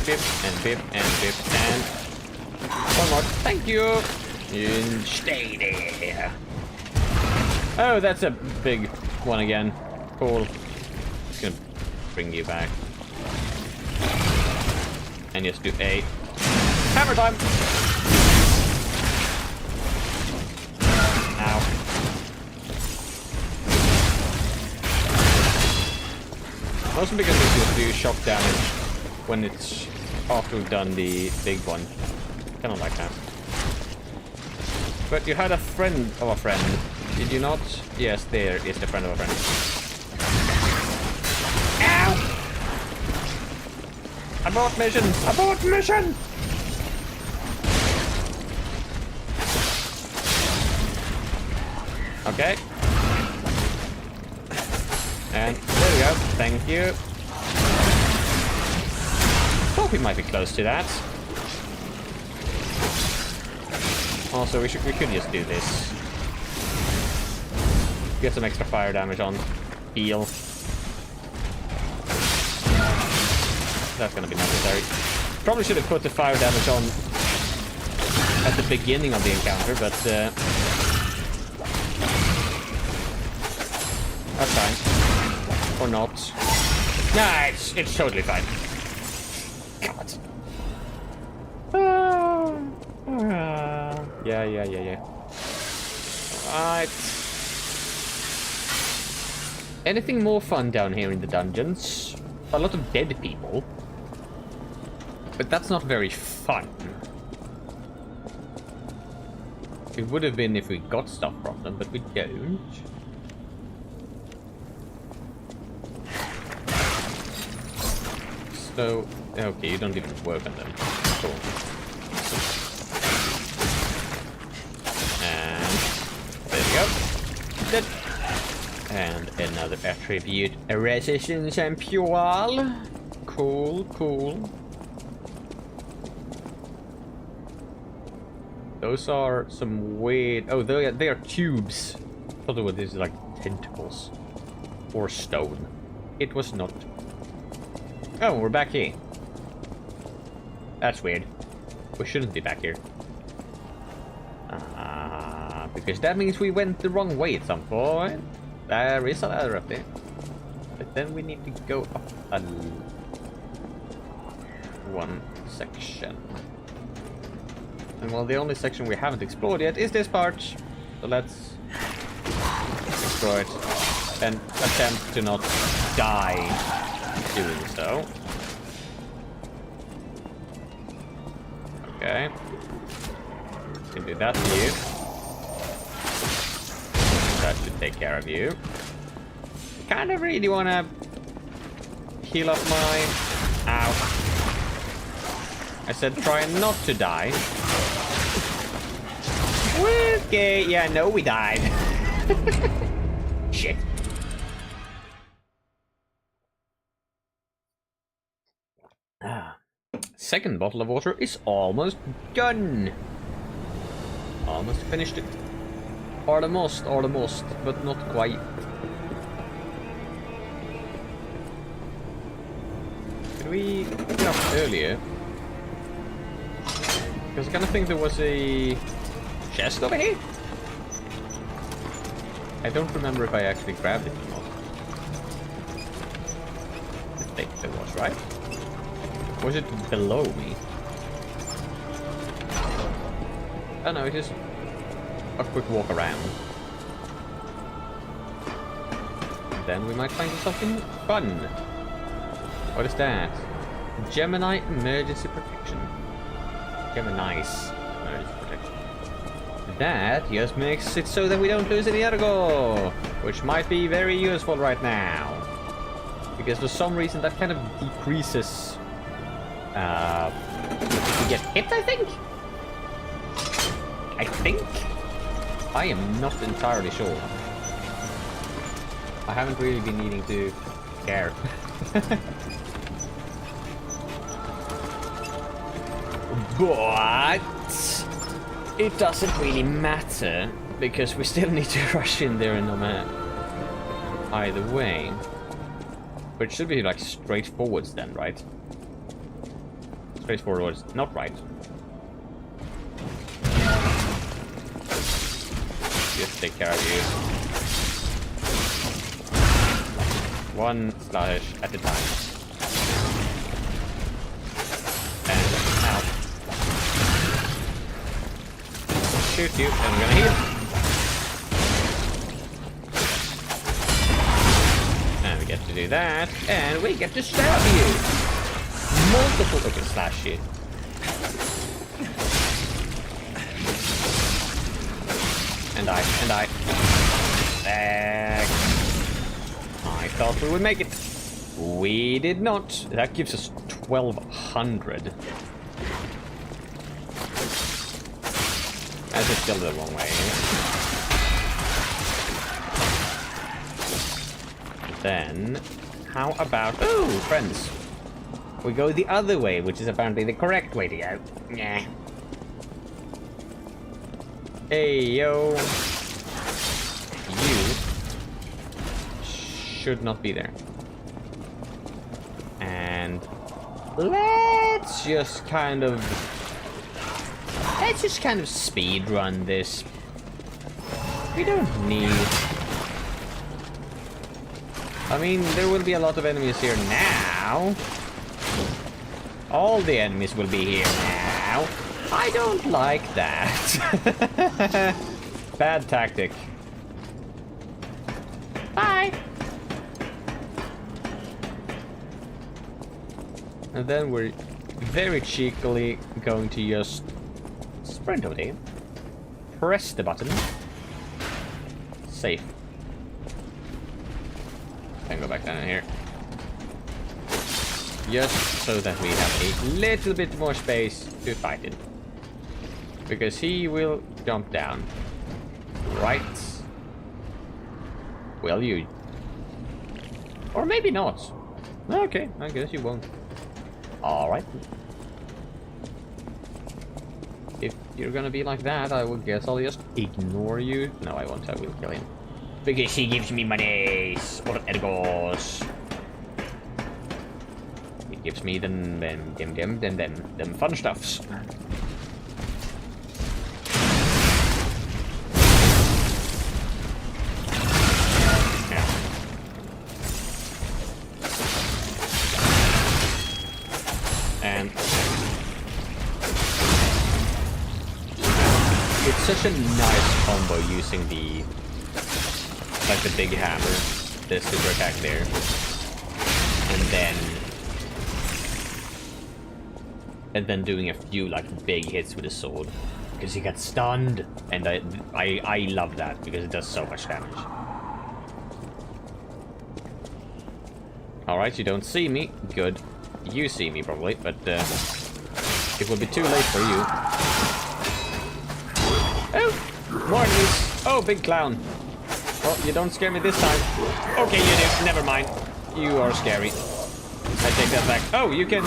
Bip and bip and bip and one more. Thank you. And stay there. Oh, that's a big one again. Cool. Just gonna bring you back. And just do a hammer time. Ow. Also because it will do shock damage when it's after we've done the big one. Kind of like that. But you had a friend of a friend, did you not? Yes, there is the friend of a friend. Ow! Abort mission! Abort mission! Okay. And there we go. Thank you. Thought we might be close to that. Also, we could just do this. Get some extra fire damage on. Heal. That's gonna be necessary. Probably should have put the fire damage on at the beginning of the encounter, but that's fine. Or not. Nah, it's totally fine. God. Yeah. Right. Anything more fun down here in the dungeons? A lot of dead people. But that's not very fun. It would have been if we got stuff from them, but we don't. So, okay, you don't even work on them. Cool. And there we go. Dead. And another attribute. Resistance and pure. Cool. Those are some weird... Oh, they are tubes. I thought they were these like tentacles. Or stone. It was not. Oh, we're back here. That's weird. We shouldn't be back here. Because that means we went the wrong way at some point. There is a ladder up there. But then we need to go up one section. And well, the only section we haven't explored yet is this part. So let's explore it and attempt to not die doing so. Okay. Can do that to you. That should take care of you. Kind of really want to heal up my... Ow. I said try not to die. Okay, yeah, no, we died. Shit. Second bottle of water is almost done. Almost finished it. Almost, but not quite. Did we pick it up earlier? Because I kind of think there was a chest over here. I don't remember if I actually grabbed it or not. I think there was, right? Was it below me? Oh no, it is a quick walk around. Then we might find something fun. What is that? Gemini emergency protection. Gemini's emergency protection. That just makes it so that we don't lose any ergo, which might be very useful right now. Because for some reason that kind of decreases if we get hit, I think? I am not entirely sure. I haven't really been needing to care. But it doesn't really matter because we still need to rush in there no matter either way. But it should be like straightforwards then, right? Straightforward is not right. Just take care of you. One slash at a time. And out. Shoot you, and I'm gonna heal. And we get to do that, and we get to stab you. Multiple slash you. And I thought we would make it. We did not. That gives us 1200. That's just still the wrong way. Then, how about... Ooh, friends. We go the other way, which is apparently the correct way to go. Yeah. Hey, yo. You should not be there. And let's just kind of speed run this. We don't need I mean, there will be a lot of enemies here now. All the enemies will be here now. I don't like that. Bad tactic. Bye! And then we're very cheekily going to just sprint over here. Press the button. Safe. And go back down in here. Just so that we have a little bit more space to fight in. Because he will jump down. Right. Will you? Or maybe not. Okay, I guess you won't. Alright. If you're gonna be like that, I would guess I'll just ignore you. No, I won't. I will kill him. Because he gives me monies or ergos. He gives me them fun stuffs. Yeah. And it's such a nice combo using the big hammer, the super attack there, and then doing a few like big hits with the sword because he gets stunned, and I love that because it does so much damage. All right, you don't see me. Good. You see me probably, but it will be too late for you. Oh, more enemies. Oh, big clown. Well, you don't scare me this time. Okay, you do. Never mind. You are scary. I take that back. Oh, you can...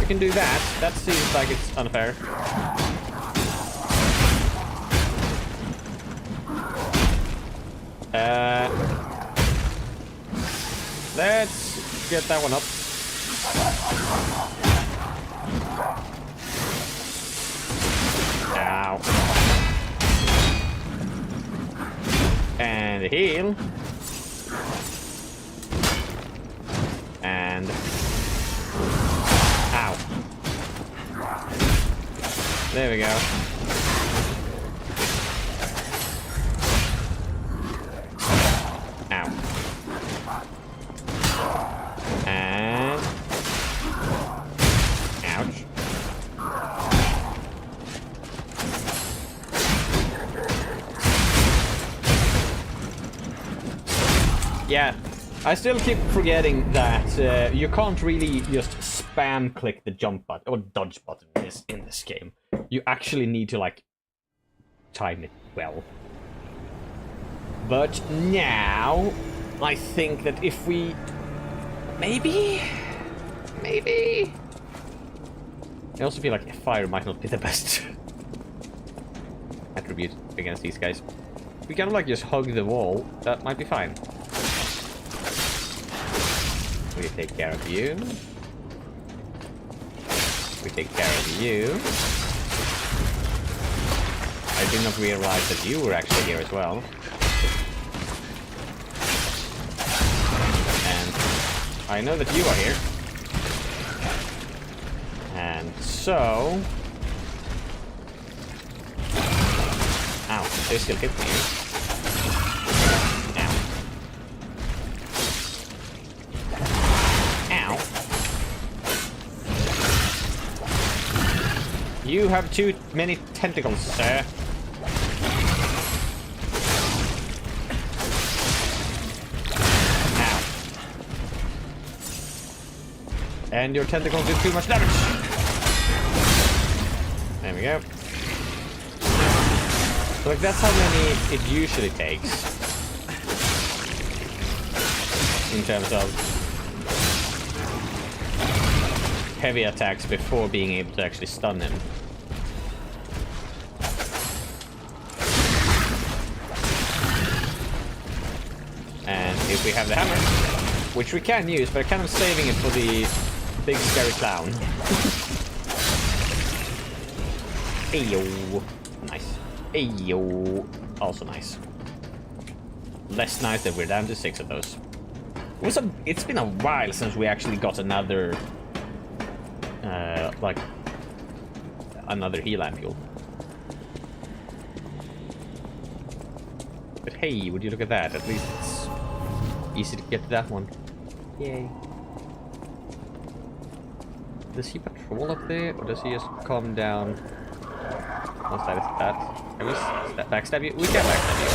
You can do that. That seems like it's unfair. Let's get that one up. Ow. And heal. And... Ow. There we go. Ow. And... Ouch. Yeah, I still keep forgetting that you can't really just spam click the jump button or dodge button in this game. You actually need to like time it well. But now I think that if we maybe I also feel like fire might not be the best attribute against these guys. If we kind of like just hug the wall, that might be fine. We take care of you. We take care of you. I did not realize that you were actually here as well. And I know that you are here. And so... Ow, they still hit me. You have too many tentacles, sir. Ow. And your tentacles do too much damage. There we go. So like that's how many it usually takes. In terms of heavy attacks before being able to actually stun him. And if we have the hammer, which we can use, but kind of saving it for the big scary clown. Ayo. Nice. Ayo. Also nice. less nice that we're down to 6 of those. It's been a while since we actually got another, like, another heal ampule. But hey, would you look at that? At least it's easy to get to that one. Yay. Does he patrol up there, or does he just calm down? Once that is that. Can we backstab you? We can backstab you.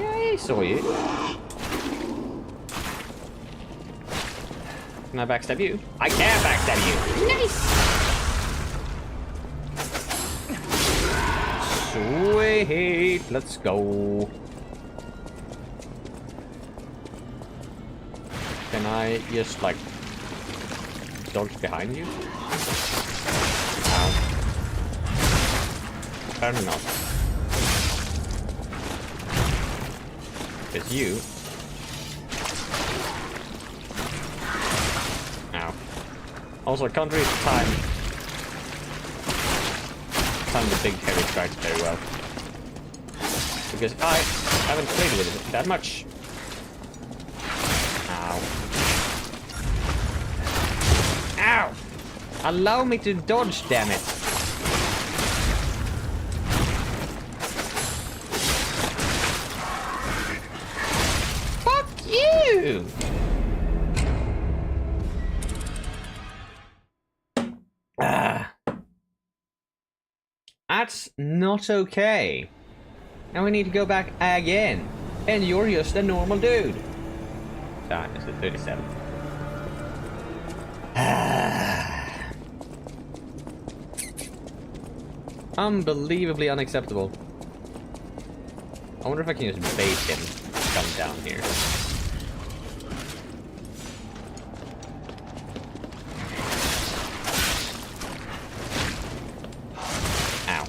Yeah, he saw you. Can I backstab you? I can backstab you! Nice! Sweet! Let's go. Can I just, like, dodge behind you? Ow. Apparently not. Because you... Ow. Also, I can't really time the big heavy strikes very well. Because I haven't played with it that much. Ow! Allow me to dodge, damn it! Fuck you! That's not okay. Now we need to go back again. And you're just a normal dude. Time is at 37. Unbelievably unacceptable. I wonder if I can just bait him come down here. Ow.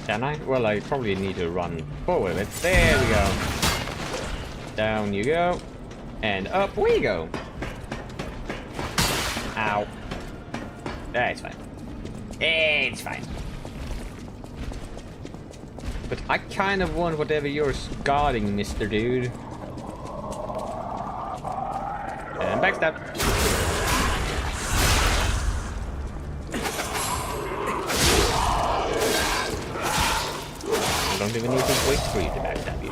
Can I? Well, I probably need to run forward a bit. There we go. Down you go. And up we go. Ow. It's fine. It's fine. But I kind of want whatever you're guarding, Mr. Dude. And backstab. I don't even need to wait for you to backstab you.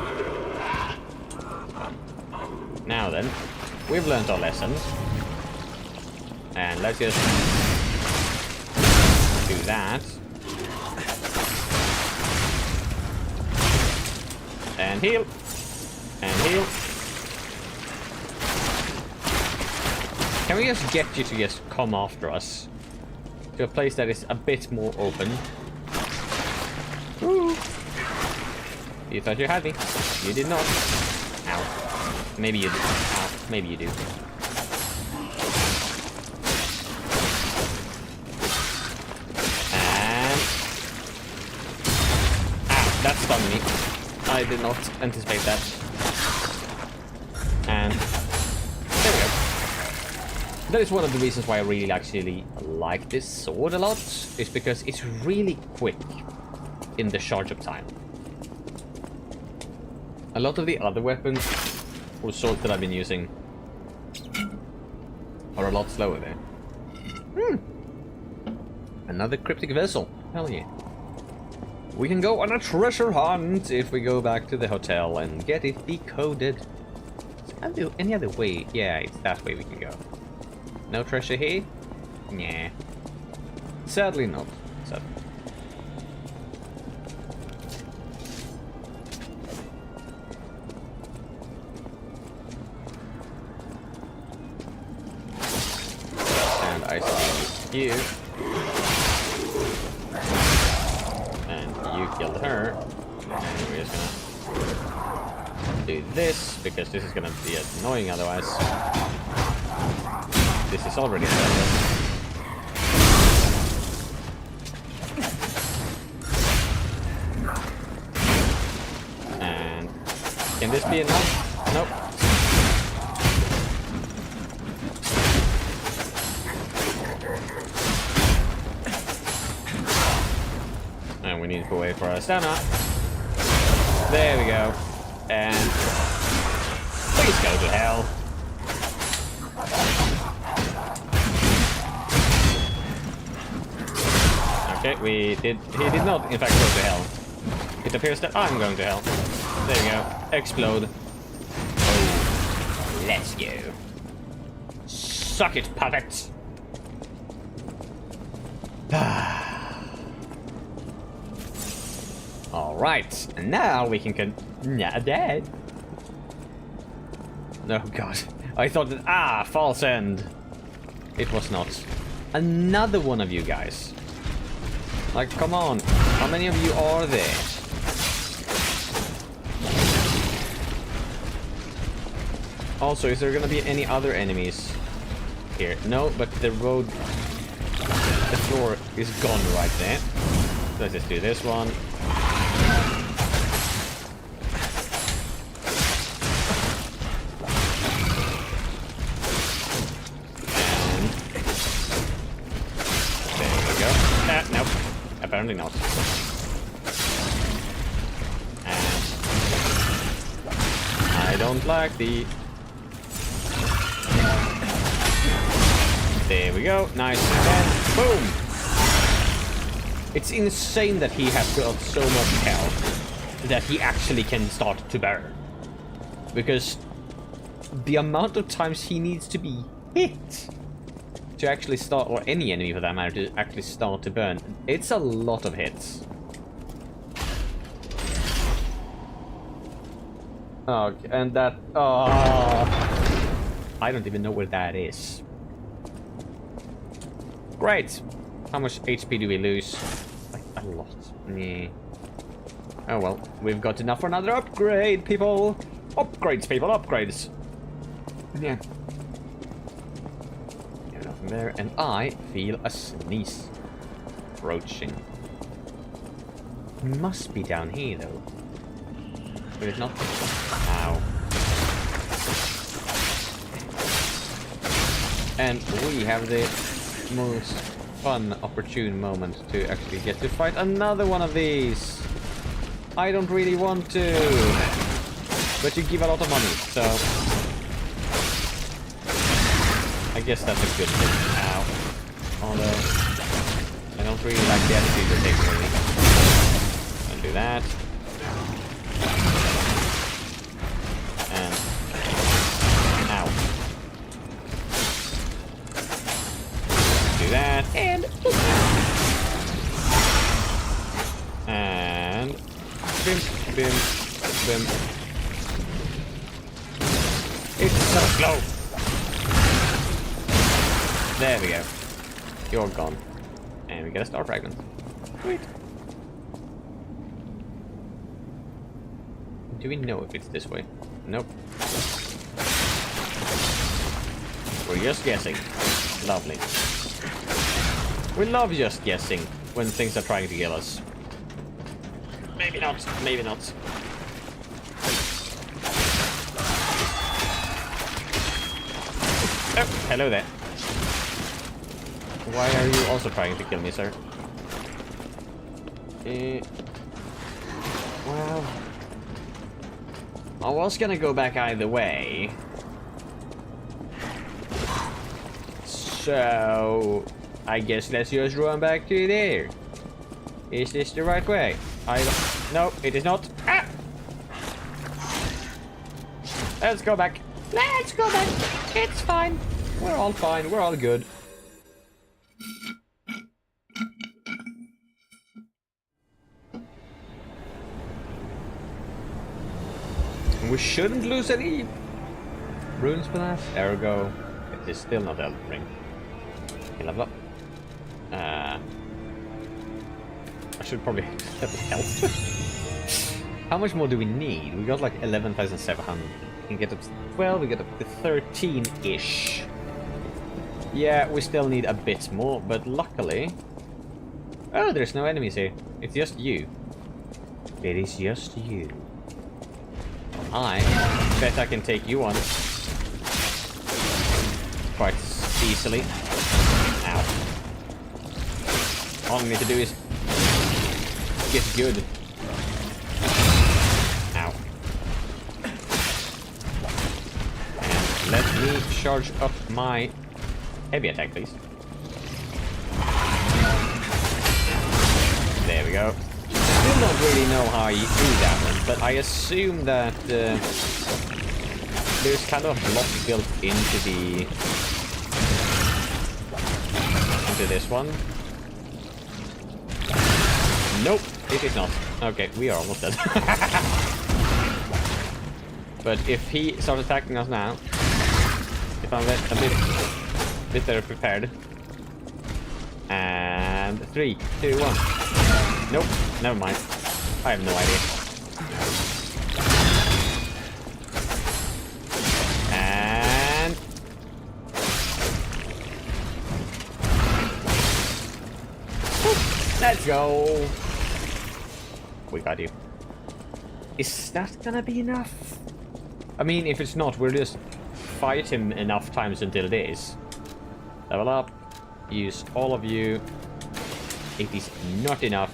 Now then, we've learned our lessons. And let's just do that. And heal. And heal. Can we just get you to just come after us? To a place that is a bit more open. Woo. You thought you had me. You did not. Ow. Maybe you do. Ow. Maybe you do. And... Ow. That stunned me. I did not anticipate that. And... There we go. That is one of the reasons why I really actually like this sword a lot. Is because it's really quick in the charge up time. A lot of the other weapons or swords that I've been using are a lot slower there. Another cryptic vessel. Hell yeah. We can go on a treasure hunt if we go back to the hotel and get it decoded. Any other way? Yeah, it's that way we can go. No treasure here? Nah. Sadly not. Sadly. I see you. And you killed her. And we're just gonna do this, because this is gonna be annoying otherwise. This is already annoying. And can this be enough? Nope. We'll wait for a stamina. There we go. And please go to hell. Okay, he did not in fact go to hell. It appears that I'm going to hell. There we go. Explode. Oh, let's go. Suck it, puppet. Alright, and now we can dead. Oh god. I thought that false end. It was not. Another one of you guys. Like, come on. How many of you are there? Also, is there gonna be any other enemies here? No, but the floor is gone right there. Let's just do this one. And there we go. Nope. Apparently not. And I don't like the... There we go. Nice. And boom! It's insane that he has got so much health that he actually can start to burn. Because the amount of times he needs to be hit to actually start, or any enemy for that matter, to actually start to burn, it's a lot of hits. Oh, and that... I don't even know where that is. Great! How much HP do we lose? Like, a lot. Yeah. Oh well, we've got enough for another upgrade, people! Upgrades, people, upgrades! Yeah. Nothing there, and I feel a sneeze approaching. Must be down here, though. But it's not. Ow. And we have the most fun, opportune moment to actually get to fight another one of these. I don't really want to, but you give a lot of money, so I guess that's a good thing. Ow. Although I don't really like the attitude you're taking with me. Don't do that. And ow. Do that and bim, bim, bim. It's so slow. There we go. You're gone. And we get a star fragment. Sweet. Do we know if it's this way? Nope. We're just guessing. Lovely. We love just guessing when things are trying to kill us. Maybe not. Maybe not. Oh, hello there. Why are you also trying to kill me, sir? Well... I was gonna go back either way. So... I guess let's just run back to there. Is this the right way? I don't... No, it is not. Ah! Let's go back. Let's go back. It's fine. We're all fine. We're all good. We shouldn't lose any runes for that. Ergo, it is still not Elden Ring. Okay, level up. I should probably have health. How much more do we need? We got like 11,700. We can get up to 12, we get up to 13-ish. Yeah, we still need a bit more, but luckily... Oh, there's no enemies here. It's just you. It is just you. I bet I can take you on quite easily. Ow. All I need to do is get good. Ow. And let me charge up my heavy attack, please. There we go. Still don't really know how you do that one, but I assume that there's kind of a block built into this one. Nope, it is not. Okay, we are almost dead. But if he starts attacking us now, if I'm a bit better prepared. And 3, 2, 1. Nope, never mind. I have no idea. And... let's go! We got you. Is that gonna be enough? I mean, if it's not, we'll just fight him enough times until it is. Level up. Use all of you. It is not enough.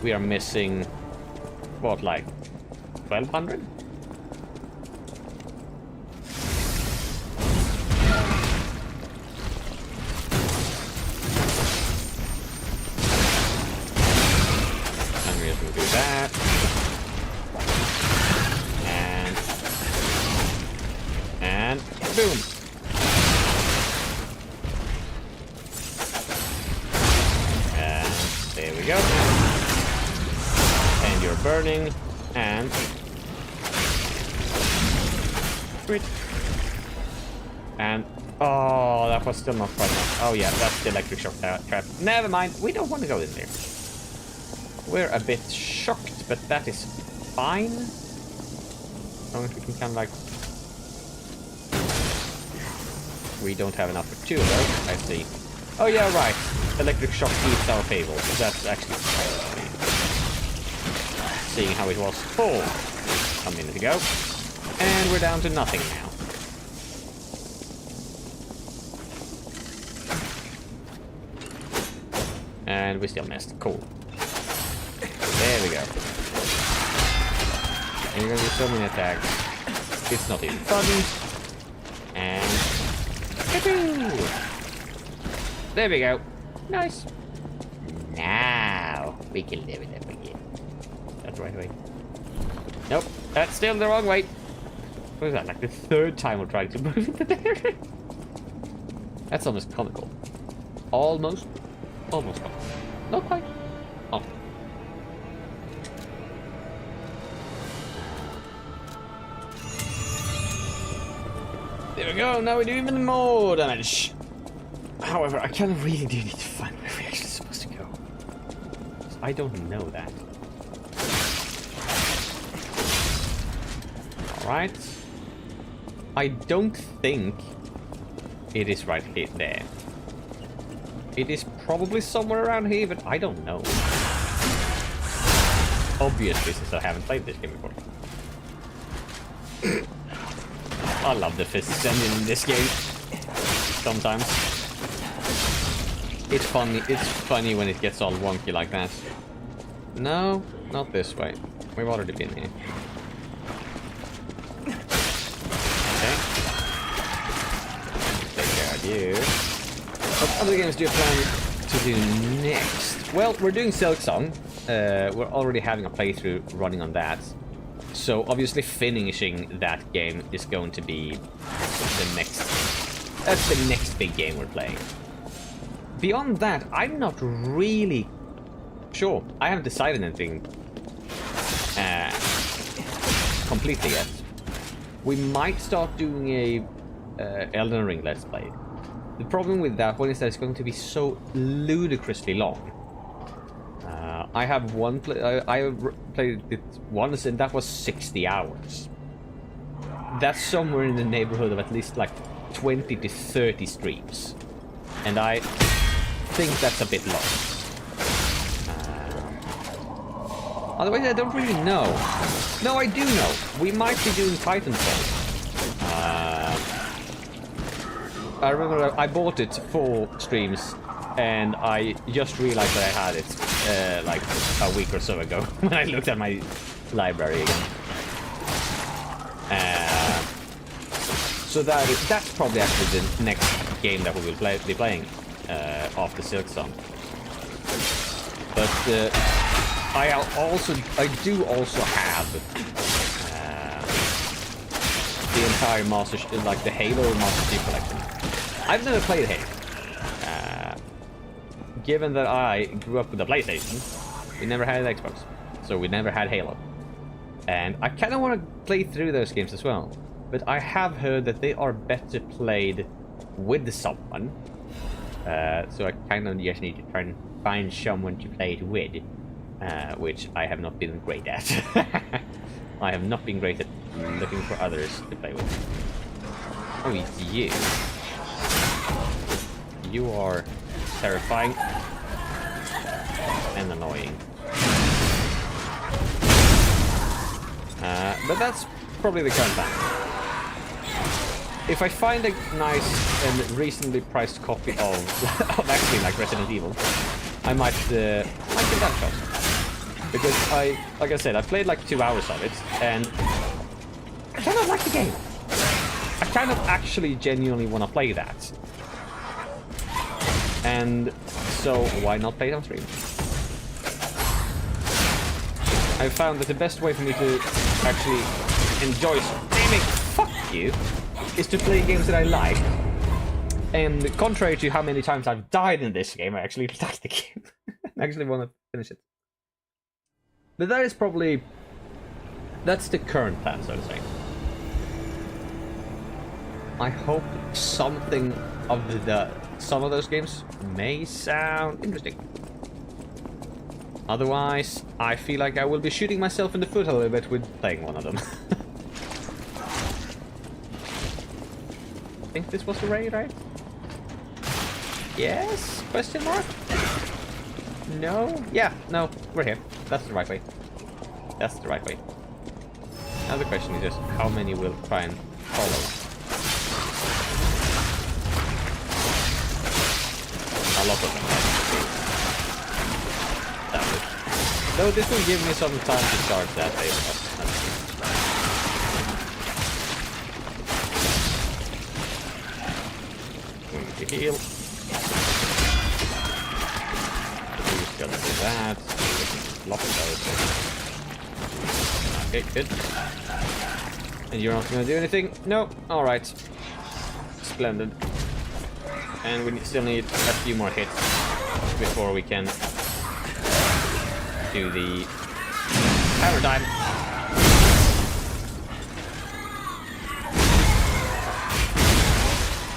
We are missing... what, like... 1200? And we're just gonna do that. And boom! And there we go. And you're burning, and... sweet. And... oh, that was still not quite enough. Oh yeah, that's the electric shock trap. Never mind, we don't want to go in there. We're a bit shocked, but that is fine. As long as we can kind of like... we don't have enough for 2 of those, I see. Oh yeah, right. Electric shock keeps our favor. That's actually seeing how it was for a minute ago. And we're down to nothing now. And we still missed. Cool. There we go. And you're gonna do so many attacks. It's not even fun. And... there we go. Nice. Now we can live it up again. That's the right way. Nope, that's still the wrong way. What is that? Like the 3rd time we're trying to move into there. That's almost comical. Almost comical. Not quite. Oh. There we go. Now we do even more damage. However, I kind of really do need to find where we're actually supposed to go. I don't know that. Alright. I don't think it is right here, there. It is probably somewhere around here, but I don't know. Obviously, since I haven't played this game before. I love the physics engine in this game. Sometimes. It's funny when it gets all wonky like that. No, not this way. We've already been here. Okay. Take care of you. What other games do you plan to do next? Well, we're doing Silksong. We're already having a playthrough running on that. So obviously finishing that game is going to be the next... that's the next big game we're playing. Beyond that, I'm not really sure. I haven't decided anything completely yet. We might start doing a Elden Ring Let's Play. The problem with that one is that it's going to be so ludicrously long. I have one I played it once, and that was 60 hours. That's somewhere in the neighborhood of at least like 20 to 30 streams. And I think that's a bit long. Otherwise, I don't really know. No, I do know. We might be doing Titanfall. I remember I bought it for streams, and I just realized that I had it like a week or so ago when I looked at my library again. So that's probably actually the next game that we will be playing after Silksong. But I do also have the entire like the Halo Master Chief Collection. I've never played Halo. Given that I grew up with a PlayStation, we never had an Xbox, so we never had Halo. And I kind of want to play through those games as well. But I have heard that they are better played with someone. So I kind of just need to try and find someone to play it with. Which I have not been great at. I have not been great at looking for others to play with. Oh, it's you. You are terrifying. And annoying. But that's probably the current plan. If I find a nice and reasonably priced copy of actually like Resident Evil, I might give that a shot. Because like I said, I played like 2 hours of it, and I kind of like the game. I kind of actually genuinely want to play that. And so why not play it on stream? I found that the best way for me to actually enjoy streaming, fuck you, is to play games that I like. And contrary to how many times I've died in this game, I actually like the game. I actually want to finish it. But that is probably... that's the current plan, so to say. I hope something of some of those games may sound interesting. Otherwise, I feel like I will be shooting myself in the foot a little bit with playing one of them. I think this was the raid, right? Yes? Question mark? No? Yeah, no, we're here. That's the right way. That's the right way. Now the question is just how many will try and follow. A lot of them, right? That's it. Though this will give me some time to charge that later. Going to heal. Who's gonna do that? Lock those. Okay, good. And you're not gonna do anything? No. Alright. Splendid. And we still need a few more hits before we can do the hammer time.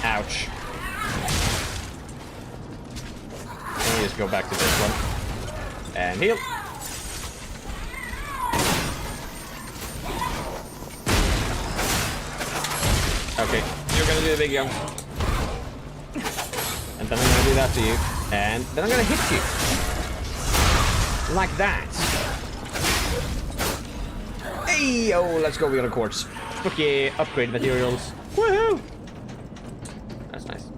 Ouch. Let me just go back to this one. And heal. Okay, you're gonna do the big jump. And then I'm gonna do that to you. And then I'm gonna hit you. Like that. Hey, oh, let's go, we got a quartz. Okay, upgrade materials. Woohoo! That's nice.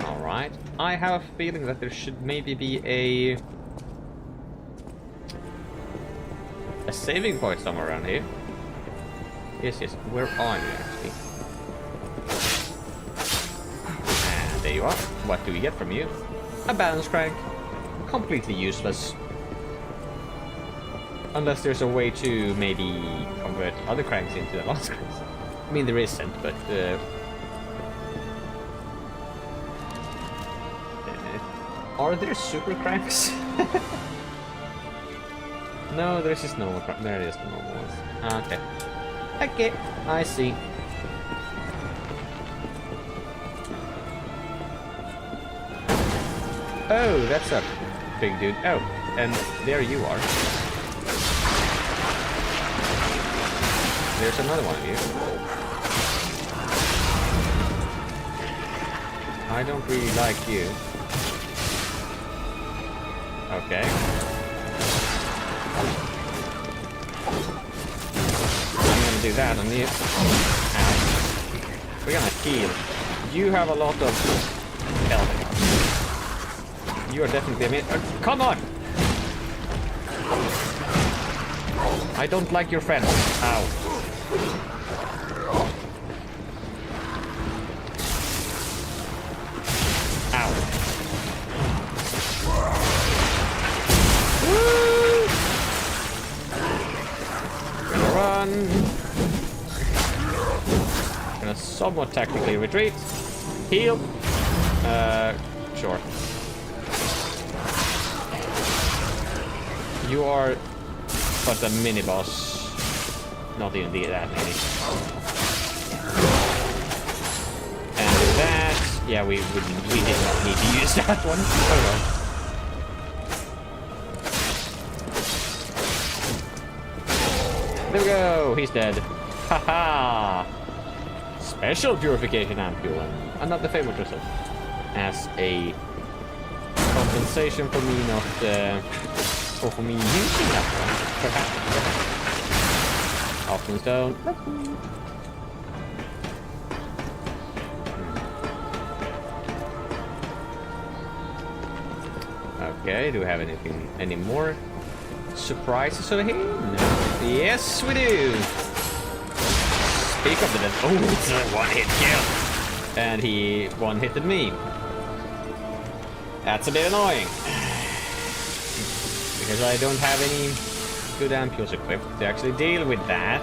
Alright, I have a feeling that there should maybe be a saving point somewhere around here. Yes, yes, where are you actually? And there you are. What do we get from you? A balance crank. Completely useless. Unless there's a way to maybe convert other cranks into balance cranks. I mean, there isn't, but are there super cranks? No, there's just normal crank. There it is, the normal ones. Okay. Okay, I see. Oh, that's a big dude. Oh, and there you are. There's another one of you. I don't really like you. Okay. I'm gonna do that on you. Ow. We're gonna heal. You have a lot of Hell. You are definitely a min. Come on! I don't like your friends. Ow. Ow. Woo! Gonna run. Gonna somewhat tactically retreat. Heal. Sure. You are but a mini boss. Not even that many. And with that, yeah, we did not need to use that one. Oh well. There we go. He's dead. Haha. Special purification ampule and another favorite result. As a compensation for me not or for me using that one, perhaps. Often stone. Okay, do we have any more surprises over here? No. Yes, we do. Speak of the dead. Oh, it's a one-hit kill. And he one-hitted me. That's a bit annoying. Because I don't have any good ampules equipped to actually deal with that.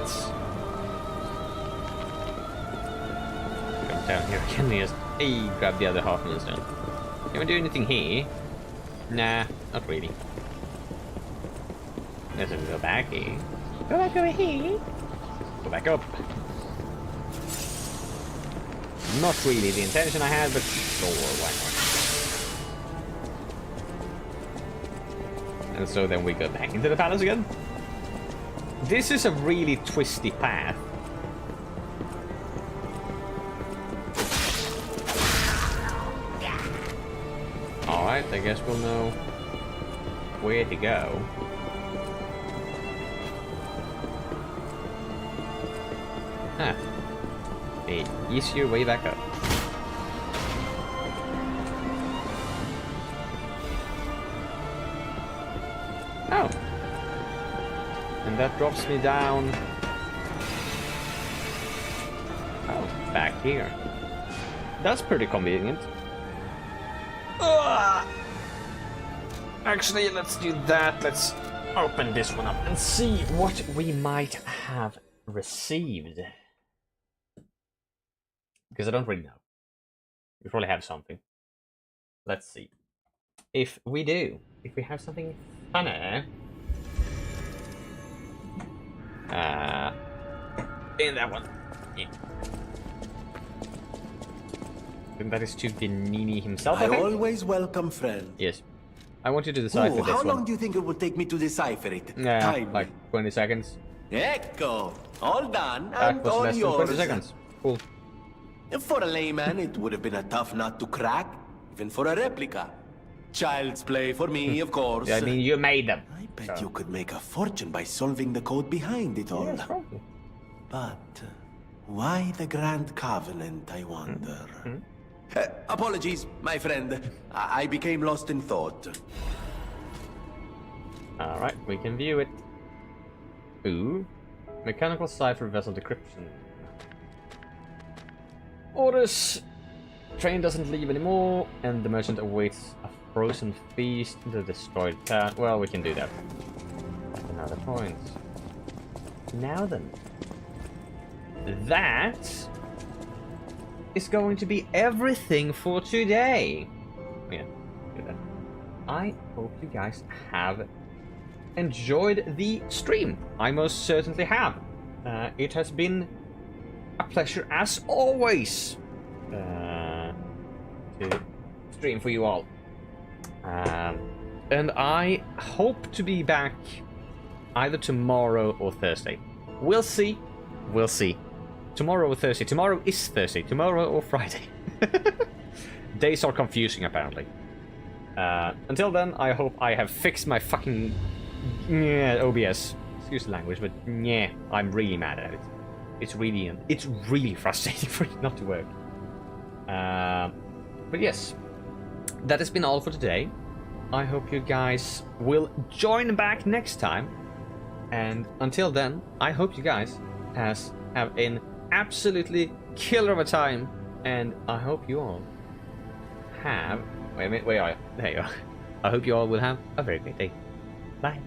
Come down here. Can we just grab the other half moon stone? Can we do anything here? Nah, not really. Let's go back here. Go back over here. Go back up. Not really the intention I had, but sure, why not? And so then we go back into the palace again. This is a really twisty path. Alright, I guess we'll know where to go. Ah. A easier way back up. Oh. And that drops me down. Oh, back here. That's pretty convenient. Actually, let's do that. Let's open this one up and see what we might have received. Because I don't really know. We probably have something. Let's see. If we do. If we have something funny. In that one. Yeah. I think that is to Venini himself, I think? always welcome friends. Yes. I want you to decipher this one. How long do you think it would take me to decipher it? Like 20 seconds. Ecco! All done, That and was all less than yours. 20 seconds. Cool. For a layman, it would have been a tough nut to crack, even for a replica. Child's play for me, of course. Yeah, I mean, you made them. I bet you could make a fortune by solving the code behind it all. Yes, probably. But why the Grand Covenant, I wonder? Apologies, my friend. I became lost in thought. Alright, we can view it. Ooh. Mechanical cipher vessel decryption. Orders. Train doesn't leave anymore, and the merchant awaits a frozen feast in the destroyed town. Well, we can do that. Another point. Now then. That is going to be everything for today. Yeah, do that. I hope you guys have enjoyed the stream. I most certainly have. It has been a pleasure as always to stream for you all. And I hope to be back either tomorrow or Thursday. We'll see. We'll see. Tomorrow or Thursday. Tomorrow is Thursday. Tomorrow or Friday. Days are confusing, apparently. Until then, I hope I have fixed my fucking OBS. Excuse the language, but yeah, I'm really mad at it. It's really frustrating for it not to work. But yes, that has been all for today. I hope you guys will join back next time. And until then, I hope you guys have an absolutely killer of a time. And I hope you all have... Wait a minute, where are you? There you are. I hope you all will have a very great day. Bye.